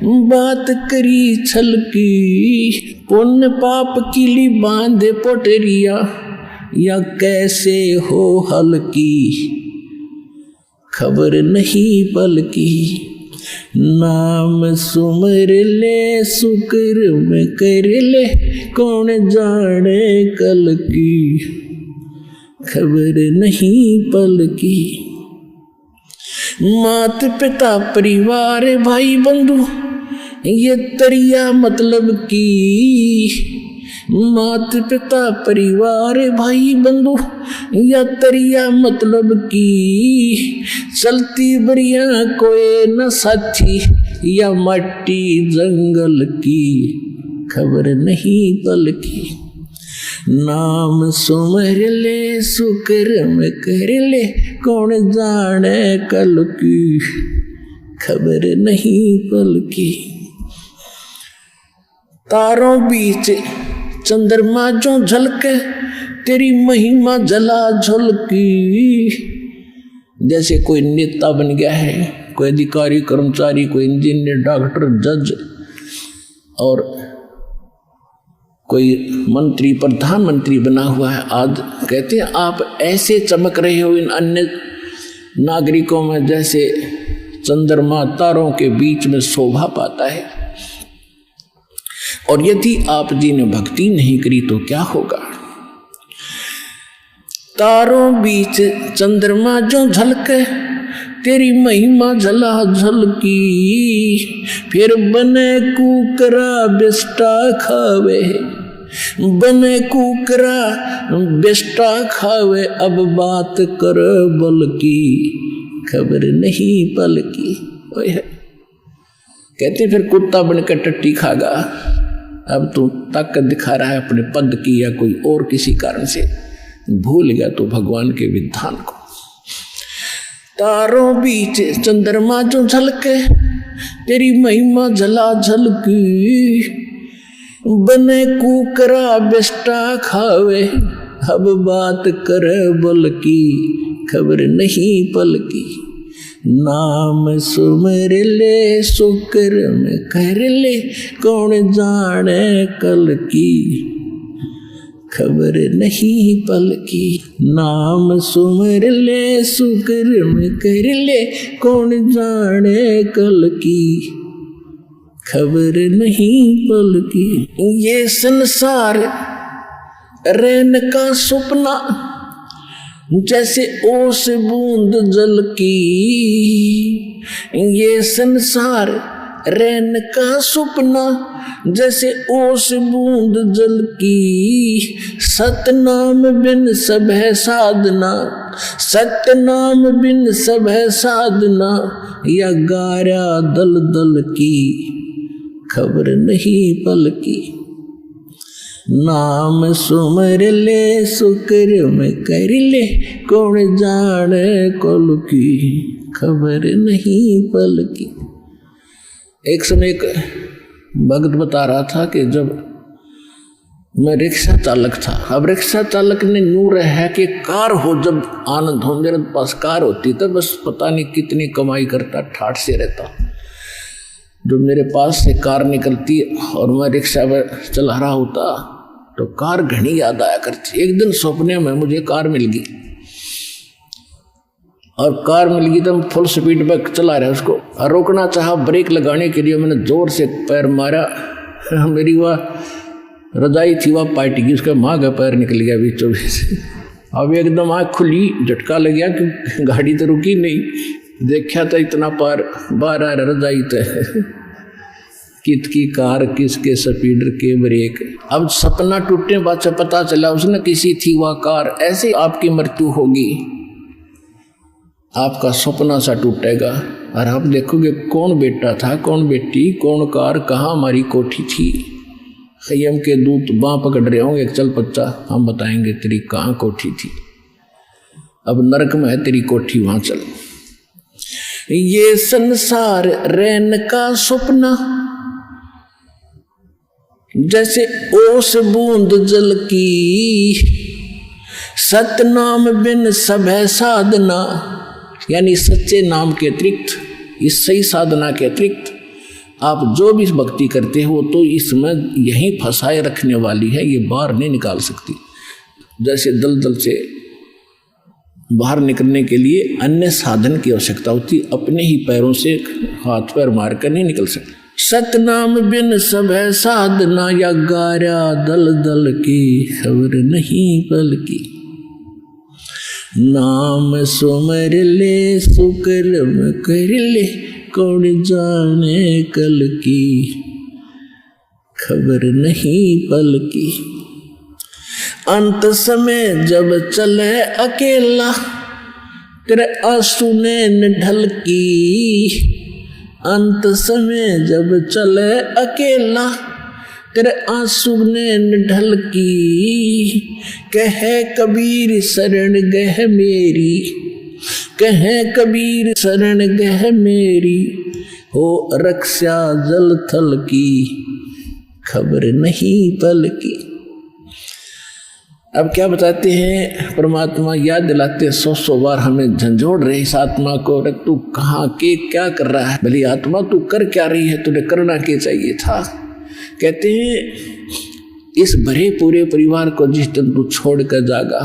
A: बात करी छल की। पुण्य पाप किली बांधे पोटरिया, या कैसे हो हल की, खबर नहीं पल की। नाम सुमर ले सुकर्म कर ले, कौन जाने कल की, खबर नहीं पल की। मात पिता परिवार भाई बंधु, ये तरिया मतलब की। मात पिता परिवार भाई बंधु, या तरिया मतलब की। चलती बरिया कोई न साथी, या मट्टी जंगल की, खबर नहीं पल की। नाम सुमर ले सुकर्म कर ले, कौन जाने कल की, खबर नहीं पल की। तारों बीच चंद्रमा जो झलके, तेरी महिमा जला झलकी। जैसे कोई नेता बन गया है, कोई अधिकारी कर्मचारी, कोई इंजीनियर, डॉक्टर, जज और कोई मंत्री प्रधानमंत्री बना हुआ है। आज कहते हैं आप ऐसे चमक रहे हो इन अन्य नागरिकों में, जैसे चंद्रमा तारों के बीच में शोभा पाता है। और यदि आप जी ने भक्ति नहीं करी तो क्या होगा। तारों बीच चंद्रमा जो झलके, तेरी महिमा जला झलकी। फिर बने कुकरा बिस्टा खावे, बने कुकरा बिस्टा खावे। अब बात कर बल की, खबर नहीं पल की। कहते फिर कुत्ता बनकर टट्टी खागा। अब तू ताकत दिखा रहा है अपने पद की या कोई और किसी कारण से, भूल गया तो भगवान के विधान को। तारों बीच चंद्रमा जो झलके, तेरी महिमा जला झलकी। बने कुकरा बिस्टा खावे, अब बात कर बल की, खबर नहीं पल की। नाम सुमर ले सुकर्म कर ले, कौन जाने कल की, खबर नहीं पल की। नाम सुमर ले सुकर्म कर ले, कौन जाने कल की, खबर नहीं पल की। ये संसार रैन का सपना, जैसे ओस बूंद जल की। ये संसार रैन का सपना, जैसे ओस बूंद जल की। सतनाम बिन सब है साधना, सतनाम बिन सब है साधना। या गारा दल दल की, खबर नहीं पल की। नाम सुमर ले सुकर्म कर ले, कौन जाने कल की, खबर नहीं पल की। एक समय एक भक्त बता रहा था कि जब मैं रिक्शा चालक था, अब रिक्शा चालक ने नूर है कि कार हो, जब आनंद हो, मेरे पास कार होती तो बस पता नहीं कितनी कमाई करता, ठाठ से रहता। जब मेरे पास से कार निकलती और मैं रिक्शा चला रहा होता तो कार घनी याद आया करती। एक दिन सपने में मुझे कार मिल गई, और कार मिल गई तो हम फुल स्पीड पर चला रहे उसको, और रोकना चाहा ब्रेक लगाने के लिए मैंने जोर से पैर मारा। मेरी वह रजाई थी वह पार्टी की, उसका माँ का पैर निकल गया बीचों बीच। अब एकदम आँख खुली, झटका लग गया कि गाड़ी तो रुकी नहीं, देखा तो इतना पार 12 रजाई तय कित की कार किसके स्पीडर के ब्रेक। अब सपना टूटने बाद से पता चला उसने किसी थी वह कार। ऐसे आपकी मृत्यु होगी, आपका सपना सा टूटेगा और आप देखोगे कौन बेटा था, कौन बेटी, कौन कार, कहाँ हमारी कोठी थी। खय्यम के दूत बाँ पकड़ रहे होंगे, चल बच्चा हम बताएंगे तेरी कहाँ कोठी थी, अब नरक में है तेरी कोठी, वहां चल। ये संसार रैन का सपना जैसे ओस बूंद जल की, सतनाम बिन सब है साधना। यानी सच्चे नाम के अतिरिक्त, इस सही साधना के अतिरिक्त आप जो भी भक्ति करते हो तो इसमें यहीं फंसाए रखने वाली है, ये बाहर नहीं निकाल सकती। जैसे दलदल से बाहर निकलने के लिए अन्य साधन की आवश्यकता होती, अपने ही पैरों से हाथ पैर मारकर नहीं निकल सकते। सतनाम बिन सब है साधना, या गारा दल दल की खबर नहीं पल की। नाम सुमर ले सुकर्म कर ले, कौन जाने कल की खबर नहीं पल की। अंत समय जब चले अकेला, तेरे आंसू ने ढल की। अंत समय जब चले अकेला, तेरे आंसू ने ढल की। कहे कबीर शरण गह मेरी, कहे कबीर शरण गह मेरी, हो रक्षा जल थल की खबर नहीं पल की। अब क्या बताते हैं परमात्मा, याद दिलाते 100 बार हमें झंझोड़ रहे इस आत्मा को, अरे तू कहाँ के क्या कर रहा है, भली आत्मा तू कर क्या रही है, तुझे करना क्या चाहिए था। कहते हैं इस भरे पूरे परिवार को जिस दिन तू छोड़ कर जागा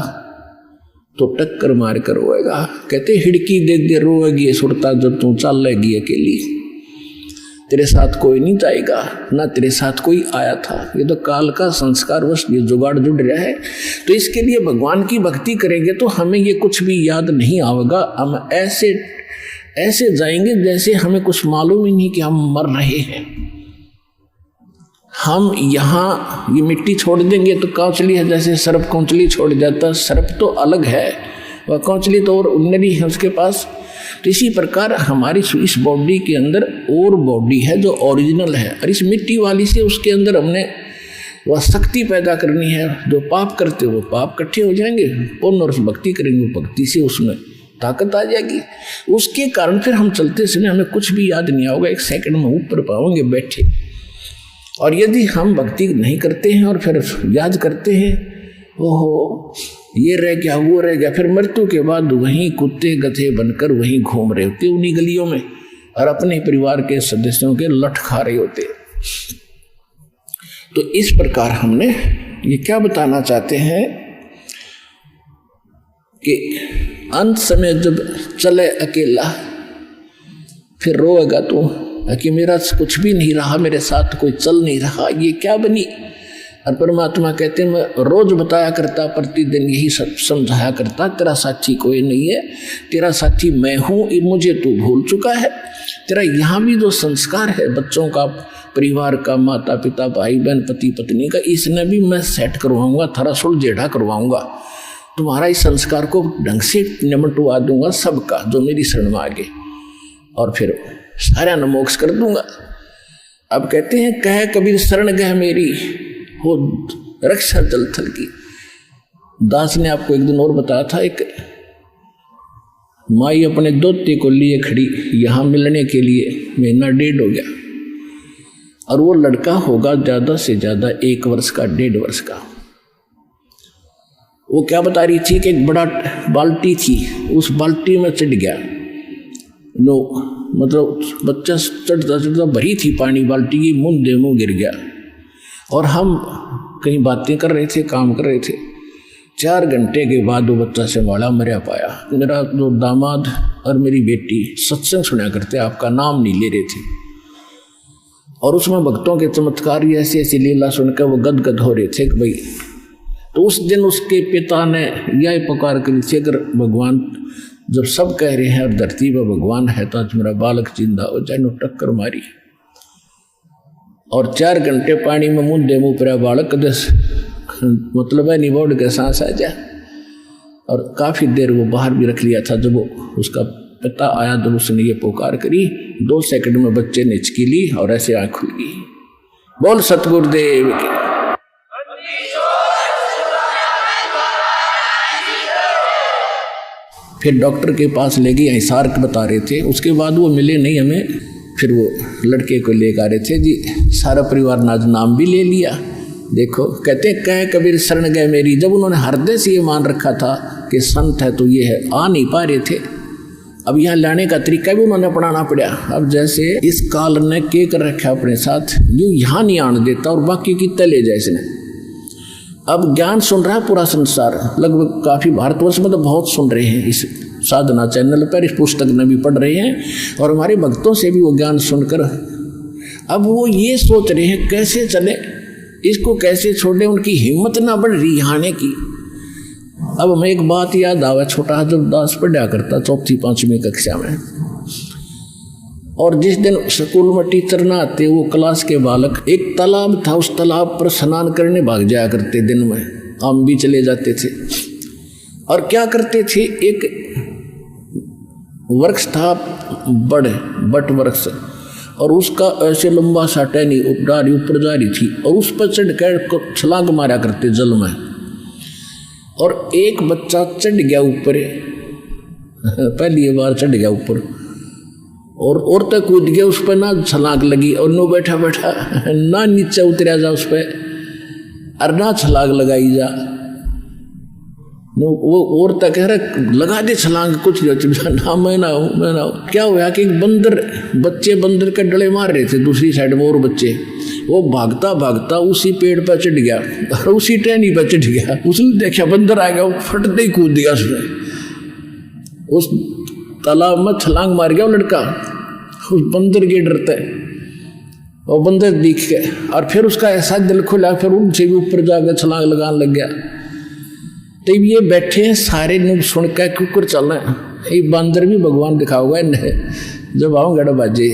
A: तो टक्कर मार कर रोएगा। कहते हिड़की दे दे रोएगी सुरता जब तू चल लेगी अकेली, तेरे साथ कोई नहीं जाएगा, ना तेरे साथ कोई आया था। ये तो काल का संस्कार वश ये जुगाड़ जुड़ रहा है। तो इसके लिए भगवान की भक्ति करेंगे तो हमें ये कुछ भी याद नहीं आएगा। हम ऐसे ऐसे जाएंगे जैसे हमें कुछ मालूम ही नहीं कि हम मर रहे हैं। हम यहाँ ये मिट्टी छोड़ देंगे तो कौचली है, जैसे सर्प कौचली छोड़ जाता, सर्प तो अलग है, वह कौचली तो और उन्नरी है उसके पास। तो इसी प्रकार हमारी इस बॉडी के अंदर और बॉडी है जो ओरिजिनल है, और इस मिट्टी वाली से उसके अंदर हमने वह शक्ति पैदा करनी है। जो पाप करते हो वो पाप इकट्ठे हो जाएंगे, पुण्य और भक्ति करेंगे भक्ति से उसमें ताकत आ जाएगी। उसके कारण फिर हम चलते समय हमें कुछ भी याद नहीं आओगे, 1 सेकंड में ऊपर पाओगे बैठे। और यदि हम भक्ति नहीं करते हैं और फिर याद करते हैं, ओहो ये रह गया वो रह गया, फिर मृत्यु के बाद वहीं कुत्ते गधे बनकर वहीं घूम रहे होते उन्हीं गलियों में, और अपने परिवार के सदस्यों के लठ खा रहे होते। तो इस प्रकार हमने ये क्या बताना चाहते हैं कि अंत समय जब चले अकेला फिर रोएगा तो कि मेरा कुछ भी नहीं रहा, मेरे साथ कोई चल नहीं रहा, ये क्या बनी। और परमात्मा कहते हैं मैं रोज बताया करता, प्रतिदिन यही सब समझाया करता, तेरा साथी कोई नहीं है, तेरा साथी मैं हूँ, मुझे तू भूल चुका है। तेरा यहाँ भी जो संस्कार है बच्चों का, परिवार का, माता पिता भाई बहन पति पत्नी का, इसने भी मैं सेट करवाऊंगा, थोड़ा सुलझेड़ा करवाऊंगा, तुम्हारा इस संस्कार को ढंग से निमटवा दूंगा सबका जो मेरी शरण में आगे, और फिर सारा न मोक्ष कर दूंगा। अब कहते हैं कहे कबीर शरण गह मेरी, हो रक्षा जल थल की। दास ने आपको एक दिन और बताया था, एक माई अपने दोते को लिए खड़ी यहाँ मिलने के लिए, 1.5 महीना हो गया, और वो लड़का होगा ज़्यादा से ज़्यादा 1 वर्ष का, 1.5 वर्ष का। वो क्या बता रही थी कि एक बड़ा बाल्टी थी, उस बाल्टी में चढ़ गया, मतलब बच्चा चढ़ता चढ़ता भरी थी पानी बाल्टी की, मुंह गिर गया। और हम कहीं बातें कर रहे थे, काम कर रहे थे, 4 घंटे के बाद वो बच्चा संभाला मरा पाया। मेरा जो दामाद और मेरी बेटी सत्संग सुना करते, आपका नाम नहीं ले रहे थे, और उसमें भक्तों के चमत्कार ऐसी ऐसी लीला सुनकर वो गदगद हो रहे थे कि भाई। तो उस दिन उसके पिता ने यह पुकार करी थी, अगर भगवान जब सब कह रहे हैं अब धरती पर भगवान है तो आज मेरा बालक जिंदा हो जाए, टक्कर मारी और 4 घंटे पानी में मुंह मुँह पर बालक दस मतलब है निबोड़ के सांस आ जाए। और काफ़ी देर वो बाहर भी रख लिया था। जब वो उसका पिता आया जब उसने ये पुकार करी, 2 सेकंड में बच्चे ने हिचकी ली और ऐसे आँख खुल गई। बोल सतगुरुदेव की। फिर डॉक्टर के पास ले गए, हिसार बता रहे थे। उसके बाद वो मिले नहीं हमें। फिर वो लड़के को लेकर आ रहे थे जी, सारा परिवार ने आज नाम भी ले लिया। देखो कहते कह कबीर शरण गए मेरी। जब उन्होंने हृदय से ये मान रखा था कि संत है तो ये है, आ नहीं पा रहे थे। अब यहाँ लाने का तरीका भी उन्होंने अपनाना पड़ा। अब जैसे इस काल ने के कर रखा अपने साथ, यूँ यहाँ नहीं आने देता और बाकी की तले जैसे ने। अब ज्ञान सुन रहा है पूरा संसार, लगभग काफ़ी भारतवर्ष में तो बहुत सुन रहे हैं इस साधना चैनल पर, इस पुस्तक में भी पढ़ रहे हैं और हमारे भक्तों से भी वो ज्ञान सुनकर अब वो ये सोच रहे हैं कैसे चले, इसको कैसे छोड़े। उनकी हिम्मत ना बढ़ रही आने की। अब हमें एक बात याद आवा, छोटा जब दास पढ़ा करता 4वीं-5वीं कक्षा में, और जिस दिन स्कूल में टीचर ना आते वो क्लास के बालक, एक तालाब था, उस तालाब पर स्नान करने भाग जाया करते। दिन में हम भी चले जाते थे और क्या करते थे, एक वृक्ष था बट वृक्ष, और उसका ऐसे लंबा सा टहनी डारी ऊपर जा रही थी और उस पर चढ़ कर छलांग मारा करते जल में। और एक बच्चा चढ़ गया ऊपर, पहली बार चढ़ गया ऊपर और तक कूद गया उस पर, ना छलांग लगी और नो बैठा बैठा ना नीचे उतरा जा उस पर और ना छलांग लगाई जा। वो और तक कह रहा लगा दे छलांग, कुछ ना मैं ना हूँ। क्या हुआ कि बच्चे बंदर के डले मार रहे थे दूसरी साइड में, और बच्चे वो भागता भागता उसी पेड़ पर चढ़ गया और उसी टहनी पर चढ़ गया। उसने देखा बंदर आ गया, वो फटते ही कूद दिया उसने, उस तालाब में छलांग मार गया वो लड़का उस बंदर के डरते। वो बंदर दिख गया और फिर उसका ऐसा दिल खुला, फिर उनसे भी ऊपर जाकर छलांग लगाने लग गया। तो ये बैठे हैं सारे ने सुन के कुकर चलना है, ये बंदर भी भगवान दिखा हुआ है जब आओ गड़ा बाजे।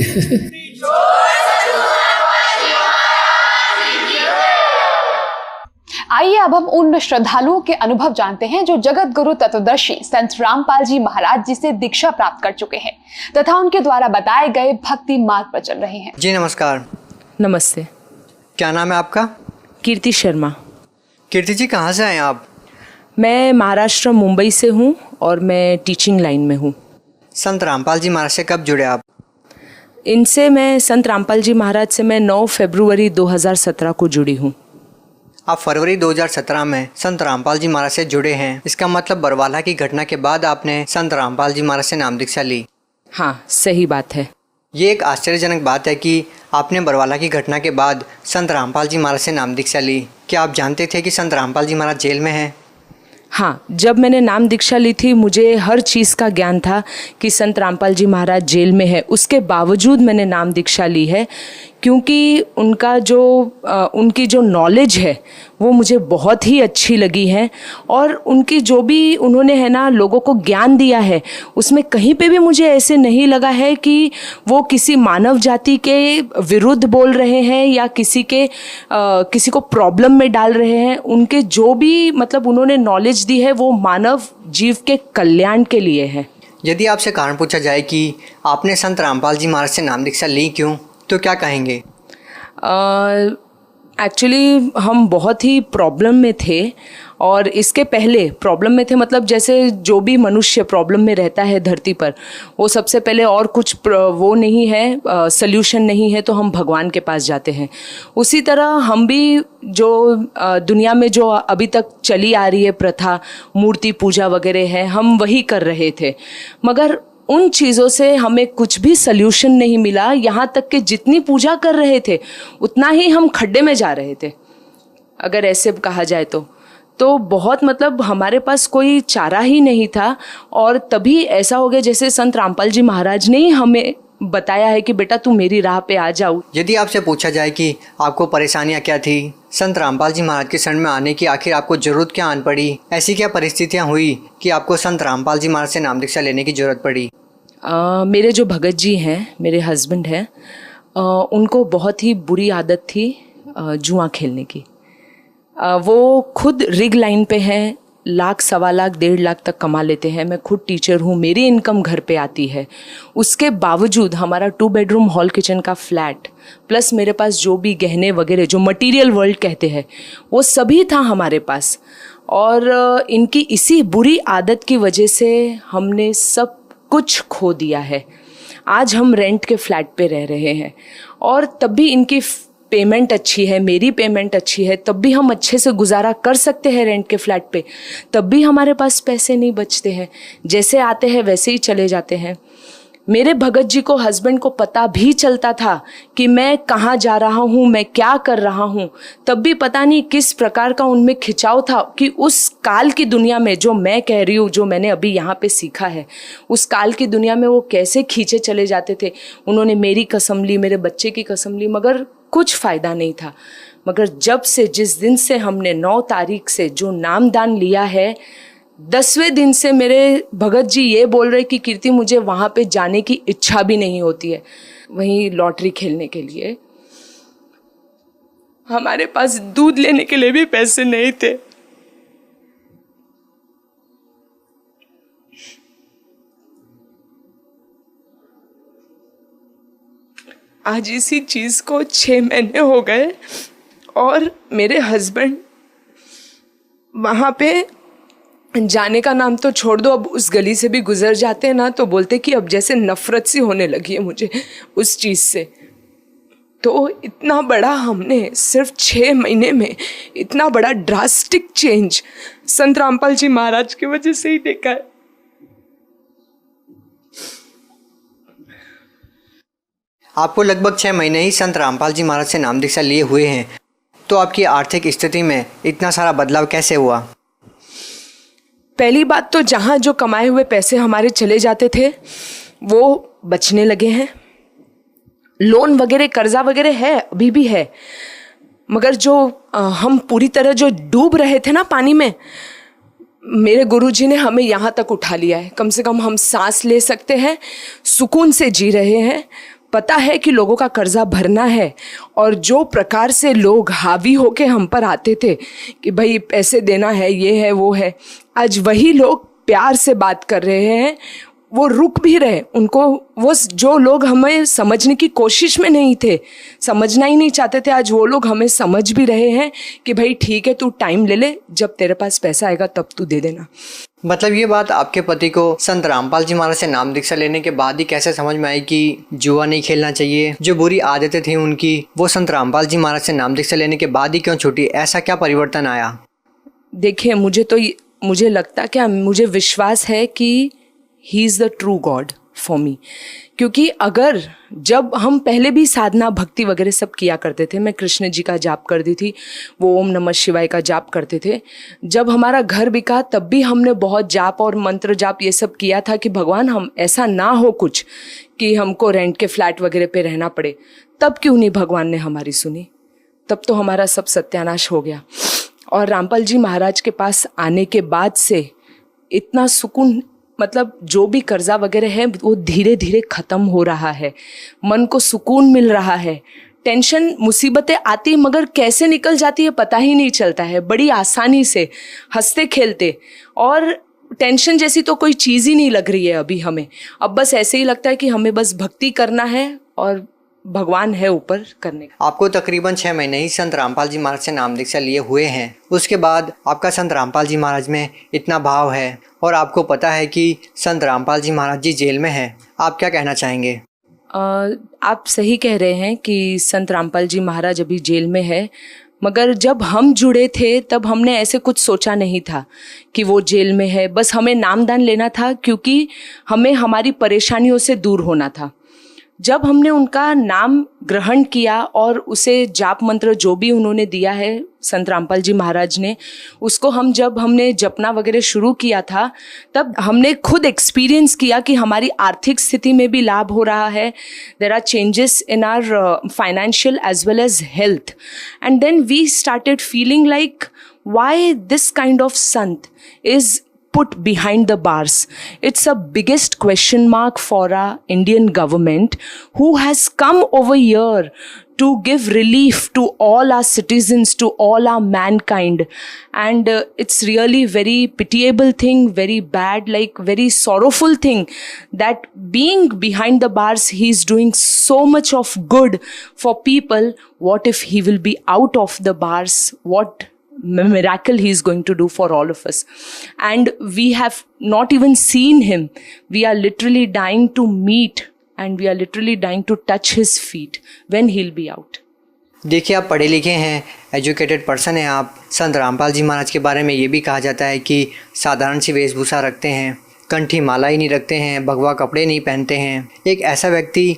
C: आइए अब हम उन श्रद्धालुओं के अनुभव जानते हैं जो जगत गुरु तत्वदर्शी संत रामपाल जी महाराज जी से दीक्षा प्राप्त कर चुके हैं तथा उनके द्वारा बताए गए भक्ति मार्ग पर चल रहे हैं।
D: जी नमस्कार।
E: नमस्ते।
D: क्या नाम है आपका?
E: कीर्ति शर्मा।
D: कीर्ति जी कहाँ से आए आप?
E: मैं महाराष्ट्र मुंबई से हूँ और मैं टीचिंग लाइन में हूँ।
D: संत रामपाल जी महाराज से कब जुड़े आप?
E: इनसे मैं संत रामपाल जी महाराज से मैं 9 फरवरी 2017 को जुड़ी हूँ।
D: आप फरवरी 2017 में संत रामपाल जी महाराज से जुड़े हैं, इसका मतलब बरवाला की घटना के बाद आपने संत रामपाल जी महाराज से नाम दीक्षा ली?
E: हाँ, सही बात है।
D: ये एक आश्चर्यजनक बात है कि आपने बरवाला की घटना के बाद संत रामपाल जी महाराज से नाम दीक्षा ली। क्या आप जानते थे कि संत रामपाल जी महाराज जेल में हैं?
E: हाँ, जब मैंने नाम दीक्षा ली थी मुझे हर चीज़ का ज्ञान था कि संत रामपाल जी महाराज जेल में है। उसके बावजूद मैंने नाम दीक्षा ली है क्योंकि उनकी जो नॉलेज है वो मुझे बहुत ही अच्छी लगी है और उनकी जो भी उन्होंने है ना लोगों को ज्ञान दिया है उसमें कहीं पे भी मुझे ऐसे नहीं लगा है कि वो किसी मानव जाति के विरुद्ध बोल रहे हैं या किसी को प्रॉब्लम में डाल रहे हैं। उनके जो भी मतलब उन्होंने नॉलेज दी है वो मानव जीव के कल्याण के लिए है।
D: यदि आपसे कारण पूछा जाए कि आपने संत रामपाल जी महाराज से नाम दीक्षा ली क्यों, तो क्या कहेंगे?
E: एक्चुअली हम बहुत ही प्रॉब्लम में थे और इसके पहले प्रॉब्लम में थे मतलब जैसे जो भी मनुष्य प्रॉब्लम में रहता है धरती पर वो सबसे पहले और कुछ वो नहीं है, सल्यूशन नहीं है तो हम भगवान के पास जाते हैं। उसी तरह हम भी जो दुनिया में जो अभी तक चली आ रही है प्रथा मूर्ति पूजा वगैरह है हम वही कर रहे थे, मगर उन चीज़ों से हमें कुछ भी सल्यूशन नहीं मिला। यहाँ तक कि जितनी पूजा कर रहे थे उतना ही हम खड्डे में जा रहे थे अगर ऐसे कहा जाए तो बहुत मतलब हमारे पास कोई चारा ही नहीं था। और तभी ऐसा हो गया जैसे संत रामपाल जी महाराज ने ही हमें बताया है कि बेटा तू मेरी राह पे आ जाओ।
D: यदि आपसे पूछा जाए कि आपको परेशानियां क्या थी, संत रामपाल जी महाराज के शरण में आने की आखिर आपको ज़रूरत क्या आन पड़ी, ऐसी क्या परिस्थितियां हुई कि आपको संत रामपाल जी महाराज से नाम दीक्षा लेने की ज़रूरत पड़ी?
E: मेरे जो भगत जी हैं, मेरे हस्बैंड हैं, उनको बहुत ही बुरी आदत थी जुआ खेलने की। वो खुद रिग लाइन पे हैं, लाख, सवा लाख, 1.5 लाख तक कमा लेते हैं। मैं खुद टीचर हूँ, मेरी इनकम घर पे आती है। उसके बावजूद हमारा 2 बेडरूम हॉल किचन का फ्लैट प्लस मेरे पास जो भी गहने वगैरह जो मटेरियल वर्ल्ड कहते हैं वो सभी था हमारे पास। और इनकी इसी बुरी आदत की वजह से हमने सब कुछ खो दिया है। आज हम रेंट के फ्लैट पे रह रहे हैं और तब भी इनकी पेमेंट अच्छी है, मेरी पेमेंट अच्छी है, तब भी हम अच्छे से गुजारा कर सकते हैं रेंट के फ्लैट पे। तब भी हमारे पास पैसे नहीं बचते हैं, जैसे आते हैं वैसे ही चले जाते हैं। मेरे भगत जी को, हस्बैंड को पता भी चलता था कि मैं कहाँ जा रहा हूँ, मैं क्या कर रहा हूँ, तब भी पता नहीं किस प्रकार का उनमें खिंचाव था कि उस काल की दुनिया में जो मैं कह रही हूँ, जो मैंने अभी यहाँ पे सीखा है, उस काल की दुनिया में वो कैसे खींचे चले जाते थे। उन्होंने मेरी कसम ली, मेरे बच्चे की कसम ली, मगर कुछ फ़ायदा नहीं था। मगर जब से, जिस दिन से हमने 9 तारीख से जो नामदान लिया है, 10वें दिन से मेरे भगत जी ये बोल रहे कि कीर्ति मुझे वहाँ पे जाने की इच्छा भी नहीं होती है, वहीं लॉटरी खेलने के लिए। हमारे पास दूध लेने के लिए भी पैसे नहीं थे। आज इसी चीज़ को 6 महीने हो गए और मेरे हस्बैंड वहाँ पे जाने का नाम तो छोड़ दो, अब उस गली से भी गुजर जाते हैं ना तो बोलते कि अब जैसे नफरत सी होने लगी है मुझे उस चीज़ से। तो इतना बड़ा हमने सिर्फ 6 महीने में इतना बड़ा ड्रास्टिक चेंज संत रामपाल जी महाराज की वजह से ही देखा है।
D: आपको लगभग 6 महीने ही संत रामपाल जी महाराज से नाम दीक्षा लिए हुए हैं, तो आपकी आर्थिक स्थिति में इतना सारा बदलाव कैसे हुआ?
E: पहली बात तो जहाँ जो कमाए हुए पैसे हमारे चले जाते थे वो बचने लगे हैं। लोन वगैरह, कर्जा वगैरह है, अभी भी है, मगर जो हम पूरी तरह जो डूब रहे थे ना पानी में, मेरे गुरुजी ने हमें यहाँ तक उठा लिया है। कम से कम हम सांस ले सकते हैं, सुकून से जी रहे हैं। पता है कि लोगों का कर्जा भरना है, और जो प्रकार से लोग हावी होके हम पर आते थे कि भाई पैसे देना है, ये है वो है, आज वही लोग प्यार से बात कर रहे हैं, वो रुक भी रहे। उनको वो जो लोग हमें समझने की कोशिश में नहीं थे, समझना ही नहीं चाहते थे, आज वो लोग हमें समझ भी रहे हैं कि भाई ठीक है तू टाइम ले ले, जब तेरे पास पैसा आएगा तब तू दे देना।
D: मतलब ये बात आपके पति को संत रामपाल जी महाराज से नाम दीक्षा लेने के बाद ही कैसे समझ में आई कि जुआ नहीं खेलना चाहिए, जो बुरी आदतें थी उनकी वो संत रामपाल जी महाराज से नाम दीक्षा लेने के बाद ही क्यों छूटी? ऐसा क्या परिवर्तन आया?
E: देखिए, मुझे लगता, क्या मुझे विश्वास है कि he is the true God for me. क्योंकि अगर जब हम पहले भी साधना भक्ति वगैरह सब किया करते थे, मैं कृष्ण जी का जाप करती थी, वो ओम नमः शिवाय का जाप करते थे। जब हमारा घर बिका तब भी हमने बहुत जाप और मंत्र जाप ये सब किया था कि भगवान हम ऐसा ना हो कुछ कि हमको रेंट के फ्लैट वगैरह पे रहना पड़े। तब क्यों नहीं भगवान ने हमारी सुनी? तब तो हमारा सब सत्यानाश हो गया। और रामपाल जी महाराज के पास आने के बाद से इतना सुकून, मतलब जो भी कर्जा वगैरह है वो धीरे धीरे ख़त्म हो रहा है, मन को सुकून मिल रहा है। टेंशन मुसीबतें आती मगर कैसे निकल जाती है पता ही नहीं चलता है, बड़ी आसानी से हंसते खेलते। और टेंशन जैसी तो कोई चीज़ ही नहीं लग रही है अभी हमें। अब बस ऐसे ही लगता है कि हमें बस भक्ति करना है और भगवान है ऊपर करने का।
D: आपको तकरीबन 6 महीने ही संत रामपाल जी महाराज से नाम दीक्षा लिए हुए हैं, उसके बाद आपका संत रामपाल जी महाराज में इतना भाव है और आपको पता है कि संत रामपाल जी महाराज जी जेल में हैं, आप क्या कहना चाहेंगे?
E: आप सही कह रहे हैं कि संत रामपाल जी महाराज अभी जेल में है, मगर जब हम जुड़े थे तब हमने ऐसे कुछ सोचा नहीं था कि वो जेल में है। बस हमें नामदान लेना था क्योंकि हमें हमारी परेशानियों से दूर होना था। जब हमने उनका नाम ग्रहण किया और उसे जाप मंत्र जो भी उन्होंने दिया है संत रामपाल जी महाराज ने, उसको जब हमने जपना वगैरह शुरू किया था, तब हमने खुद एक्सपीरियंस किया कि हमारी आर्थिक स्थिति में भी लाभ हो रहा है. There are changes in our financial as well as health. And then we started feeling like why this kind of संत is put behind the bars. It's a biggest question mark for our Indian government, who has come over here to give relief to all our citizens, to all our mankind. And it's really very pitiable thing, very bad, like very sorrowful thing, that being behind the bars, he's doing so much of good for people. What if he will be out of the bars? What miracle he is going to do for all of us? And we have not even seen him. We are literally dying to meet, and we are literally dying to touch his feet when he'll be out.
D: देखिए, आप पढ़े लिखे हैं, educated person हैं आप. संत रामपाल जी महाराज के बारे में ये भी कहा जाता है कि साधारण सी वेशभूषा रखते हैं, कंठी माला ही नहीं रखते हैं, भगवा कपड़े नहीं पहनते हैं. एक ऐसा व्यक्ति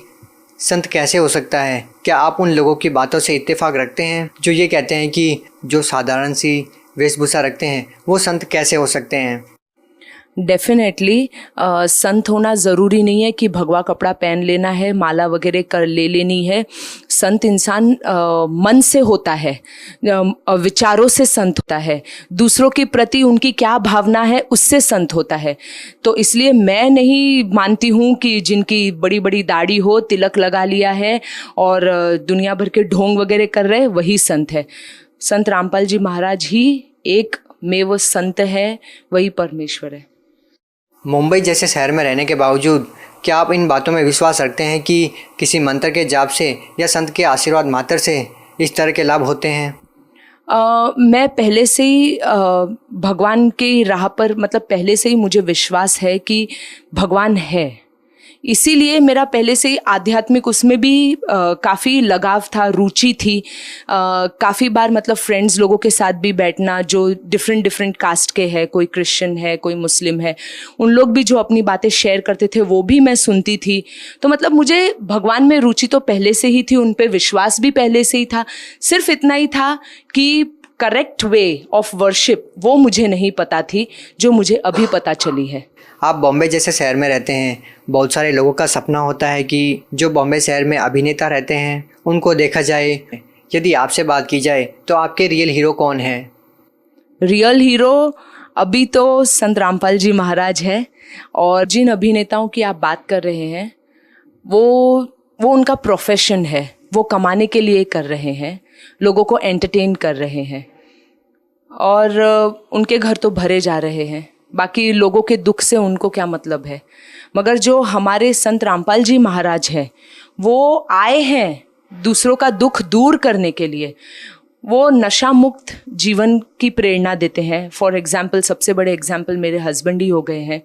D: संत कैसे हो सकता है? क्या आप उन लोगों की बातों से इत्तेफाक रखते हैं जो ये कहते हैं कि जो साधारण सी वेशभूषा रखते हैं वो संत कैसे हो सकते हैं?
E: डेफिनेटली संत होना ज़रूरी नहीं है कि भगवा कपड़ा पहन लेना है, माला वगैरह कर ले लेनी है. संत इंसान मन से होता है, विचारों से संत होता है, दूसरों के प्रति उनकी क्या भावना है उससे संत होता है. तो इसलिए मैं नहीं मानती हूँ कि जिनकी बड़ी बड़ी दाढ़ी हो, तिलक लगा लिया है और दुनिया भर के ढोंग वगैरह कर रहे वही संत है. संत रामपाल जी महाराज ही एक में वो संत है, वही परमेश्वर है.
D: मुंबई जैसे शहर में रहने के बावजूद क्या आप इन बातों में विश्वास रखते हैं कि किसी मंत्र के जाप से या संत के आशीर्वाद मात्र से इस तरह के लाभ होते हैं?
E: मैं पहले से ही भगवान की राह पर, मतलब पहले से ही मुझे विश्वास है कि भगवान है. इसीलिए मेरा पहले से ही आध्यात्मिक उसमें भी काफ़ी लगाव था, रुचि थी. काफ़ी बार मतलब फ्रेंड्स लोगों के साथ भी बैठना जो डिफरेंट कास्ट के हैं, कोई क्रिश्चियन है, कोई मुस्लिम है, उन लोग भी जो अपनी बातें शेयर करते थे वो भी मैं सुनती थी. तो मतलब मुझे भगवान में रुचि तो पहले से ही थी, उन पे विश्वास भी पहले से ही था. सिर्फ इतना ही था कि करेक्ट वे ऑफ वर्शिप वो मुझे नहीं पता थी, जो मुझे अभी पता चली है.
D: आप बॉम्बे जैसे शहर में रहते हैं, बहुत सारे लोगों का सपना होता है कि जो बॉम्बे शहर में अभिनेता रहते हैं उनको देखा जाए. यदि आपसे बात की जाए तो आपके रियल हीरो कौन है?
E: रियल हीरो अभी तो संत रामपाल जी महाराज है. और जिन अभिनेताओं की आप बात कर रहे हैं वो उनका प्रोफेशन है, वो कमाने के लिए कर रहे हैं, लोगों को एंटरटेन कर रहे हैं और उनके घर तो भरे जा रहे हैं. बाकी लोगों के दुख से उनको क्या मतलब है. मगर जो हमारे संत रामपाल जी महाराज हैं वो आए हैं दूसरों का दुख दूर करने के लिए. वो नशा मुक्त जीवन की प्रेरणा देते हैं. फॉर एग्जाम्पल, सबसे बड़े एग्जाम्पल मेरे हस्बैंड ही हो गए हैं.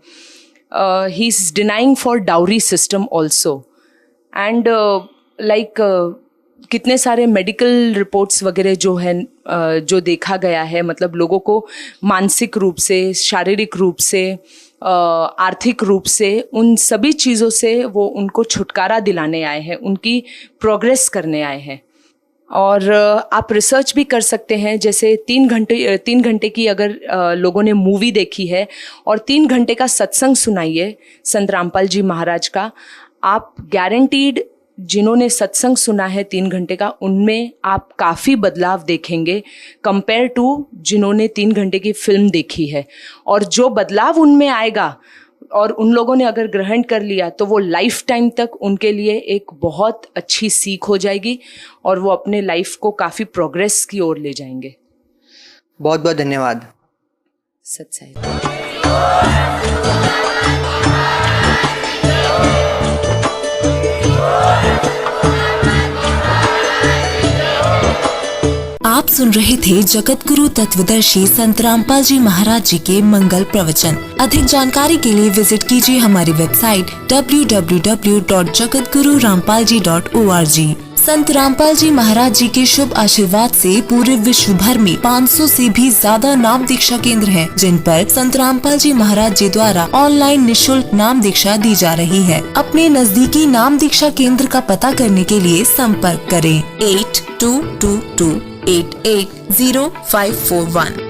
E: He is denying for dowry system also. And like कितने सारे मेडिकल रिपोर्ट्स वगैरह जो है, जो देखा गया है, मतलब लोगों को मानसिक रूप से, शारीरिक रूप से, आर्थिक रूप से, उन सभी चीज़ों से वो उनको छुटकारा दिलाने आए हैं, उनकी प्रोग्रेस करने आए हैं. और आप रिसर्च भी कर सकते हैं. जैसे 3 घंटे की अगर लोगों ने मूवी देखी है और 3 घंटे का सत्संग सुनाइए संत रामपाल जी महाराज का, आप गारंटीड जिन्होंने सत्संग सुना है 3 घंटे का, उनमें आप काफ़ी बदलाव देखेंगे कंपेयर टू जिन्होंने 3 घंटे की फिल्म देखी है. और जो बदलाव उनमें आएगा और उन लोगों ने अगर ग्रहण कर लिया तो वो लाइफ टाइम तक उनके लिए एक बहुत अच्छी सीख हो जाएगी और वो अपने लाइफ को काफ़ी प्रोग्रेस की ओर ले जाएंगे.
D: बहुत बहुत धन्यवाद.
E: सत साहिब.
F: आप सुन रहे थे जगत गुरु तत्वदर्शी संत रामपाल जी महाराज जी के मंगल प्रवचन. अधिक जानकारी के लिए विजिट कीजिए हमारी वेबसाइट www.jagatgururampalji.org. संत रामपाल जी महाराज जी के शुभ आशीर्वाद से पूरे विश्व भर में 500 से भी ज्यादा नाम दीक्षा केंद्र हैं, जिन पर संत रामपाल जी महाराज जी द्वारा ऑनलाइन निशुल्क नाम दीक्षा दी जा रही है। अपने नजदीकी नाम दीक्षा केंद्र का पता करने के लिए संपर्क करें 8222880541।